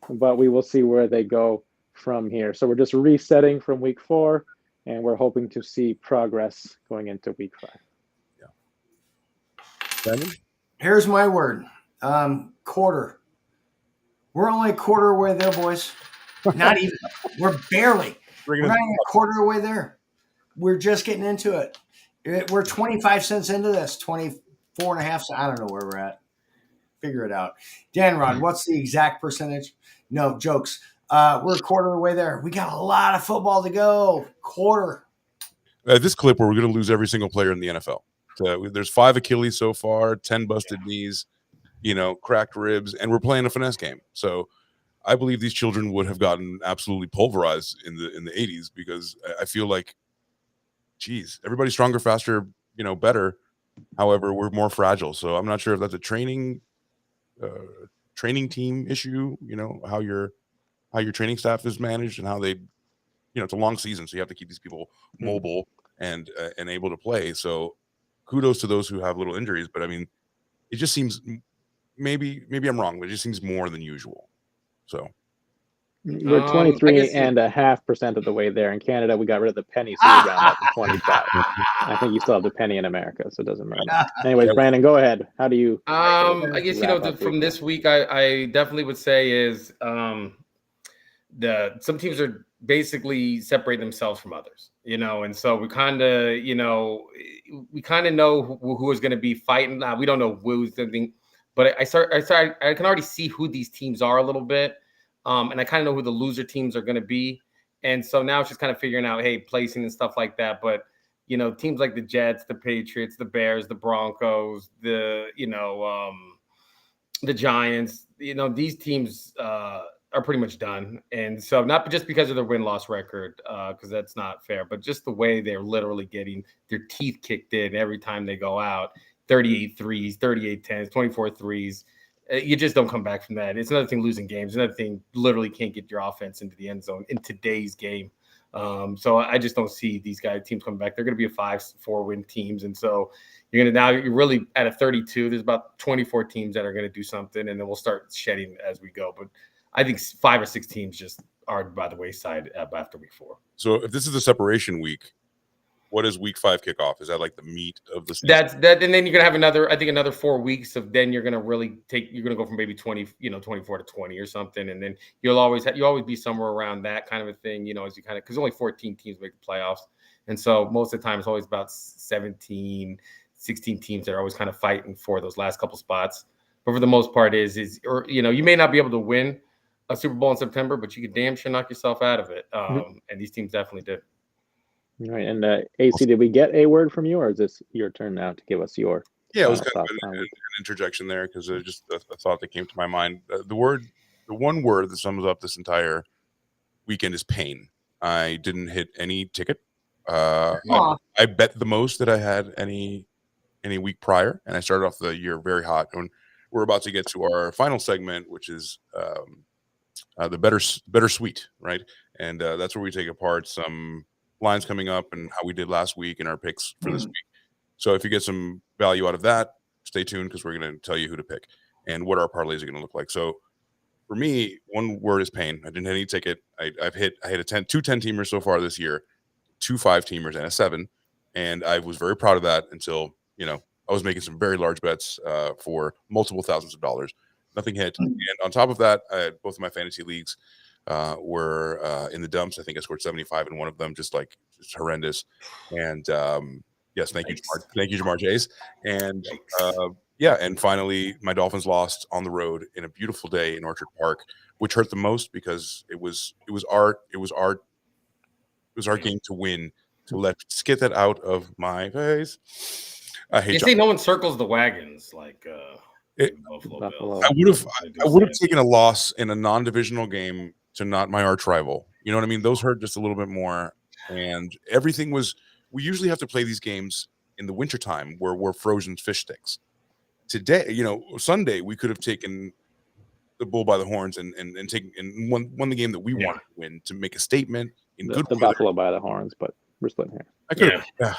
But we will see where they go from here. So we're just resetting from week 4. And we're hoping to see progress going into week 5. Yeah. Simon? Here's my word. Quarter. We're only a quarter away there, boys. Not even. We're barely. We're not even a quarter away there. We're just getting into it. We're 25 cents into this. 24 and a half. I don't know where we're at. Figure it out. Dan Rod, what's the exact percentage? No, jokes. We're a quarter of the way there. We got a lot of football to go. Quarter. This clip where we're going to lose every single player in the NFL. There's 5 Achilles so far, 10 busted knees, cracked ribs, and we're playing a finesse game. So I believe these children would have gotten absolutely pulverized in the 80s, because I feel like, geez, everybody's stronger, faster, better. However, we're more fragile. So I'm not sure if that's a training team issue, how your training staff is managed and how they, it's a long season. So you have to keep these people mobile and able to play. So kudos to those who have little injuries, but I mean, it just seems, maybe I'm wrong, but it just seems more than usual. So we're 23.5% of the way there. In Canada, we got rid of the penny, so we round up to 25. I think you still have the penny in America, so it doesn't matter. Anyways, Brandon, go ahead. How do you? I guess from this week, I definitely would say is some teams are basically separating themselves from others, and so we kind of know who is going to be fighting. We don't know who's something, but I can already see who these teams are a little bit. And I kind of know who the loser teams are going to be. And so now it's just kind of figuring out, hey, placing and stuff like that. But, teams like the Jets, the Patriots, the Bears, the Broncos, the Giants, these teams are pretty much done. And so not just because of their win-loss record, because that's not fair, but just the way they're literally getting their teeth kicked in every time they go out. 38 threes, 38 10s, 24 threes. You just don't come back from that. It's another thing losing games. Another thing, literally can't get your offense into the end zone in today's game. So I just don't see these teams coming back. They're going to be a 5-4 win teams. And so you're really at a 32. There's about 24 teams that are going to do something, and then we'll start shedding as we go. But I think 5 or 6 teams just are by the wayside after week 4. So if this is the separation week, what does week 5 kick off? Is that like the meat of the season? That's that, and then you're gonna have another 4 weeks of then you're gonna go from maybe 20, 24 to 20 or something, and then you'll always be somewhere around that kind of a thing, as you because only 14 teams make the playoffs, And so most of the time it's always about 17, 16 teams that are always kind of fighting for those last couple spots. But for the most part or, you may not be able to win a Super Bowl in September, but you could damn sure knock yourself out of it. And these teams definitely did. All right. And AC, did we get a word from you, or is this your turn now to give us your Yeah, it was kind thoughts of on an week? interjection there because it just a thought that came to my mind. The one word that sums up this entire weekend is pain. I didn't hit any ticket. I bet the most that I had any week prior, and I started off the year very hot. And we're about to get to our final segment, which is the better sweet, right? And that's where we take apart some lines coming up and how we did last week and our picks for this week. So if you get some value out of that, stay tuned because we're going to tell you who to pick and what our parlays are going to look like. So for me, one word is pain. I didn't hit any ticket. I hit two 10-teamers so far this year, 2 5-teamers and a 7. And I was very proud of that until, I was making some very large bets for multiple thousands of dollars. Nothing hit. And on top of that, both of my fantasy leagues were in the dumps. I think I scored 75 in one of them, just horrendous. And yes, thank you, Jamar Chase. And and finally, my Dolphins lost on the road in a beautiful day in Orchard Park, which hurt the most because it was our game to win. To let's get that out of my face. I hate. You see, no one circles the wagons like Buffalo Bills. I would have taken a loss in a non-divisional game to not my arch rival. You know what I mean? Those hurt just a little bit more, and everything was. We usually have to play these games in the wintertime where we're frozen fish sticks. Today, Sunday, we could have taken the bull by the horns and won the game that we wanted to win to make a statement in the buffalo by the horns, but we're splitting here.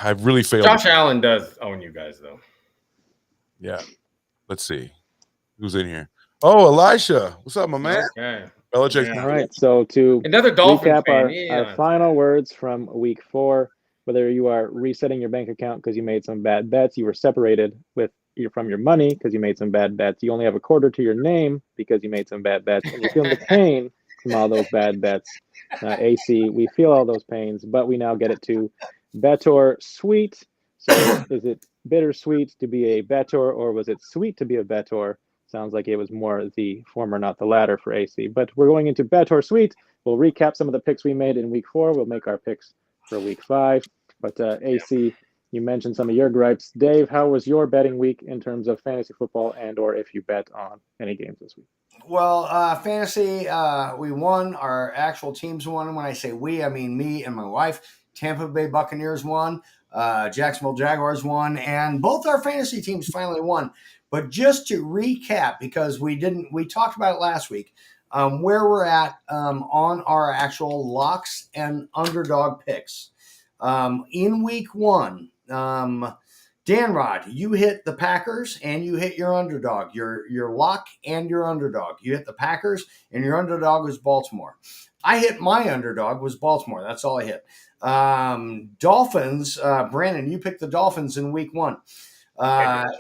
I've really failed. Josh Allen does own you guys, though. Yeah. Let's see. Who's in here? Oh, Elisha. What's up, my man? Okay. Belichick. All right. So to another Dolphin recap our final words from week 4, whether you are resetting your bank account because you made some bad bets, you were separated from your money because you made some bad bets, you only have a quarter to your name because you made some bad bets, and you're feeling the pain from all those bad bets. AC, we feel all those pains, but we now get it to Bettor Sweet. So is it bittersweet to be a Bettor, or was it sweet to be a Bettor? Sounds like it was more the former, not the latter for AC. But we're going into Bettor Sweet. We'll recap some of the picks we made in week 4. We'll make our picks for week 5. But AC, you mentioned some of your gripes. Dave, how was your betting week in terms of fantasy football and/or if you bet on any games this week? Well, fantasy, we won. Our actual teams won. And when I say we, I mean me and my wife. Tampa Bay Buccaneers won. Jacksonville Jaguars won. And both our fantasy teams finally won. But just to recap, because we talked about it last week, where we're at on our actual locks and underdog picks. In week 1, Dan Rod, you hit the Packers and you hit your underdog, your lock and your underdog. You hit the Packers and your underdog was Baltimore. I hit my underdog was Baltimore. That's all I hit. Dolphins, Brandon, you picked the Dolphins in week 1.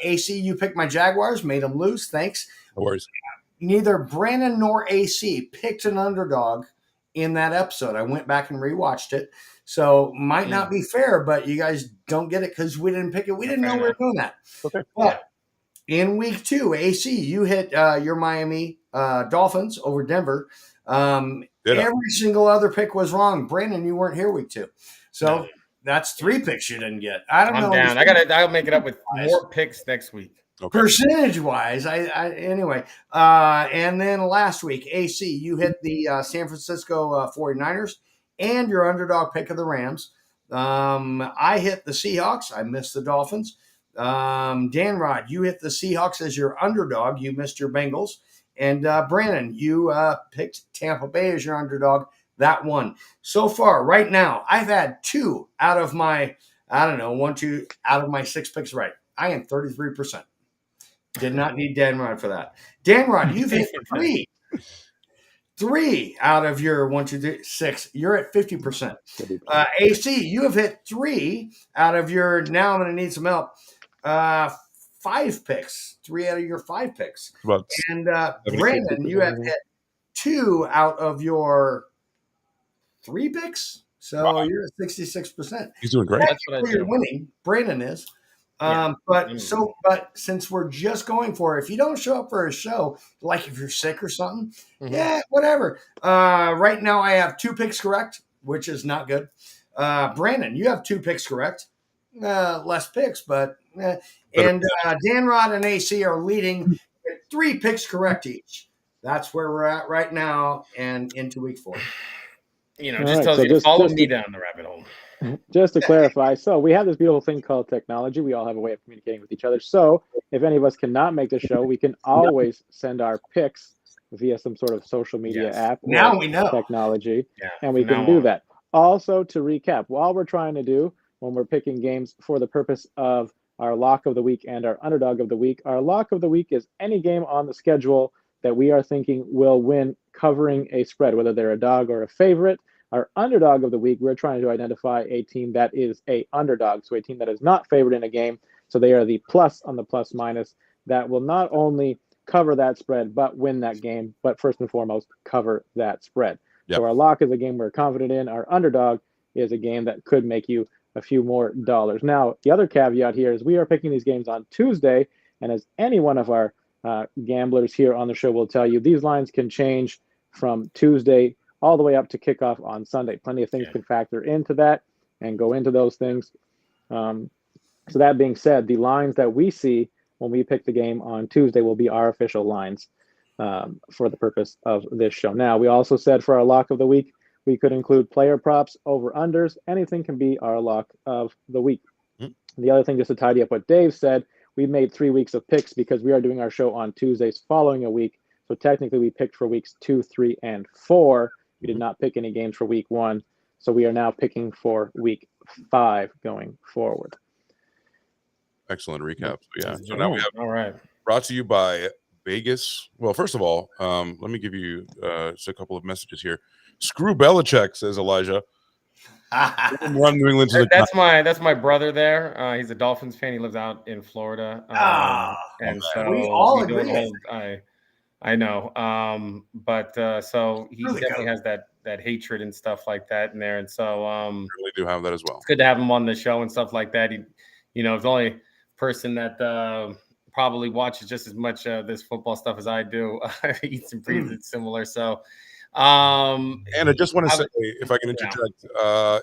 AC, you picked my Jaguars, made them lose. Thanks. No worries. Neither Brandon nor AC picked an underdog in that episode. I went back and rewatched it. So might not be fair, but you guys don't get it because we didn't pick it. We didn't know we were doing that. Okay. But in week 2, AC, you hit your Miami Dolphins over Denver. Every single other pick was wrong. Brandon, you weren't here week 2. So that's 3 picks you didn't get. I don't know. I'm down. I'll make it up with more picks next week. Okay. Percentage-wise, anyway. And then last week, AC, you hit the San Francisco 49ers and your underdog pick of the Rams. I hit the Seahawks. I missed the Dolphins. Dan Rod, you hit the Seahawks as your underdog. You missed your Bengals. And Brandon, you picked Tampa Bay as your underdog. That one. So far, right now, I've had 2 out of my, 1, 2 out of my 6 picks right. I am 33%. Did not need Dan Rod for that. Dan Rod, you've hit 3. 3 out of your 1, 2, 3, 6. You're at 50%. AC, you have hit 3 out of your, now I'm going to need some help, 5 picks. 3 out of your 5 picks. And Brandon, you have hit 2 out of your 3 picks? So you're at 66%. He's doing great. That's what I You're do. winning. Brandon is. Yeah. But since we're just going for it, if you don't show up for a show, like if you're sick or something, yeah, whatever. Right now I have 2 picks correct, which is not good. Brandon, you have 2 picks correct. Less picks, but and Dan Rod and AC are leading with 3 picks correct each. That's where we're at right now and into week 4. You know, All just right, tells so you to follow just me down the rabbit hole. Just to clarify, so we have this beautiful thing called technology. We all have a way of communicating with each other. So if any of us cannot make the show, we can always send our picks via some sort of social media app or Now we know. technology, Yeah, and we from can now do on. that. Also, to recap, while we're trying to do when we're picking games for the purpose of our lock of the week and our underdog of the week, our lock of the week is any game on the schedule that we are thinking will win covering a spread, whether they're a dog or a favorite. Our underdog of the week, we're trying to identify a team that is a underdog, so a team that is not favored in a game. So they are the plus on the plus minus that will not only cover that spread, but win that game, but first and foremost, cover that spread. Yep. So our lock is a game we're confident in. Our underdog is a game that could make you a few more dollars. Now, the other caveat here is we are picking these games on Tuesday, and as any one of our gamblers here on the show will tell you, these lines can change from Tuesday all the way up to kickoff on Sunday. Plenty of things can factor into that and go into those things. So that being said, the lines that we see when we pick the game on Tuesday will be our official lines for the purpose of this show. Now, we also said for our lock of the week, we could include player props, over-unders. Anything can be our lock of the week. Mm-hmm. The other thing, just to tidy up what Dave said, we made 3 weeks of picks because we are doing our show on Tuesdays following a week. So technically, we picked for weeks 2, 3, and 4. We did not pick any games for week 1. So we are now picking for week 5 going forward. Excellent recap. Yeah. So now we have all right. Brought to you by Vegas. Well, first of all, let me give you just a couple of messages here. Screw Belichick, says Elijah. Run New England to the that's my brother there. He's a Dolphins fan. He lives out in Florida. And so we all agree. I know. But so he really definitely has that hatred and stuff like that in there. And so really do have that as well. It's good to have him on the show and stuff like that. He, you know, is the only person that probably watches just as much this football stuff as I do. Eats and breathes it similar. So and I just want to say, if I can interject,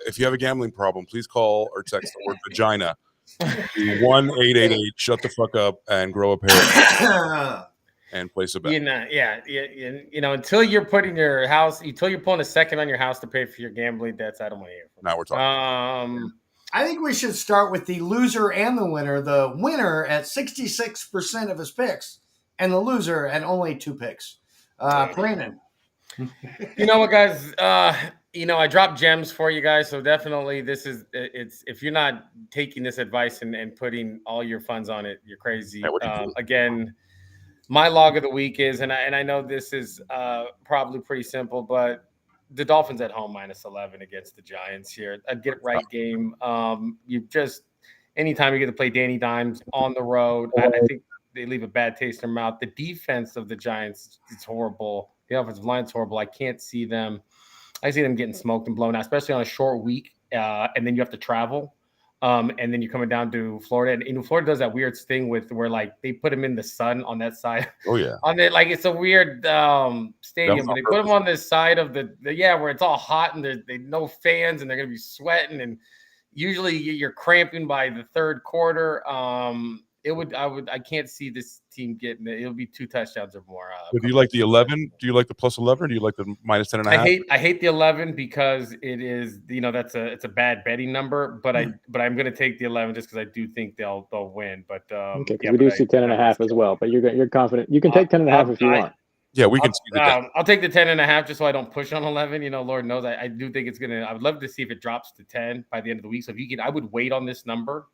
if you have a gambling problem, please call or text the word vagina. 1-888 shut the fuck up and grow a pair and place a bet. You know, until you're putting your house, until you're pulling a second on your house to pay for your gambling debts, I don't want to hear from now we're talking. I think we should start with the loser and the winner. The winner at 66% of his picks, and the loser at only 2 picks. Brandon. You know what, guys? You know, I dropped gems for you guys, so definitely it's if you're not taking this advice and putting all your funds on it, you're crazy. Again, my log of the week is, and I know this is probably pretty simple, but the Dolphins at home -11 against the Giants here. A get right game. You just anytime you get to play Danny Dimes on the road, I think they leave a bad taste in their mouth. The defense of the Giants is horrible. The offensive line's horrible. I can't see them. I see them getting smoked and blown out, especially on a short week. And then you have to travel. And then you're coming down to Florida. And you know, Florida does that weird thing where like they put them in the sun on that side. Oh, yeah. On it, like it's a weird stadium. But they put them on this side of the where it's all hot and there's no fans and they're gonna be sweating. And usually you're cramping by the third quarter. I can't see this team getting it. It'll be 2 touchdowns or more. But do you like the 11? Do you like the plus 11? Or do you like the -10.5? I hate the 11 because it is, you know, it's a bad betting number. But I'm going to take the 11 just because I do think they'll win. But we do see 10.5 as well. But you're confident you can take 10.5 if you want. Yeah, we can see that. I'll take the 10.5 just so I don't push on 11. You know, Lord knows I do think it's gonna. I would love to see if it drops to 10 by the end of the week. So if you can, I would wait on this number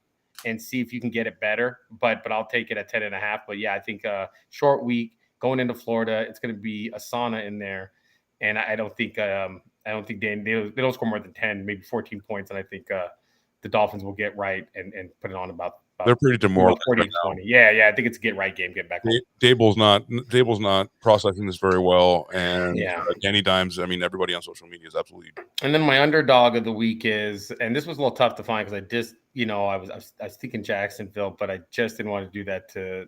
and see if you can get it better. But I'll take it at 10.5. But yeah, I think short week going into Florida, it's going to be a sauna in there, and I don't think they don't score more than 10, maybe 14 points, and I think the Dolphins will get right and put it on about They're pretty demoralized. 40-20. Yeah. I think it's a get right game. Get back home. Dable's not processing this very well, and Yeah. Danny Dimes. I mean, everybody on social media is absolutely. And then my underdog of the week is, and this was a little tough to find because I just, I was thinking Jacksonville, but I just didn't want to do that to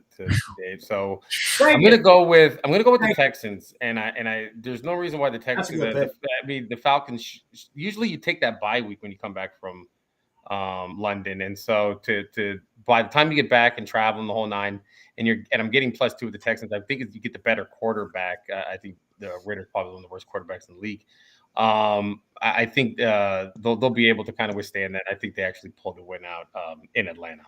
Dave. So I'm gonna go with the Texans, and I there's no reason why the Texans. The Falcons. Usually you take that bye week when you come back from London, and so to by the time you get back and traveling the whole nine, and I'm getting +2 with the Texans. I think you get the better quarterback. I think the Raiders probably one of the worst quarterbacks in the league. I think they'll be able to kind of withstand that. I think they actually pulled the win out in Atlanta.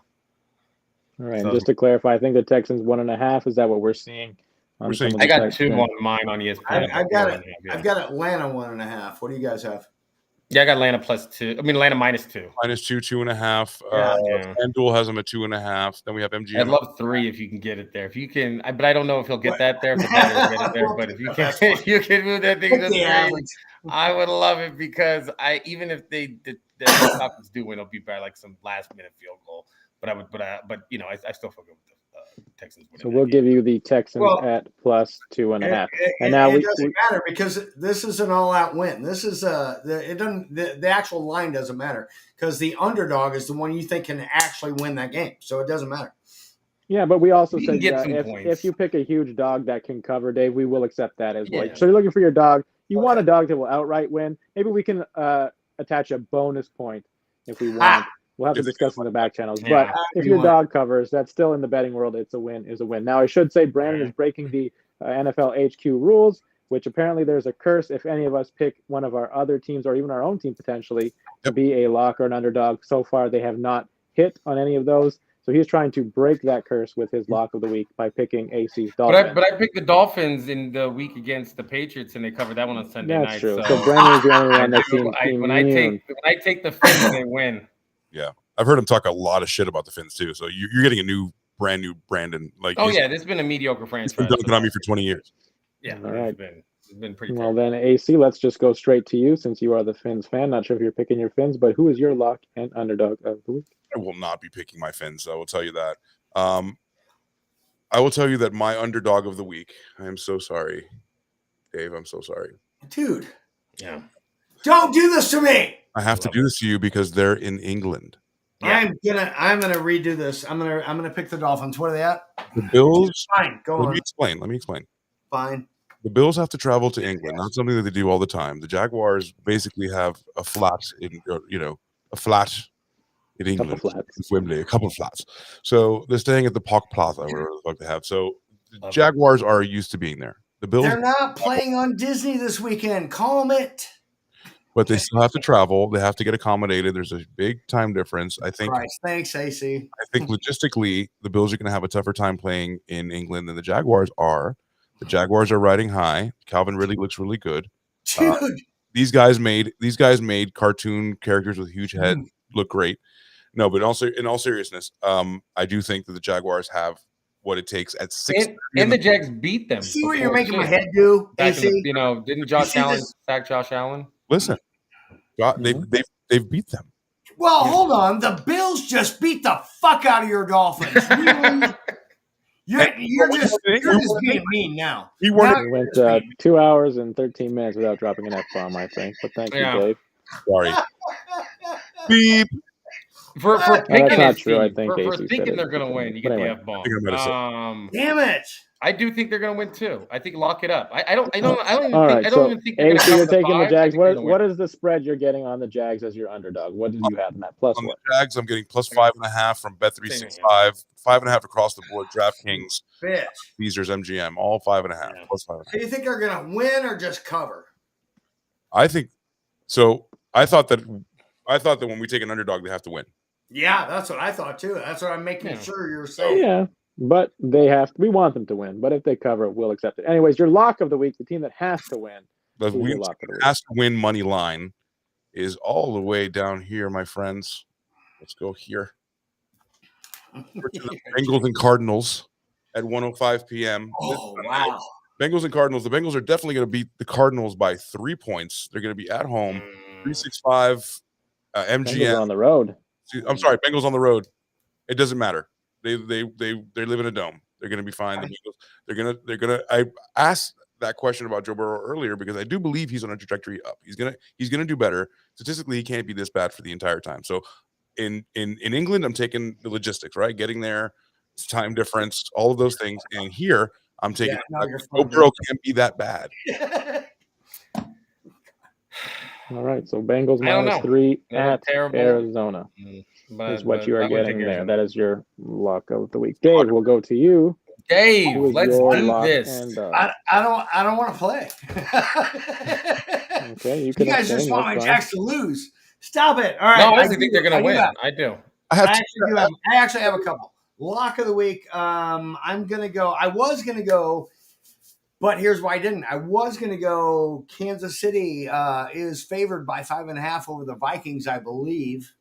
All right, and just to clarify, I think the Texans 1.5. Is that what we're seeing? We're seeing. I got 2 on mine on ESPN. I've got Atlanta 1.5. What do you guys have? Yeah, I got Atlanta +2. I mean Atlanta -2. -2, 2.5. Yeah. FanDuel has them at 2.5. Then we have MGM. I'd love 3 if you can get it there. If you can, but I don't know if he'll get that there. If the bettors get it there, but if you can, you can move that thing to 3. I would love it because even if the Falcons do win, it'll be by like some last minute field goal. But I still feel good with the Texans winning. So we'll give you the Texans at +2.5. And now it doesn't matter because this is an all-out win. This is the actual line doesn't matter because the underdog is the one you think can actually win that game. So it doesn't matter. Yeah, but we also said points. if you pick a huge dog that can cover, Dave, we will accept that as well. Yeah. So you're looking for your dog. You want a dog that will outright win. Maybe we can attach a bonus point if we want. We'll have to discuss in the back channels. Yeah. But if your dog covers, that's still in the betting world. It's a win. Now, I should say Brandon is breaking the NFL HQ rules, which apparently there's a curse if any of us pick one of our other teams or even our own team potentially to be a lock or an underdog. So far, they have not hit on any of those. So he's trying to break that curse with his lock of the week by picking AC's Dolphins. But I picked the Dolphins in the week against the Patriots, and they covered that one on Sunday night. That's true. So Brandon is the only one that seems when I take the Fins, they win. Yeah, I've heard him talk a lot of shit about the Fins too. So you're getting a brand new Brandon. This has been a mediocre franchise. He's been dunking on me for 20 years. Yeah, all right. It's been pretty. Well, then AC, let's just go straight to you since you are the Fins fan. Not sure if you're picking your Fins, but who is your lock and underdog of the week? I will not be picking my Fins. I will tell you that. I will tell you that my underdog of the week. I am so sorry, Dave. I'm so sorry, dude. Yeah. Don't do this to me. I have to do this to you because they're in England. Yeah. I'm gonna redo this. I'm gonna pick the Dolphins. What are they at? The Bills. Fine. Go on. Let me explain. Fine. The Bills have to travel to England. Not something that they do all the time. The Jaguars basically have a flat in England, Wembley, a couple of flats. So they're staying at the Park Plaza, whatever the fuck they have. So the Jaguars are used to being there. The Bills. They're not playing on Disney this weekend. Calm it. But they still have to travel. They have to get accommodated. There's a big time difference. I think. Christ, thanks, AC. I think logistically, the Bills are going to have a tougher time playing in England than the Jaguars are. The Jaguars are riding high. Calvin Ridley looks really good. Dude, these guys made cartoon characters with huge heads look great. No, but also in all seriousness, I do think that the Jaguars have what it takes at 6. And the Jags beat them. See what you're making my head do, AC? Didn't Josh Allen sack Josh Allen? Listen, they've beat them. Well, hold on. The Bills just beat the fuck out of your Dolphins. Really? You're just being mean now. We went 2 hours and 13 minutes without dropping an F-bomb, I think. But thank you, Dave. Sorry. Beep. For picking that's not true. I think for thinking they're going to win, you get the F-bomb. Damn it. I do think they're going to win too. I think lock it up. I don't even think they're you're taking the Jags. What is the spread you're getting on the Jags as your underdog? What did you have in that +1? On the Jags, I'm getting +5.5 from Bet365, 5.5 across the board. DraftKings, Caesars, MGM, all 5.5. +5.5. So you think they're going to win or just cover? I think so. I thought that when we take an underdog, they have to win. Yeah, that's what I thought too. That's what I'm making sure you're saying. Yeah, but we want them to win. But if they cover, we'll accept it. Anyways, your lock of the week, the team that has to win. The has to win money line is all the way down here, my friends. Let's go here. We're to the Bengals and Cardinals at 1:05 p.m. Oh, wow. Bengals and Cardinals. The Bengals are definitely going to beat the Cardinals by 3 points. They're going to be at home. 365 MGM Bengals on the road. I'm sorry, Bengals on the road. It doesn't matter. They live in a dome. They're going to be fine. The Bengals, they're gonna. I asked that question about Joe Burrow earlier because I do believe he's on a trajectory up. He's gonna do better. Statistically, he can't be this bad for the entire time. So in England, I'm taking the logistics, right? Getting there, time difference, all of those things. And here, I'm taking Joe Burrow can't be that bad. All right, so Bengals -3 at Arizona is what you are getting there. That is your lock of the week. Dave, we'll go to you. Dave, let's do this. I don't want to play. Okay, you guys just want my Jacks to lose. Stop it. All right. No, I actually think they're going to win. I do. I actually have a couple. Lock of the week. I'm going to go. I was going to go, but here's why I didn't. I was going to go Kansas City is favored by 5.5 over the Vikings, I believe.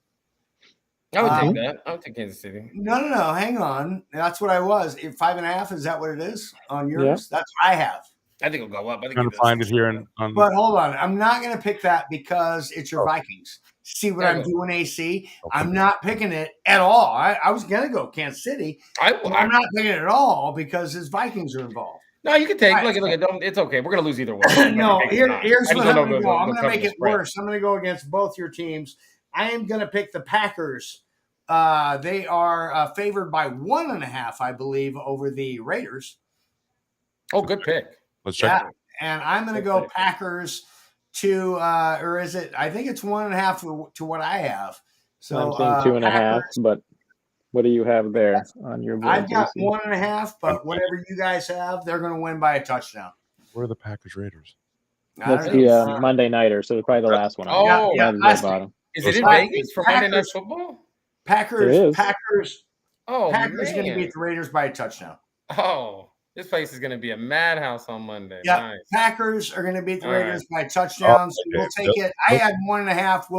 I would take that. I would take Kansas City. No. Hang on. That's what I was. 5.5, is that what it is on yours? Yeah. That's what I have. I think it'll go up. I think I'm going to find it here. But hold on. I'm not going to pick that because it's your Vikings. See what I'm doing, AC? Okay. I'm not picking it at all. I was going to go Kansas City. I'm not picking it at all because his Vikings are involved. No, you can take. Look, it's okay. We're going to lose either way. No, here's what I'm going to go. I'm going to make it worse. I'm going to go against both your teams. I am going to pick the Packers. They are favored by 1.5, I believe, over the Raiders. Oh, good pick. Let's check. Yeah, and I'm going to go Packers to, or is it? I think it's 1.5 to what I have. So I'm saying 2.5, but what do you have there on your board? I've got 1.5, but whatever you guys have, they're going to win by a touchdown. Where are the Packers Raiders? That's the Monday nighter, so probably the last one. Oh, yeah. Is it in Vegas for Monday Night Football? Packers. Oh, Packers going to beat the Raiders by a touchdown. Oh, this place is going to be a madhouse on Monday. Yeah, nice. Packers are going to beat the Raiders by touchdowns. We'll take it. I had 1.5.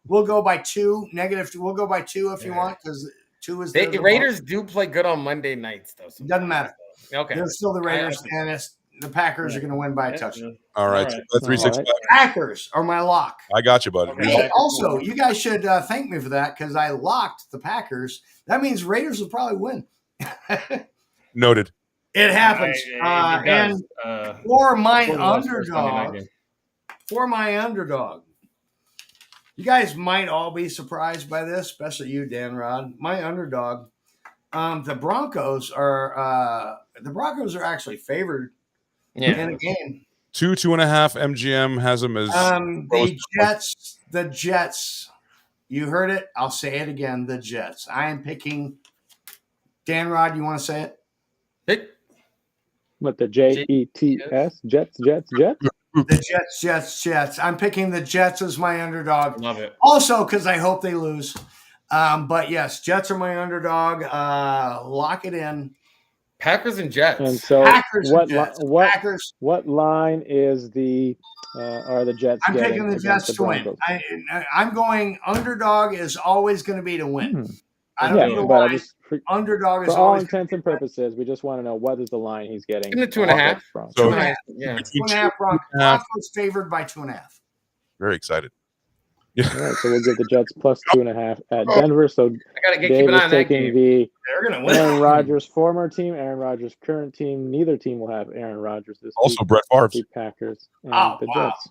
We'll go by 2. Negative. We'll go by 2 if you want, because 2 is the Raiders do play good on Monday nights, though. It doesn't matter. Okay, they're still the Raiders, and the Packers are going to win by a touchdown. All right, so 365. Packers are my lock. I got you, buddy. Hey, also, you guys should thank me for that because I locked the Packers. That means Raiders will probably win. Noted. It happens. And for my underdog, you guys might all be surprised by this, especially you, Dan Rod. My underdog, the Broncos are actually favored in a game. 2.5 MGM has them as the Jets. You heard it. I'll say it again. The Jets. I am picking. Dan Rod, you want to say it? What, the Jets? Jets? The Jets. I'm picking the Jets as my underdog. Love it. Also, because I hope they lose. But yes, Jets are my underdog. Lock it in. Packers and Jets. And so Packers what, and Jets. What line is are the Jets I'm getting? Picking the Jets to win. I'm going underdog is always going to be to win. I don't know why. Underdog is for all intents and purposes. We just want to know what is the line he's getting. In the 2.5. So 2.5. Yeah. 2.5. Broncos favored by 2.5. Very excited. Yeah. All right, so we'll get the Jets plus 2.5 at Denver. So I gotta keep an eye on that game. They're gonna win. Aaron Rodgers' former team, Aaron Rodgers' current team. Neither team will have Aaron Rodgers this also week. Brett Favre. The Packers and the Jets.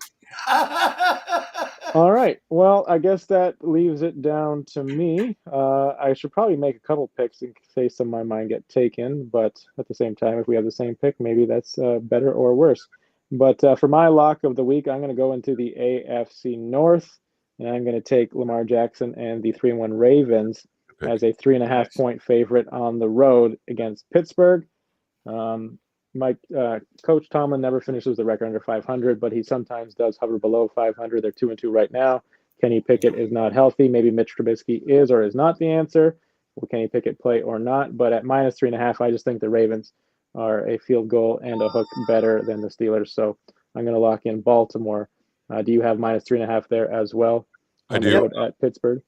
All right. Well, I guess that leaves it down to me. I should probably make a couple picks in case some of my mind get taken. But at the same time, if we have the same pick, maybe that's better or worse. But for my lock of the week, I'm going to go into the AFC North, and I'm going to take Lamar Jackson and the 3-1 Ravens as a 3.5-point favorite on the road against Pittsburgh. Coach Tomlin never finishes the record under 500, but he sometimes does hover below 500. They're 2-2 right now. Kenny Pickett is not healthy. Maybe Mitch Trubisky is or is not the answer. Will Kenny Pickett play or not? But at minus 3.5, I just think the Ravens are a field goal and a hook better than the Steelers. So I'm going to lock in Baltimore. Do you have minus 3.5 there as well? I do. At Pittsburgh.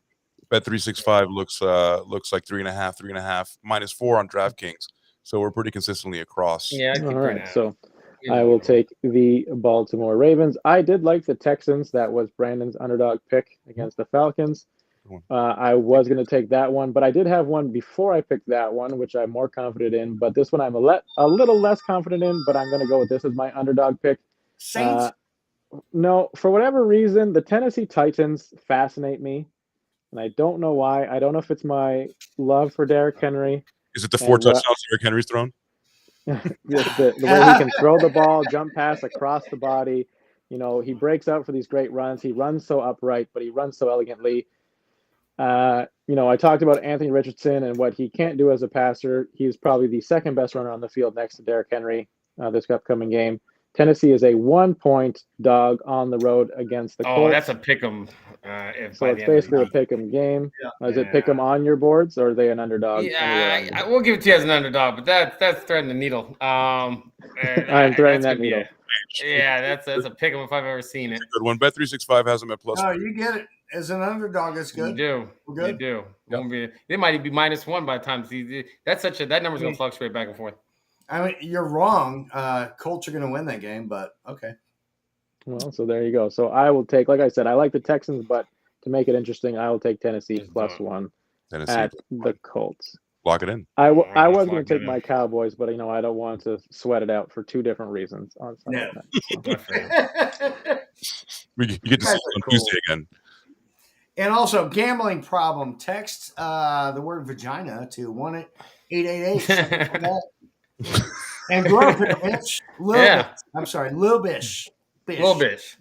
Bet 365 looks like 3.5, -4 on DraftKings. So we're pretty consistently across. Yeah. All right. So I will take the Baltimore Ravens. I did like the Texans. That was Brandon's underdog pick against the Falcons. I was going to take that one, but I did have one before I picked that one, which I'm more confident in. But this one I'm a little less confident in, but I'm going to go with this as my underdog pick. Saints. No, for whatever reason, the Tennessee Titans fascinate me, and I don't know why. I don't know if it's my love for Derrick Henry. Is it the 4 touchdowns Derrick Henry's thrown? the way he can throw the ball, jump pass across the body. He breaks out for these great runs. He runs so upright, but he runs so elegantly. I talked about Anthony Richardson and what he can't do as a passer. He's probably the second best runner on the field next to Derrick Henry this upcoming game. Tennessee is a 1-point dog on the road against the Colts. Oh, that's a pick 'em. So it's basically a pick 'em game. Is it pick 'em on your boards, or are they an underdog? Yeah, I will give it to you as an underdog, but that's threading the needle. I'm threading that needle. That's a pick 'em if I've ever seen it. Good one. Bet365 has them at plus. Oh, you get it as an underdog. That's good. You do. Good. You do. Yep. They might be -1 by the time. That number's gonna fluctuate back and forth. I mean, you're wrong. Colts are going to win that game, but okay. Well, so there you go. So I will take, like I said, I like the Texans, but to make it interesting, I will take Tennessee +1 at the Colts. Lock it in. I was going to take my Cowboys, but I don't want to sweat it out for two different reasons on Sunday night. You get to see it on Tuesday again. And also, gambling problem. Text the word vagina to 1-888. And grow up, bitch. Bit. I'm sorry, little bitch. Little bitch.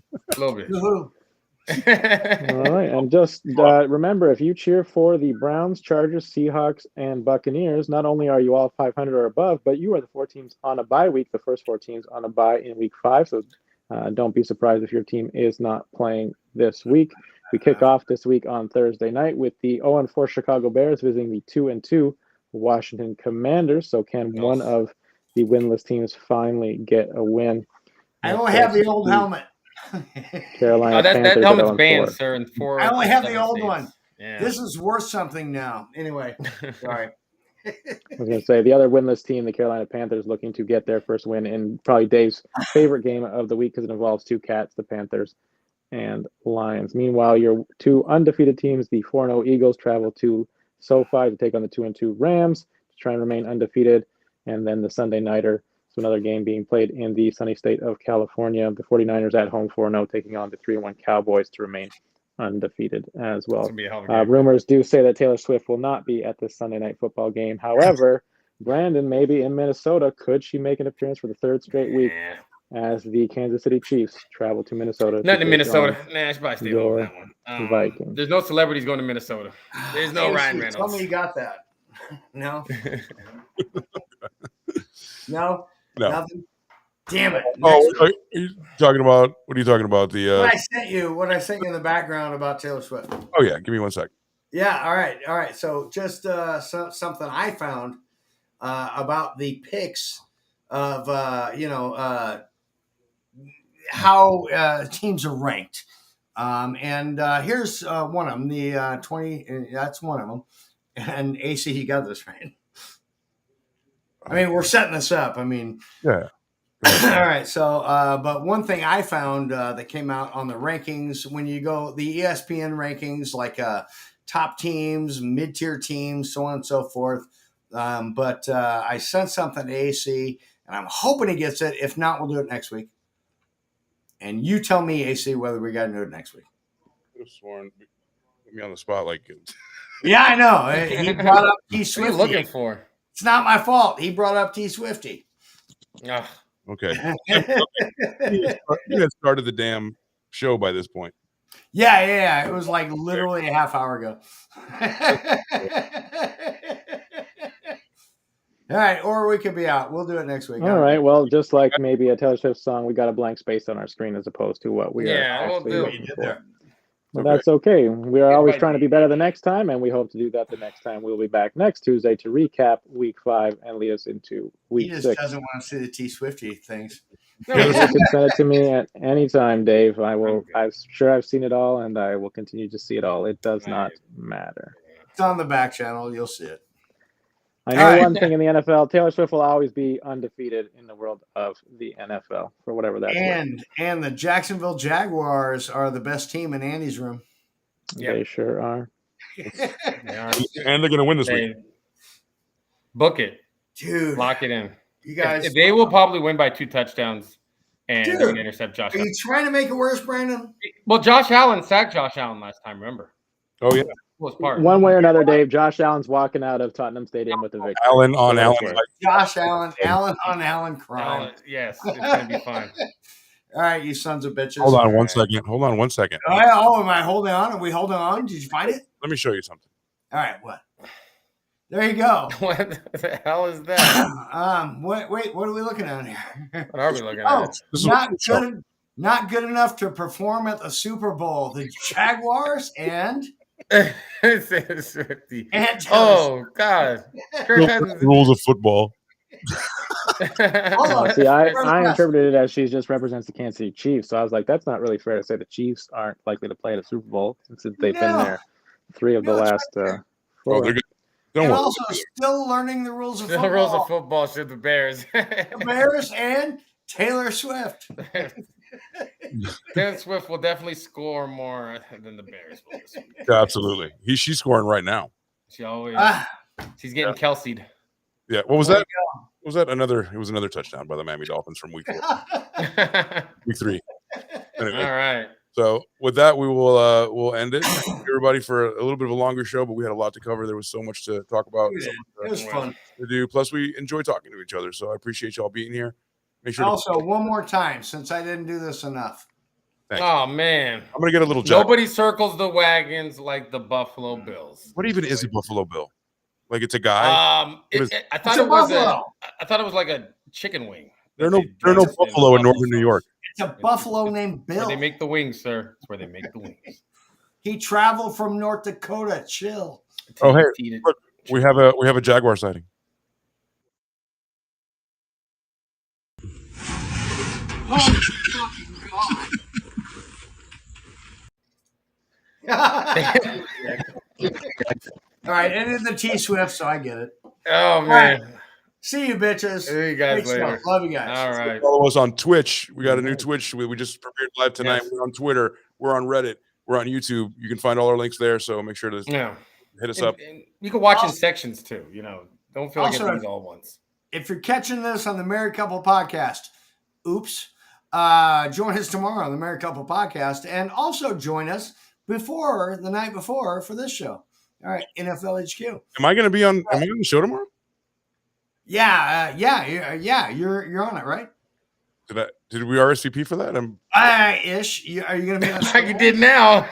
All right, and just remember, if you cheer for the Browns, Chargers, Seahawks, and Buccaneers, not only are you all 500 or above, but you are the 4 teams on a bye week, the first 4 teams on a bye in week 5. So don't be surprised if your team is not playing this week. We kick off this week on Thursday night with the 0-4 Chicago Bears visiting the 2-2 Washington Commanders. So can one of the winless teams finally get a win? I only have the old helmet. Carolina that Panthers helmet's banned, sir. In 4. I only have the old states. one. Yeah. This is worth something now. Anyway, sorry. I was going to say the other winless team, the Carolina Panthers, looking to get their first win in probably Dave's favorite game of the week because it involves 2 cats, the Panthers and Lions. Meanwhile, your 2 undefeated teams, the 4-0 Eagles, travel to SoFi to take on the 2-2 Rams to try and remain undefeated. And then the Sunday nighter, so another game being played in the sunny state of California. The 49ers at home 4-0 taking on the 3-1 Cowboys to remain undefeated as well. Rumors do say that Taylor Swift will not be at this Sunday night football game. However, Brandon may be in Minnesota. Could she make an appearance for the 3rd straight week as the Kansas City Chiefs travel to Minnesota? Not in Minnesota. Nah, I should probably stay home with that one. Vikings. There's no celebrities going to Minnesota. There's no Ryan Reynolds. Tell me you got that. No. No. Nothing. Damn it. Are you talking about? What are you talking about? What I sent you in the background about Taylor Swift. Oh yeah, give me 1 sec. Yeah. All right. So just something I found about the picks of how teams are ranked. And here's one of them. The 20. That's one of them. And AC, he got this right. I mean, we're setting this up. I mean, yeah. All right. So, but one thing I found that came out on the rankings, when you go the ESPN rankings, like top teams, mid-tier teams, so on and so forth. But I sent something to AC, and I'm hoping he gets it. If not, we'll do it next week. And you tell me, AC, whether we got to do it next week. I could have sworn, put me on the spot like. Yeah, I know. He brought up T Swifty. What are you looking for? It's not my fault. He brought up T Swifty. Okay. You had started the damn show by this point. Yeah. It was like literally a half hour ago. All right, or we could be out. We'll do it next week. All right. Well, just like maybe a Taylor Swift song, we got a blank space on our screen as opposed to what we are actually looking for. Well, that's okay. We are always trying to be better the next time, and we hope to do that the next time. We'll be back next Tuesday to recap Week 5 and lead us into Week 6. He just doesn't want to see the T Swifty things. You can send it to me at any time, Dave. I'm sure I've seen it all, and I will continue to see it all. It does not matter. It's on the back channel. You'll see it. I know one thing in the NFL, Taylor Swift will always be undefeated in the world of the NFL for whatever that's worth. And the Jacksonville Jaguars are the best team in Andy's room. They sure are. Yeah. And they're going to win this week. Hey, book it. Dude. Lock it in. You guys. They will probably win by 2 touchdowns, and they're going to intercept Josh Are Allen. you trying to make it worse, Brandon? Well, Josh Allen sacked Josh Allen last time, remember? Oh, yeah. One way or another, Dave, Josh Allen's walking out of Tottenham Stadium with a victory. Allen on Allen. Josh Allen. Allen on Allen crime. Yes, it's going to be fun. All right, you sons of bitches. Hold on one second. Oh, am I holding on? Are we holding on? Did you find it? Let me show you something. All right, what? There you go. What the hell is that? Wait, what are we looking at here? What are we looking at? Not good enough to perform at the Super Bowl. The Jaguars and oh God! Rules of football. See, I interpreted it as she just represents the Kansas City Chiefs. So I was like, that's not really fair to say the Chiefs aren't likely to play at a Super Bowl since they've been there 3 of the last 4. Oh, they're good. And also still learning the rules of football. The rules of football should the Bears. The Bears and Taylor Swift. Taylor Swift will definitely score more than the Bears will this week. Yeah, absolutely. She's scoring right now. She always she's getting Kelsey'd. Yeah. What was that? What was that? It was another touchdown by the Miami Dolphins from week 4. Week 3. Anyway. All right. So with that, we will we'll end it. Thank you, everybody, for a little bit of a longer show, but we had a lot to cover. There was so much to talk about. It was fun to do. Plus, we enjoy talking to each other. So I appreciate y'all being here. Make sure. Also, one more time, since I didn't do this enough. Thanks. Oh man, I'm gonna get a little. Nobody circles the wagons like the Buffalo Bills. What even is a Buffalo Bill? Like it's a guy? I thought it was I thought it was like a chicken wing. There are no buffalo in northern New York. It's a buffalo named Bill. Where they make the wings, sir. It's where they make the wings. He traveled from North Dakota. Chill. Oh hey, look, we have a Jaguar sighting. Oh God. All right, ended the T Swift, so I get it. Oh man. Right. See you, bitches. See you guys later. Love you guys. All right. Follow us on Twitch. We got a new Twitch. We just premiered live tonight. Yes. We're on Twitter. We're on Reddit. We're on YouTube. You can find all our links there. So make sure to hit us up. And you can watch in sections too. You know, don't feel like it's all once. If you're catching this on the Married Couple Podcast, oops. Join us tomorrow on the Married Couple Podcast, and also join us the night before for this show. All right, NFL HQ. Am I going to be on? Am I on the show tomorrow? Yeah, you're on it, right? Did we RSVP for that? Ish. Are you going to be on the show? You did now.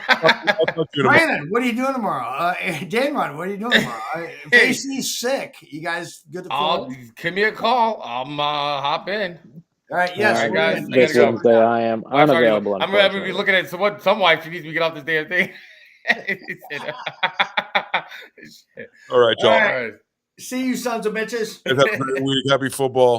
Brandon, what are you doing tomorrow? Danrod, what are you doing tomorrow? Facey's sick. You guys good to follow? Give me a call. I'll hop in. All right, yes. All right, guys. This Wednesday, I am unavailable. I'm going to be looking at some wife. She needs me to get off this damn thing. All right, y'all. All right. See you, sons of bitches. Happy football.